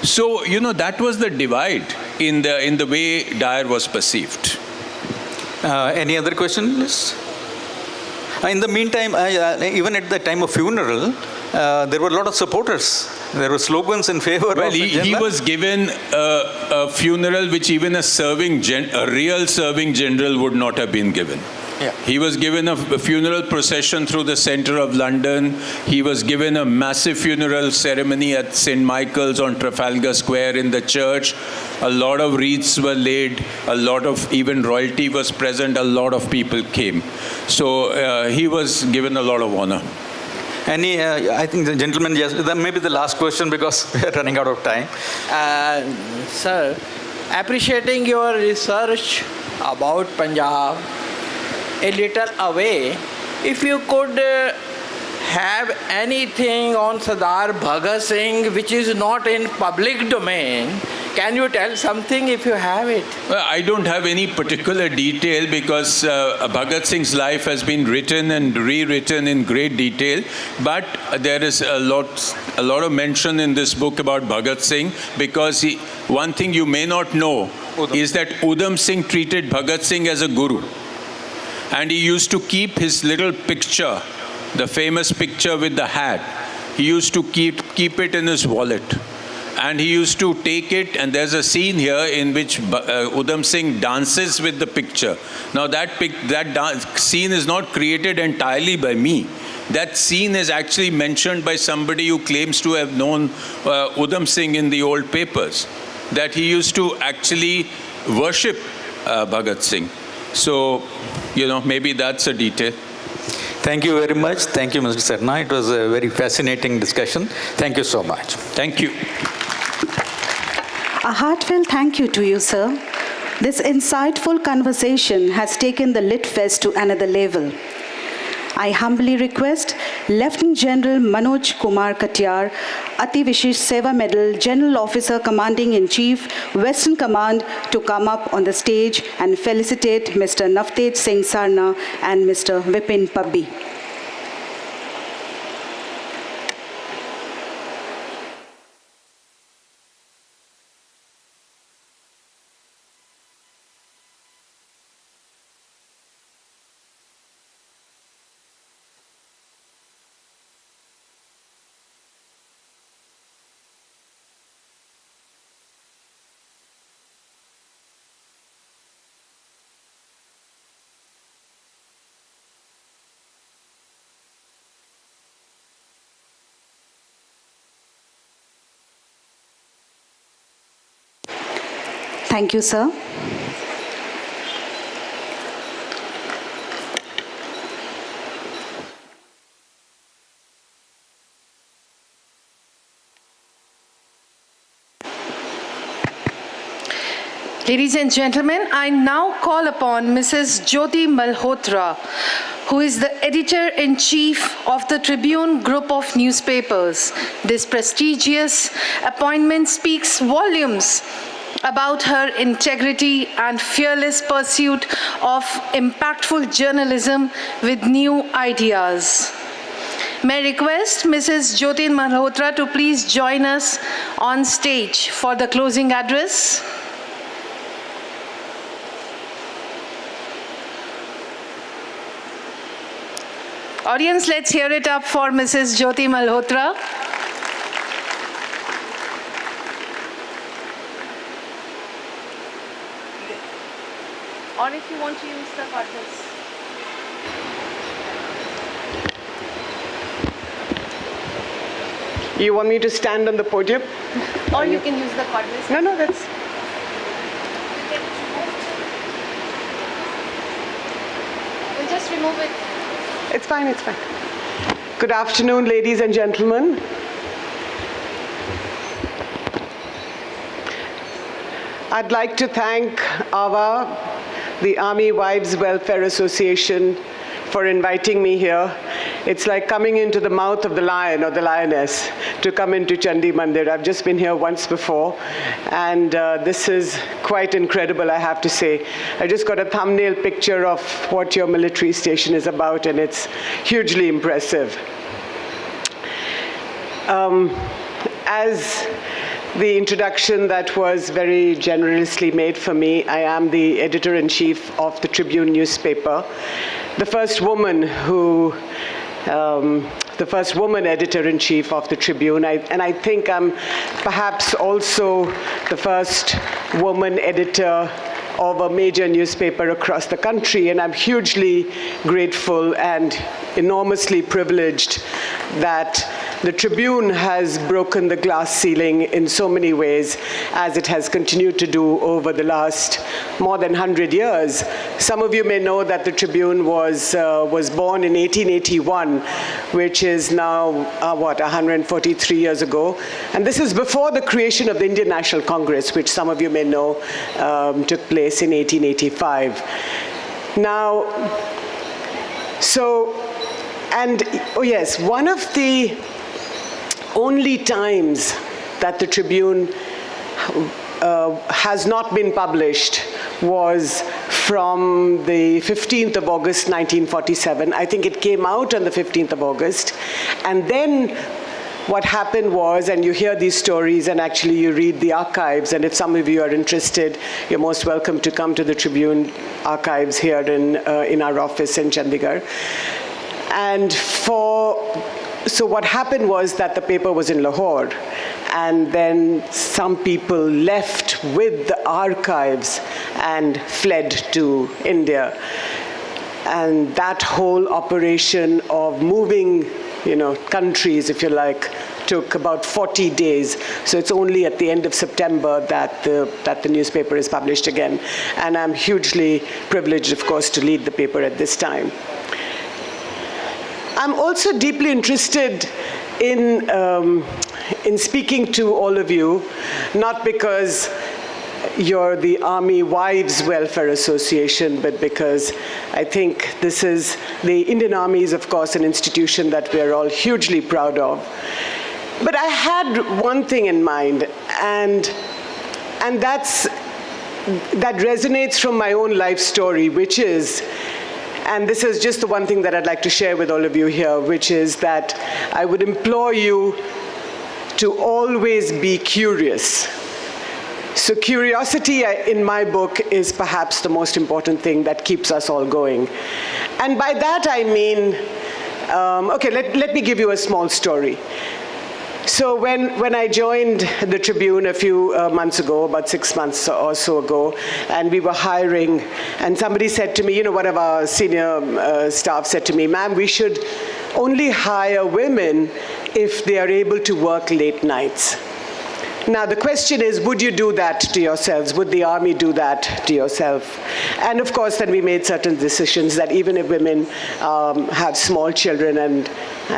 So, that was the divide in the way Dyer was perceived. Any other questions? In the meantime, even at the time of funeral, there were a lot of supporters. There were slogans in favor of he was given a funeral which even a real serving general would not have been given. Yeah. He was given a funeral procession through the center of London. He was given a massive funeral ceremony at St. Michael's on Trafalgar Square in the church. A lot of wreaths were laid. A lot of even royalty was present. A lot of people came. So he was given a lot of honor. I think the gentleman, yes, that may be the last question because we are running out of time. Sir, appreciating your research about Punjab, a little away, if you could have anything on Sardar Bhagat Singh which is not in public domain, can you tell something if you have it? Well, I don't have any particular detail because Bhagat Singh's life has been written and rewritten in great detail. But there is a lot of mention in this book about Bhagat Singh because one thing you may not know is that Udham Singh treated Bhagat Singh as a guru. And he used to keep his little picture, the famous picture with the hat. He used to keep it in his wallet. And he used to take it, and there's a scene here in which Udham Singh dances with the picture. Now that scene is not created entirely by me. That scene is actually mentioned by somebody who claims to have known Udham Singh in the old papers. That he used to actually worship Bhagat Singh. So, maybe that's a detail. Thank you very much. Thank you, Mr. Sarna. It was a very fascinating discussion. Thank you so much. Thank you. A heartfelt thank you to you, sir. This insightful conversation has taken the Lit Fest to another level. I humbly request Lieutenant General Manoj Kumar Katiyar, Ati Vishish Seva Medal, General Officer Commanding in Chief, Western Command, to come up on the stage and felicitate Mr. Navtej Singh Sarna and Mr. Vipin Pabbi. Thank you, sir. Ladies and gentlemen, I now call upon Mrs. Jyoti Malhotra, who is the Editor-in-Chief of the Tribune Group of Newspapers. This prestigious appointment speaks volumes about her integrity and fearless pursuit of impactful journalism with new ideas. May I request Mrs. Jyoti Malhotra to please join us on stage for the closing address. Audience, let's hear it up for Mrs. Jyoti Malhotra. Or if you want to use the cardboards. You want me to stand on the podium? Or you can use the cardboards. No, that's... We'll just remove it. It's fine, it's fine. Good afternoon, ladies and gentlemen. I'd like to thank AWWA, the Army Wives Welfare Association, for inviting me here. It's like coming into the mouth of the lion or the lioness to come into Chandi Mandir. I've just been here once before, and this is quite incredible, I have to say. I just got a thumbnail picture of what your military station is about, and it's hugely impressive. As the introduction that was very generously made for me, I am the editor-in-chief of the Tribune newspaper, the first woman editor-in-chief of the Tribune, and I think I'm perhaps also the first woman editor of a major newspaper across the country, and I'm hugely grateful and enormously privileged that the Tribune has broken the glass ceiling in so many ways, as it has continued to do over the last more than 100 years. Some of you may know that the Tribune was born in 1881, which is now, 143 years ago. And this is before the creation of the Indian National Congress, which some of you may know took place in 1885. Now, one of the only times that the Tribune has not been published was from the 15th of August, 1947. I think it came out on the 15th of August. And then what happened was, and you hear these stories and actually you read the archives, and if some of you are interested, you're most welcome to come to the Tribune archives here in our office in Chandigarh. And so what happened was that the paper was in Lahore, and then some people left with the archives and fled to India. And that whole operation of moving, countries, if you like, took about 40 days. So it's only at the end of September that the newspaper is published again. And I'm hugely privileged, of course, to lead the paper at this time. I'm also deeply interested in speaking to all of you, not because you're the Army Wives Welfare Association, but because I think this is, the Indian Army is, of course, an institution that we're all hugely proud of. But I had one thing in mind, and that resonates from my own life story, which is, and this is just the one thing that I'd like to share with all of you here, which is that I would implore you to always be curious. So curiosity, in my book, is perhaps the most important thing that keeps us all going. And by that I mean, let me give you a small story. So when I joined the Tribune a few months ago, about 6 months or so ago, and we were hiring, and somebody said to me, one of our senior staff said to me, "Ma'am, we should only hire women if they are able to work late nights." Now, the question is, would you do that to yourselves? Would the army do that to yourself? And of course, then we made certain decisions that even if women have small children and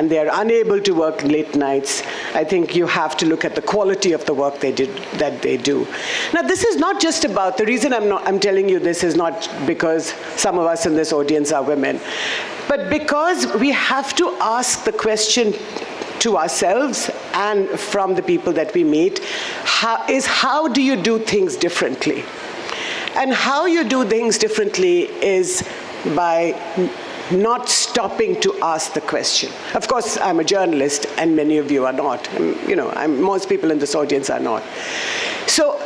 they are unable to work late nights, I think you have to look at the quality of the work that they do. Now, this is not just about, the reason I'm telling you this is not because some of us in this audience are women, but because we have to ask the question to ourselves and from the people that we meet, how do you do things differently? And how you do things differently is by not stopping to ask the question. Of course, I'm a journalist, and many of you are not. Most people in this audience are not. So,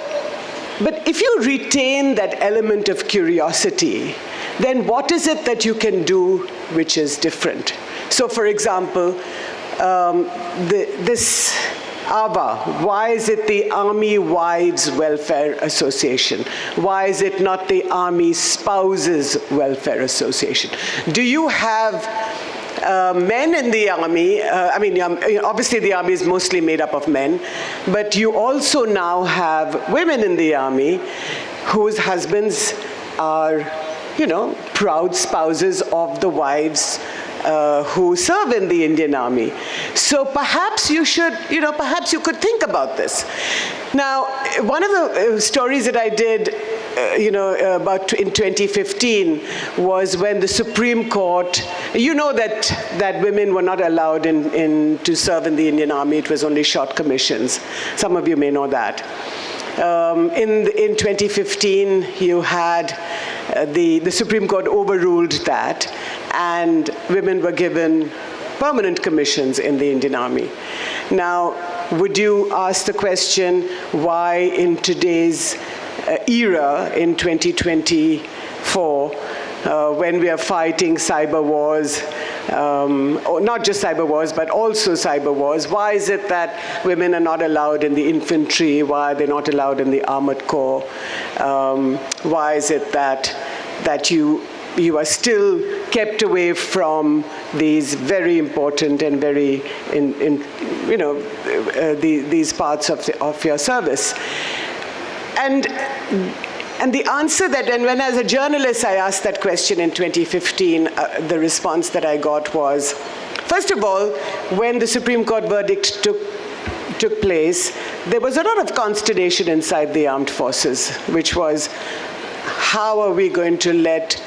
but if you retain that element of curiosity, then what is it that you can do which is different? So, for example, this AWWA, why is it the Army Wives Welfare Association? Why is it not the Army Spouses Welfare Association? Do you have men in the army? Obviously the army is mostly made up of men, but you also now have women in the army whose husbands are, proud spouses of the wives who serve in the Indian Army. So perhaps you should, perhaps you could think about this. Now, one of the stories that I did, about in 2015 was when the Supreme Court, that women were not allowed to serve in the Indian Army. It was only short commissions. Some of you may know that. In 2015, you had the Supreme Court overruled that, and women were given permanent commissions in the Indian Army. Now, would you ask the question why in today's era, in 2024, when we are fighting cyber wars, or not just cyber wars, but also cyber wars, why is it that women are not allowed in the infantry? Why are they not allowed in the armored corps? Why is it that you are still kept away from these very important and very, these parts of your service? And the answer that, and when as a journalist I asked that question in 2015, the response that I got was, first of all, when the Supreme Court verdict took place, there was a lot of consternation inside the armed forces, which was, how are we going to let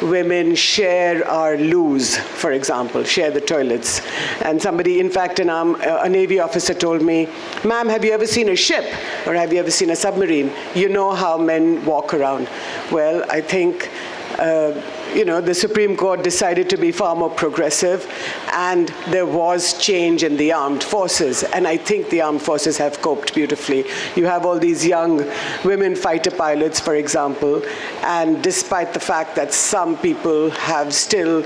women share our loos, for example, share the toilets? And somebody, in fact, a Navy officer told me, ma'am, have you ever seen a ship or have you ever seen a submarine? You know how men walk around. Well, I think the Supreme Court decided to be far more progressive, and there was change in the armed forces, and I think the armed forces have coped beautifully. You have all these young women fighter pilots, for example, and despite the fact that some people have still,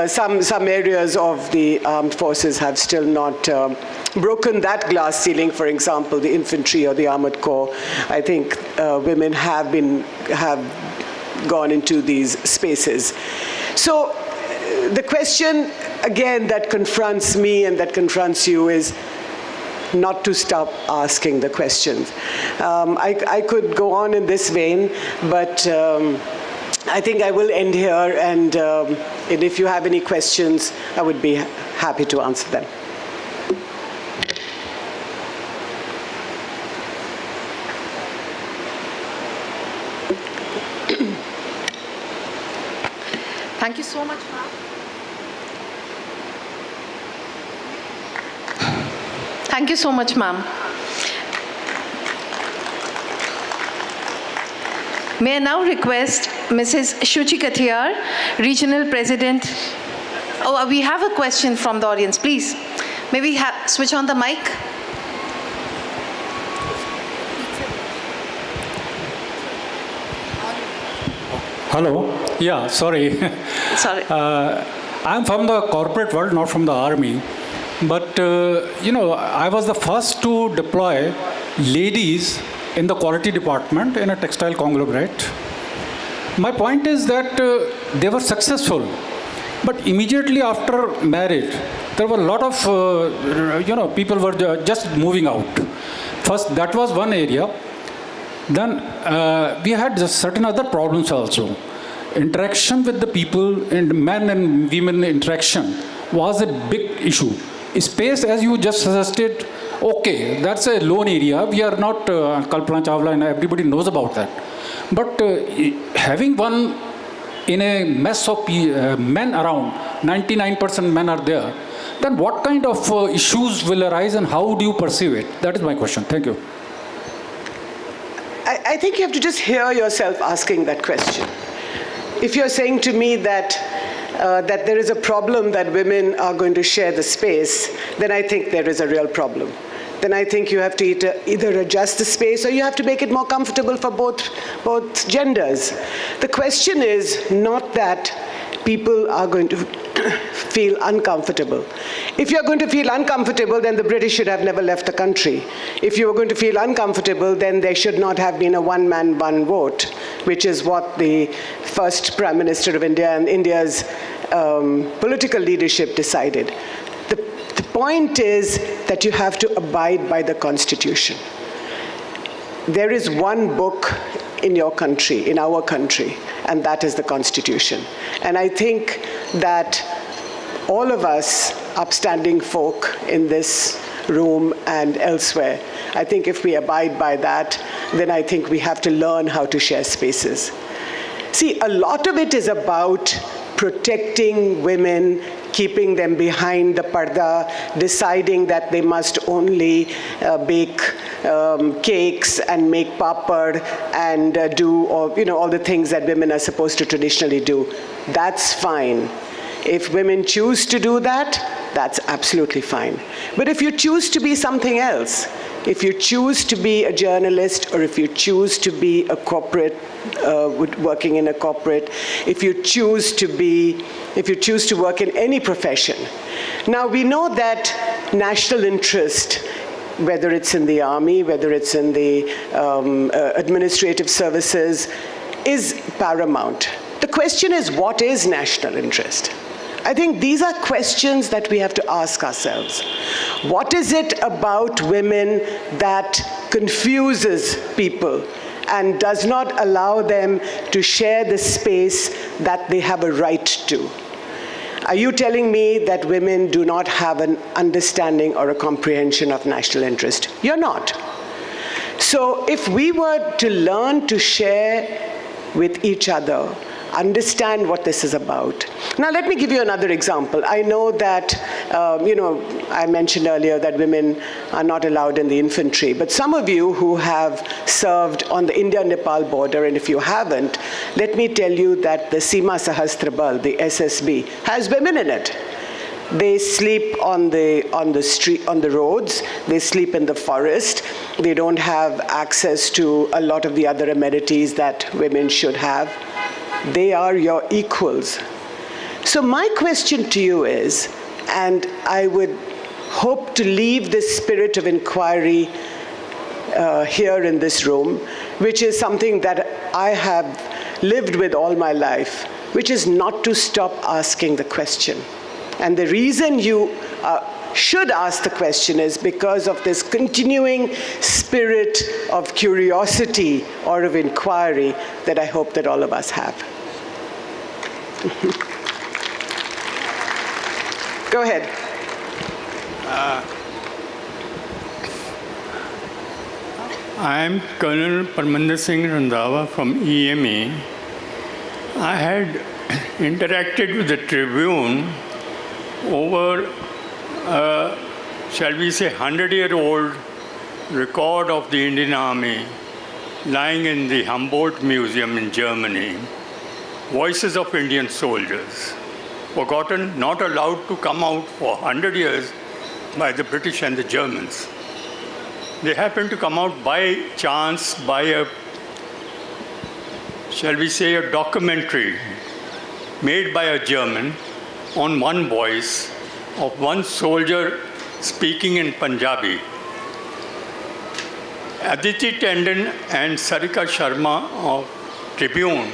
some areas of the armed forces have still not broken that glass ceiling, for example, the infantry or the armored corps, I think women have gone into these spaces. So the question, again, that confronts me and that confronts you is not to stop asking the questions. I could go on in this vein, but I think I will end here, and if you have any questions, I would be happy to answer them. Thank you so much, ma'am. Thank you so much, ma'am. May I now request Mrs. Shuchi Kathiar, Regional President. Oh, we have a question from the audience, please. May we switch on the mic? Hello. Yeah, sorry. Sorry. I'm from the corporate world, not from the army. But, I was the first to deploy ladies in the quality department in a textile conglomerate. My point is that they were successful. But immediately after marriage, there were a lot of, people were just moving out. First, that was one area. Then we had certain other problems also. Interaction with the people and men and women interaction was a big issue. Space, as you just suggested, okay, that's a lone area. We are not Kalpana Chawla, and everybody knows about that. But having one in a mess of men around, 99% men are there, then what kind of issues will arise and how do you perceive it? That is my question. Thank you. I think you have to just hear yourself asking that question. If you're saying to me that that there is a problem that women are going to share the space, then I think there is a real problem. Then I think you have to either adjust the space or you have to make it more comfortable for both genders. The question is not that people are going to feel uncomfortable. If you're going to feel uncomfortable, then the British should have never left the country. If you were going to feel uncomfortable, then there should not have been a one man, one vote, which is what the first Prime Minister of India and India's political leadership decided. The point is that you have to abide by the Constitution. There is one book in your country, in our country, and that is the Constitution. And I think that all of us upstanding folk in this room and elsewhere, I think if we abide by that, then I think we have to learn how to share spaces. See, a lot of it is about protecting women, keeping them behind the parda, deciding that they must only bake cakes and make papad and do all the things that women are supposed to traditionally do. That's fine. If women choose to do that, that's absolutely fine. But if you choose to be something else, if you choose to be a journalist or if you choose to be a corporate, working in a corporate, if you choose to work in any profession. Now we know that national interest, whether it's in the army, whether it's in the administrative services, is paramount. The question is, what is national interest? I think these are questions that we have to ask ourselves. What is it about women that confuses people and does not allow them to share the space that they have a right to? Are you telling me that women do not have an understanding or a comprehension of national interest? You're not. So if we were to learn to share with each other, understand what this is about. Now let me give you another example. I know that, I mentioned earlier that women are not allowed in the infantry, but some of you who have served on the India-Nepal border, and if you haven't, let me tell you that the Seema Sahastra Bal, the SSB, has women in it. They sleep on the street, on the roads. They sleep in the forest. They don't have access to a lot of the other amenities that women should have. They are your equals. So my question to you is, and I would hope to leave this spirit of inquiry here in this room, which is something that I have lived with all my life, which is not to stop asking the question. And the reason you should ask the question is because of this continuing spirit of curiosity or of inquiry that I hope that all of us have. Go ahead. I am Colonel Parminder Singh Randhawa from EMA. I had interacted with the Tribune over, shall we say, 100-year-old record of the Indian Army lying in the Humboldt Museum in Germany. Voices of Indian soldiers, forgotten, not allowed to come out for 100 years by the British and the Germans. They happened to come out by chance by a, shall we say, a documentary made by a German on one voice of one soldier speaking in Punjabi. Aditi Tandon and Sarika Sharma of Tribune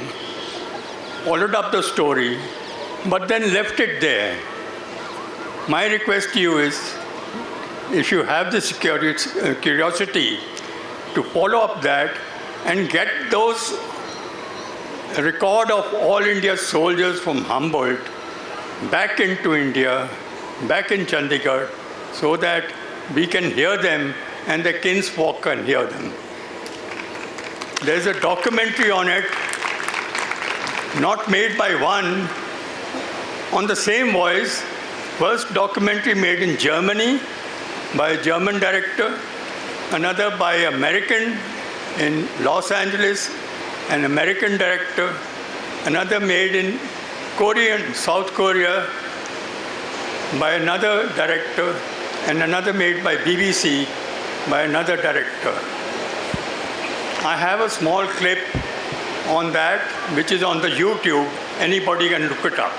followed up the story, but then left it there. My request to you is, if you have the curiosity to follow up that and get those record of all India's soldiers from Humboldt back into India, back in Chandigarh, so that we can hear them and the kinsfolk can hear them. There's a documentary on it, not made by one, on the same voice. First documentary made in Germany by a German director, another by American in Los Angeles, an American director, another made in South Korea by another director, and another made by BBC by another director. I have a small clip on that, which is on the YouTube. Anybody can look it up.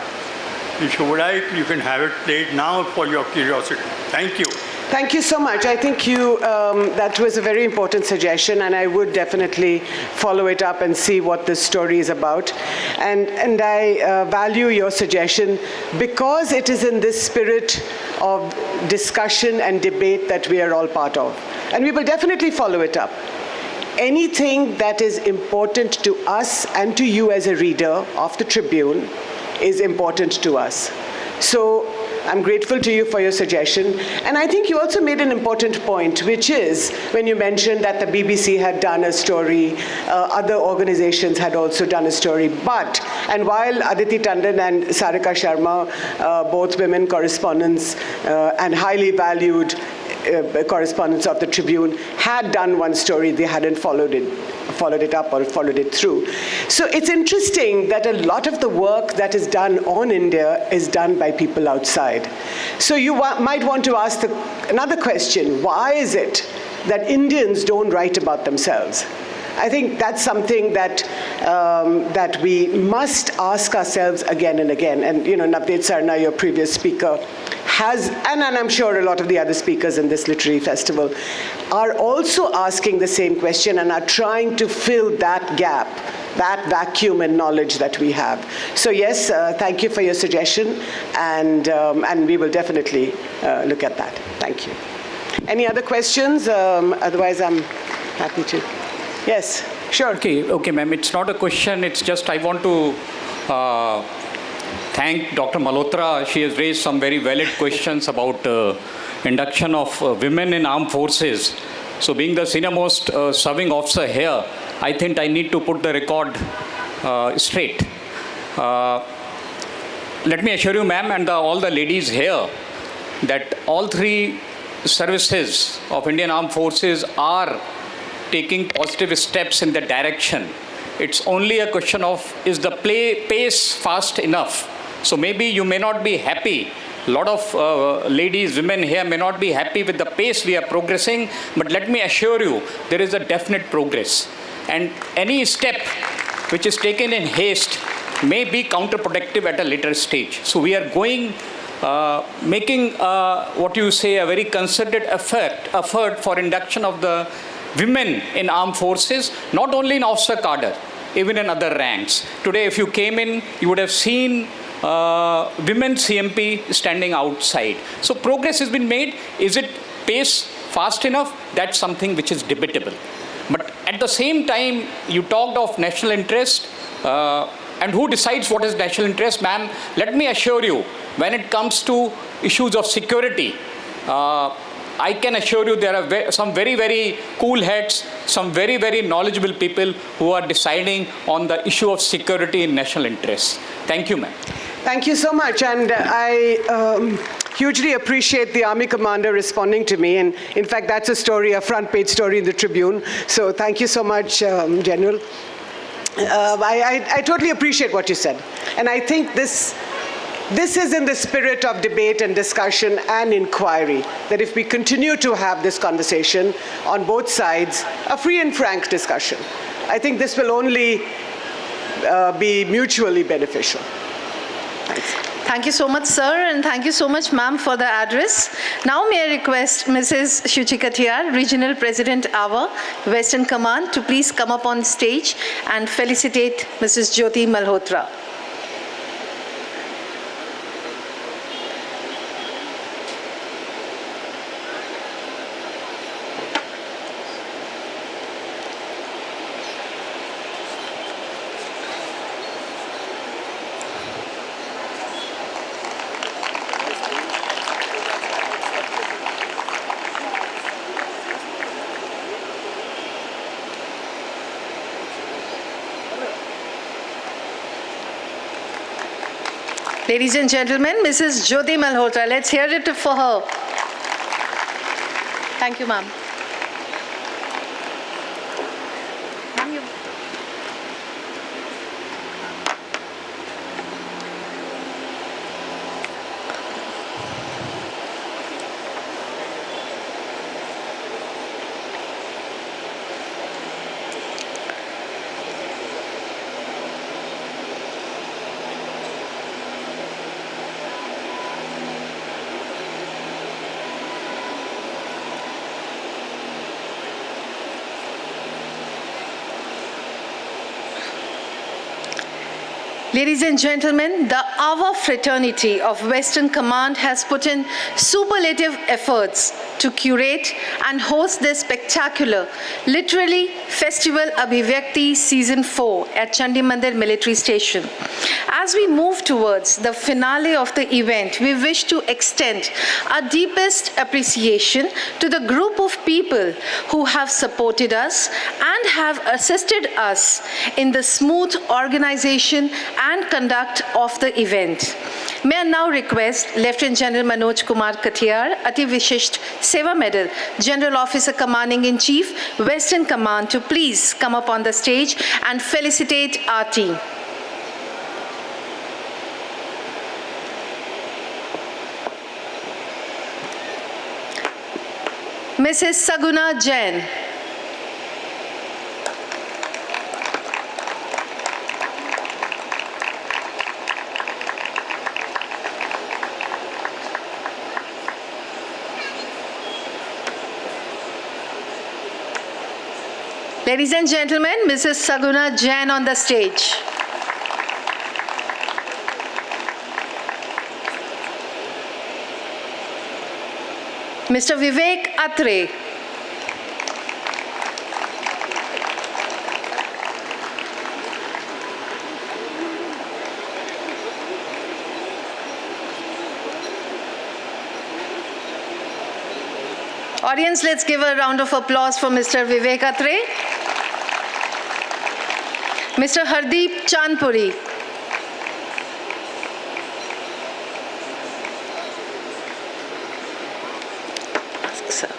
If you would like, you can have it played now for your curiosity. Thank you. Thank you so much. I think that was a very important suggestion, and I would definitely follow it up and see what this story is about. And I value your suggestion because it is in this spirit of discussion and debate that we are all part of. And we will definitely follow it up. Anything that is important to us and to you as a reader of the Tribune is important to us. So I'm grateful to you for your suggestion. And I think you also made an important point, which is when you mentioned that the BBC had done a story, other organizations had also done a story. And while Aditi Tandon and Sarika Sharma, both women correspondents and highly valued correspondents of the Tribune, had done one story, they hadn't followed it up or followed it through. So it's interesting that a lot of the work that is done on India is done by people outside. So you might want to ask another question: why is it that Indians don't write about themselves? I think that's something that that we must ask ourselves again and again. And Navdeep Sarna, your previous speaker, has, and I'm sure a lot of the other speakers in this literary festival are also asking the same question and are trying to fill that gap, that vacuum in knowledge that we have. So yes, thank you for your suggestion, and we will definitely look at that. Thank you. Any other questions? Otherwise, I'm happy to. Yes, sure. Okay, ma'am. It's not a question. It's just I want to thank Dr. Malhotra. She has raised some very valid questions about induction of women in armed forces. So being the senior-most serving officer here, I think I need to put the record straight. Let me assure you, ma'am, and all the ladies here, that all three services of Indian Armed Forces are taking positive steps in that direction. It's only a question of, is the pace fast enough? So maybe you may not be happy. A lot of ladies, women here may not be happy with the pace we are progressing, but let me assure you, there is a definite progress. And any step which is taken in haste may be counterproductive at a later stage. So we are going, making what you say, a very concerted effort for induction of the women in armed forces, not only in officer cadre, even in other ranks. Today, if you came in, you would have seen women CMP standing outside. So progress has been made. Is it pace fast enough? That's something which is debatable. But at the same time, you talked of national interest, and who decides what is national interest, ma'am? Let me assure you, when it comes to issues of security, I can assure you there are some very, very cool heads, some very, very knowledgeable people who are deciding on the issue of security in national interest. Thank you, ma'am. Thank you so much. And I hugely appreciate the Army commander responding to me. And in fact, that's a story, a front page story in the Tribune. So thank you so much, General. I totally appreciate what you said. And I think this is in the spirit of debate and discussion and inquiry, that if we continue to have this conversation on both sides, a free and frank discussion, I think this will only be mutually beneficial. Thanks. Thank you so much, sir, and thank you so much, ma'am, for the address. Now may I request Mrs. Shuchi Katiyar, Regional President, AWWA, Western Command, to please come up on stage and felicitate Mrs. Jyoti Malhotra. Ladies and gentlemen, Mrs. Jyoti Malhotra. Let's hear it for her. Thank you, ma'am. Ma'am, you. Ladies and gentlemen, the AWWA fraternity of Western Command has put in superlative efforts to curate and host this spectacular literary festival Abhivyakti Season 4 at Chandi Mandir Military Station. As we move towards the finale of the event, we wish to extend our deepest appreciation to the group of people who have supported us and have assisted us in the smooth organization and conduct of the event. May I now request Lieutenant General Manoj Kumar Katiyar, Ati Vishisht Seva Medal, General Officer Commanding in Chief, Western Command, to please come up on the stage and felicitate our team. Mrs. Saguna Jain. Ladies and gentlemen, Mrs. Saguna Jain on the stage. Mr. Vivek Atre. Audience, let's give a round of applause for Mr. Vivek Atre. Mr. Hardeep Chandpuri. Sir.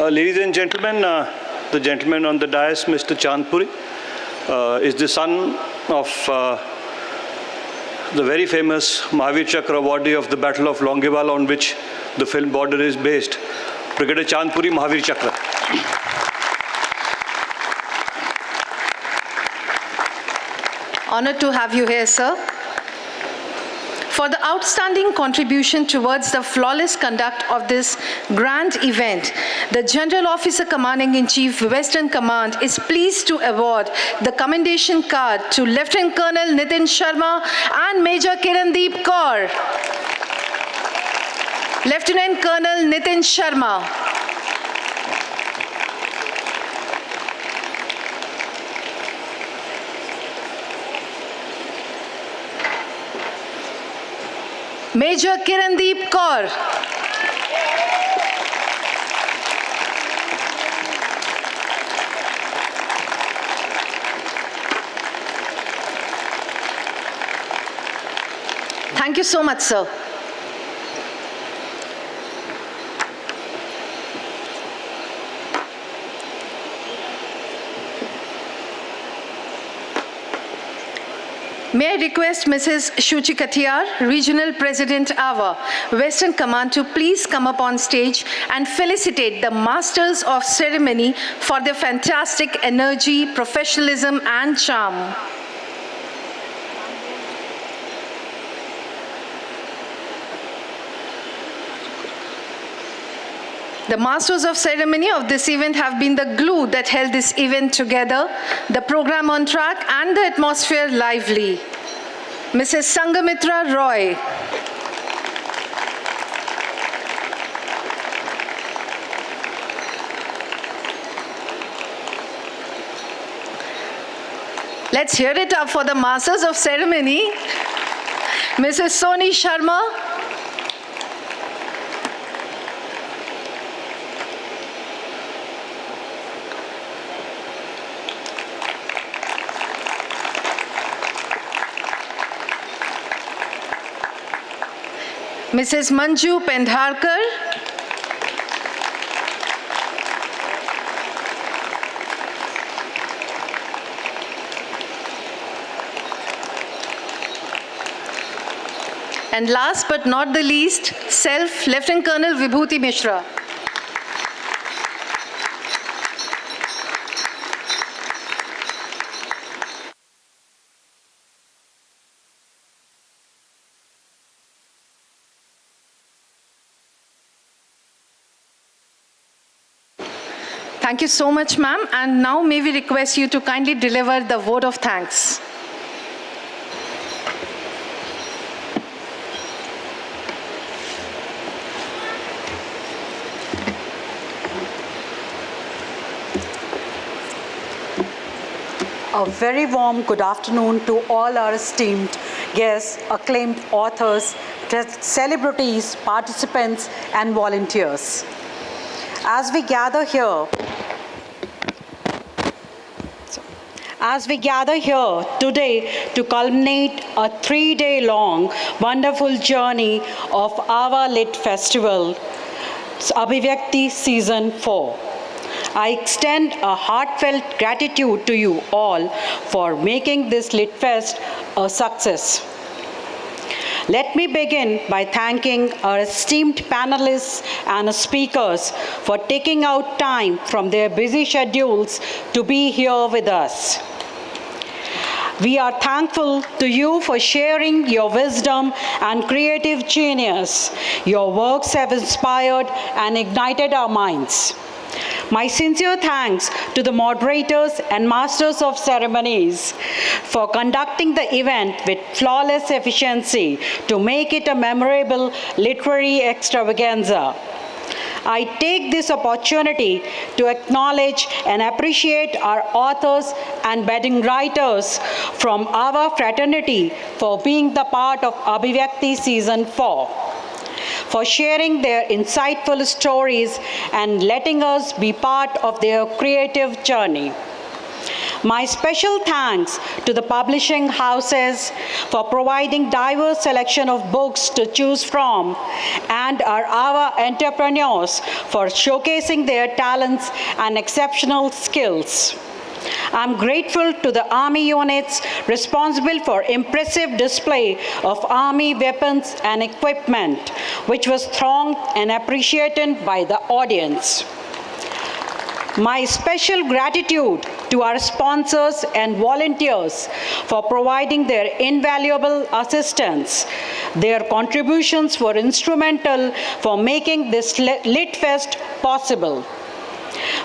Ladies and gentlemen, the gentleman on the dais, Mr. Chandpuri, is the son of the very famous Mahavir Chakra awardee of the Battle of Longewala, on which the film Border is based, Brigadier Chandpuri Mahavir Chakra. Honored to have you here, sir. For the outstanding contribution towards the flawless conduct of this grand event, the General Officer Commanding in Chief, Western Command, is pleased to award the commendation card to Lieutenant Colonel Nitin Sharma and Major Kirandeep Kaur. Lieutenant Colonel Nitin Sharma. Major Kirandeep Kaur. Thank you so much, sir. May I request Mrs. Shuchi Katiyar, Regional President AWWA, Western Command, to please come up on stage and felicitate the Masters of Ceremony for their fantastic energy, professionalism and charm. The masters of ceremony of this event have been the glue that held this event together, the program on track and the atmosphere lively. Mrs. Sangamitra Roy. Let's hear it up for the masters of ceremony. Mrs. Soni Sharma. Mrs. Manju Pendharkar. And last but not the least, self, Lieutenant Colonel Vibhuti Mishra. Thank you so much, ma'am. And now may we request you to kindly deliver the vote of thanks. A very warm good afternoon to all our esteemed guests, acclaimed authors, celebrities, participants, and volunteers. As we gather here today to culminate a 3-day-long wonderful journey of AWWA Lit Festival, Abhivyakti Season 4. I extend a heartfelt gratitude to you all for making this Lit Fest a success. Let me begin by thanking our esteemed panelists and speakers for taking out time from their busy schedules to be here with us. We are thankful to you for sharing your wisdom and creative genius. Your works have inspired and ignited our minds. My sincere thanks to the moderators and masters of ceremonies for conducting the event with flawless efficiency to make it a memorable literary extravaganza. I take this opportunity to acknowledge and appreciate our authors and budding writers from our fraternity for being the part of Abhivyakti Season 4. For sharing their insightful stories and letting us be part of their creative journey. My special thanks to the publishing houses for providing diverse selection of books to choose from, and our AWWA entrepreneurs for showcasing their talents and exceptional skills. I'm grateful to the Army units responsible for impressive display of Army weapons and equipment, which was thronged and appreciated by the audience. My special gratitude to our sponsors and volunteers for providing their invaluable assistance. Their contributions were instrumental for making this Lit Fest possible.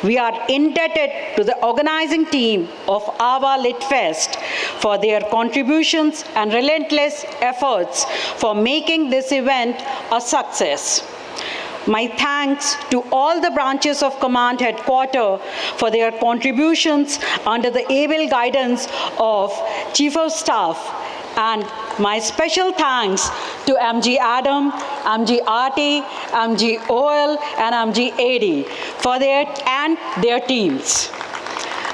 We are indebted to the organizing team of AWWA Lit Fest for their contributions and relentless efforts for making this event a success. My thanks to all the branches of Command Headquarters for their contributions under the able guidance of Chief of Staff, and my special thanks to MG Adam, MG RT, MG OL, and MG AD for their teams.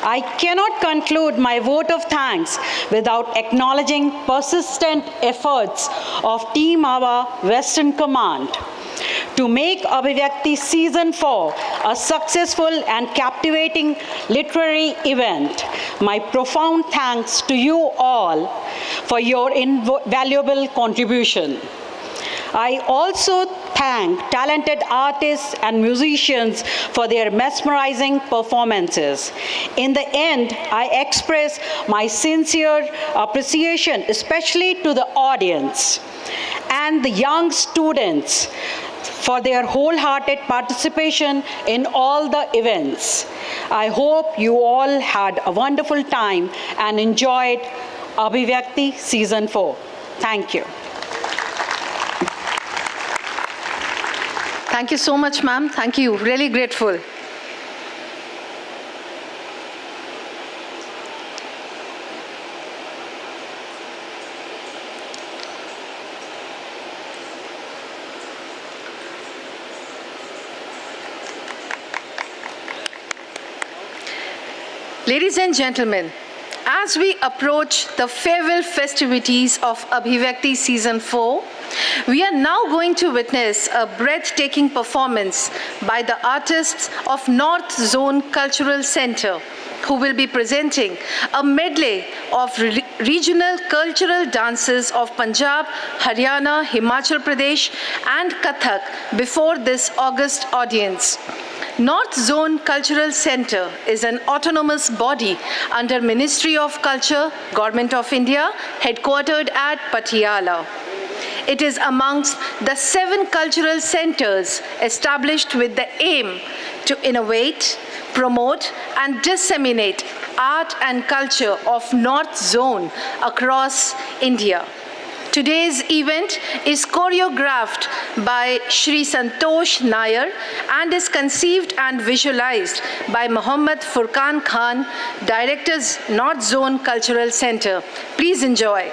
I cannot conclude my vote of thanks without acknowledging persistent efforts of Team AWWA Western Command to make Abhivyakti Season 4 a successful and captivating literary event. My profound thanks to you all for your invaluable contribution. I also thank talented artists and musicians for their mesmerizing performances. In the end, I express my sincere appreciation, especially to the audience and the young students for their wholehearted participation in all the events. I hope you all had a wonderful time and enjoyed Abhivyakti Season 4. Thank you. Thank you so much, ma'am. Thank you. Really grateful. Ladies and gentlemen, as we approach the farewell festivities of Abhivyakti Season 4, we are now going to witness a breathtaking performance by the artists of North Zone Cultural Center, who will be presenting a medley of regional cultural dances of Punjab, Haryana, Himachal Pradesh, and Kathak before this august audience. North Zone Cultural Center is an autonomous body under Ministry of Culture, Government of India, headquartered at Patiala. It is amongst the 7 cultural centers established with the aim to innovate, promote, and disseminate art and culture of North Zone across India. Today's event is choreographed by Shri Santosh Nair and is conceived and visualized by Mohammad Furqan Khan, Directors, North Zone Cultural Center. Please enjoy.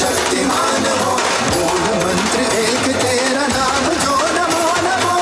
Shaktimaan हो, मूल मंत्र एक तेरा नाम जो Namo Namo.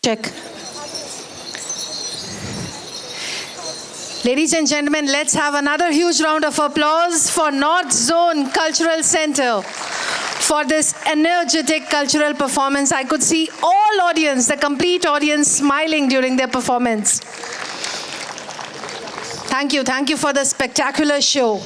Check. Ladies and gentlemen, let's have another huge round of applause for North Zone Cultural Center for this energetic cultural performance. I could see all audience, the complete audience, smiling during their performance. Thank you for the spectacular show.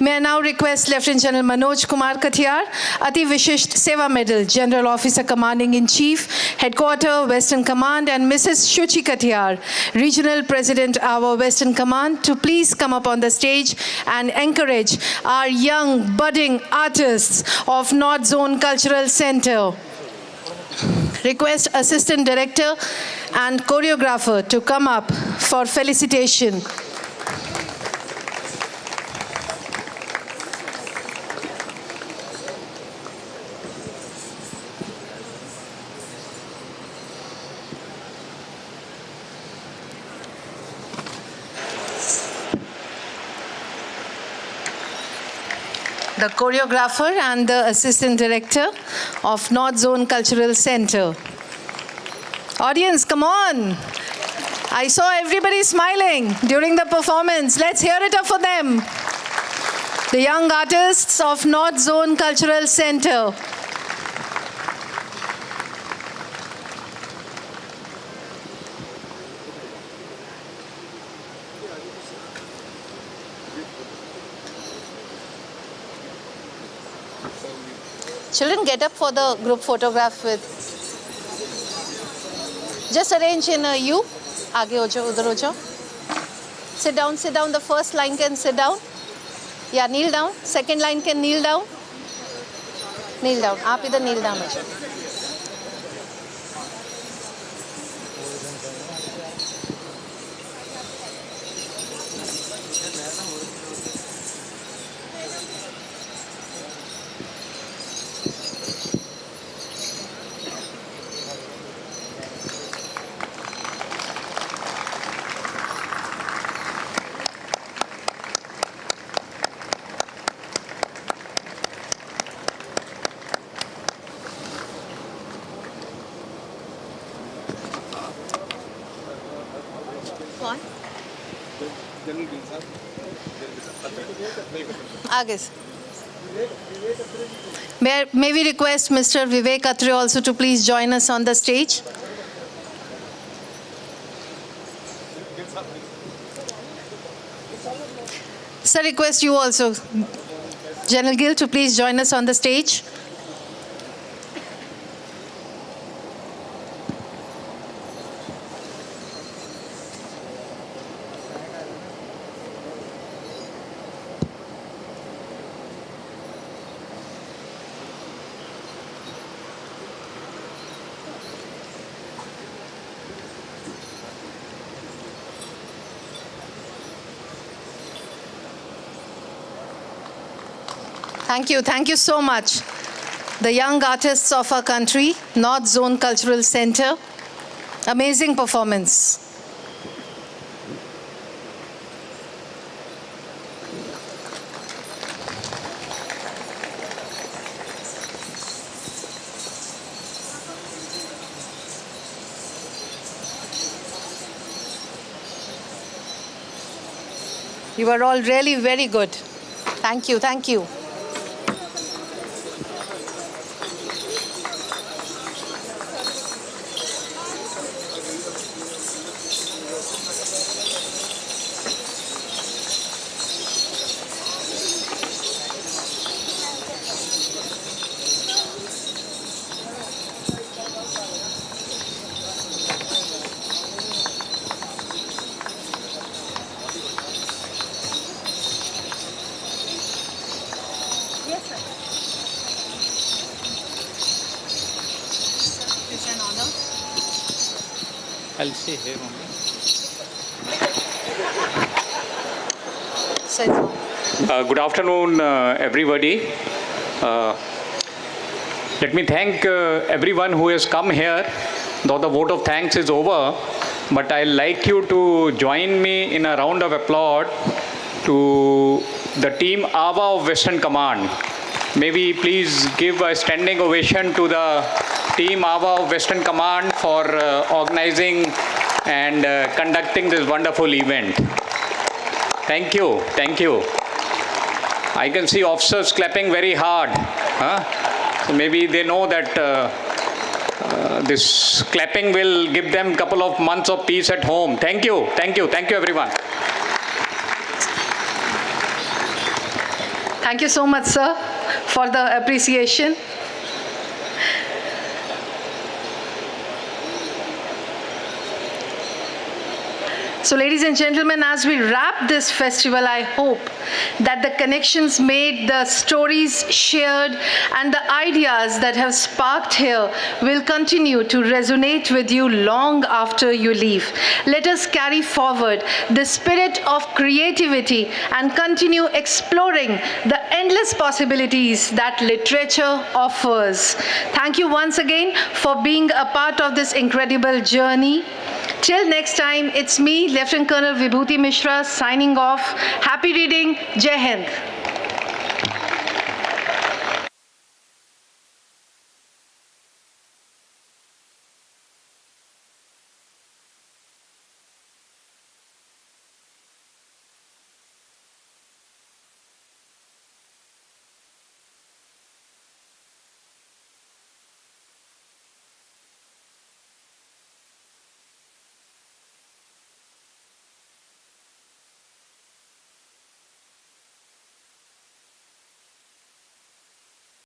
May I now request Lieutenant General Manoj Kumar Katiyar, Ati Vishisht Seva Medal, General Officer Commanding in Chief, Headquarter, Western Command, and Mrs. Shuchi Katiyar, Regional President, AWWA Western Command, to please come up on the stage and encourage our young, budding artists of North Zone Cultural Center. Request Assistant Director and Choreographer to come up for felicitation. The choreographer and the assistant director of North Zone Cultural Center. Audience, come on. I saw everybody smiling during the performance. Let's hear it up for them. The young artists of North Zone Cultural Center. Children, get up for the group photograph with. Just arrange in a U. Aage ho jao, udhar ho jao. Sit down. The first line can sit down. Yeah, kneel down. Second line can kneel down. Kneel down. Aap idhar kneel down ho jao. आगे से may we request Mr. Vivek Atre also to please join us on the stage. Sir, request you also, General Gill, to please join us on the stage. Thank you so much. The young artists of our country, North Zone Cultural Center, amazing performance. You were all really very good. Thank you. I'll stay here only. Good afternoon, everybody. Let me thank everyone who has come here. Though the vote of thanks is over, but I'd like you to join me in a round of applause to the team AWWA of Western Command. May we please give a standing ovation to the Team AWWA of Western Command for organizing and conducting this wonderful event. Thank you, thank you. I can see officers clapping very hard. So maybe they know that this clapping will give them a couple of months of peace at home. Thank you, thank you, thank you everyone. Thank you so much, sir, for the appreciation. So ladies and gentlemen, as we wrap this festival, I hope that the connections made, the stories shared, and the ideas that have sparked here will continue to resonate with you long after you leave. Let us carry forward the spirit of creativity and continue exploring the endless possibilities that literature offers. Thank you once again for being a part of this incredible journey. Till next time, it's me, Lieutenant Colonel Vibhuti Mishra, signing off. Happy reading. Jai Hind.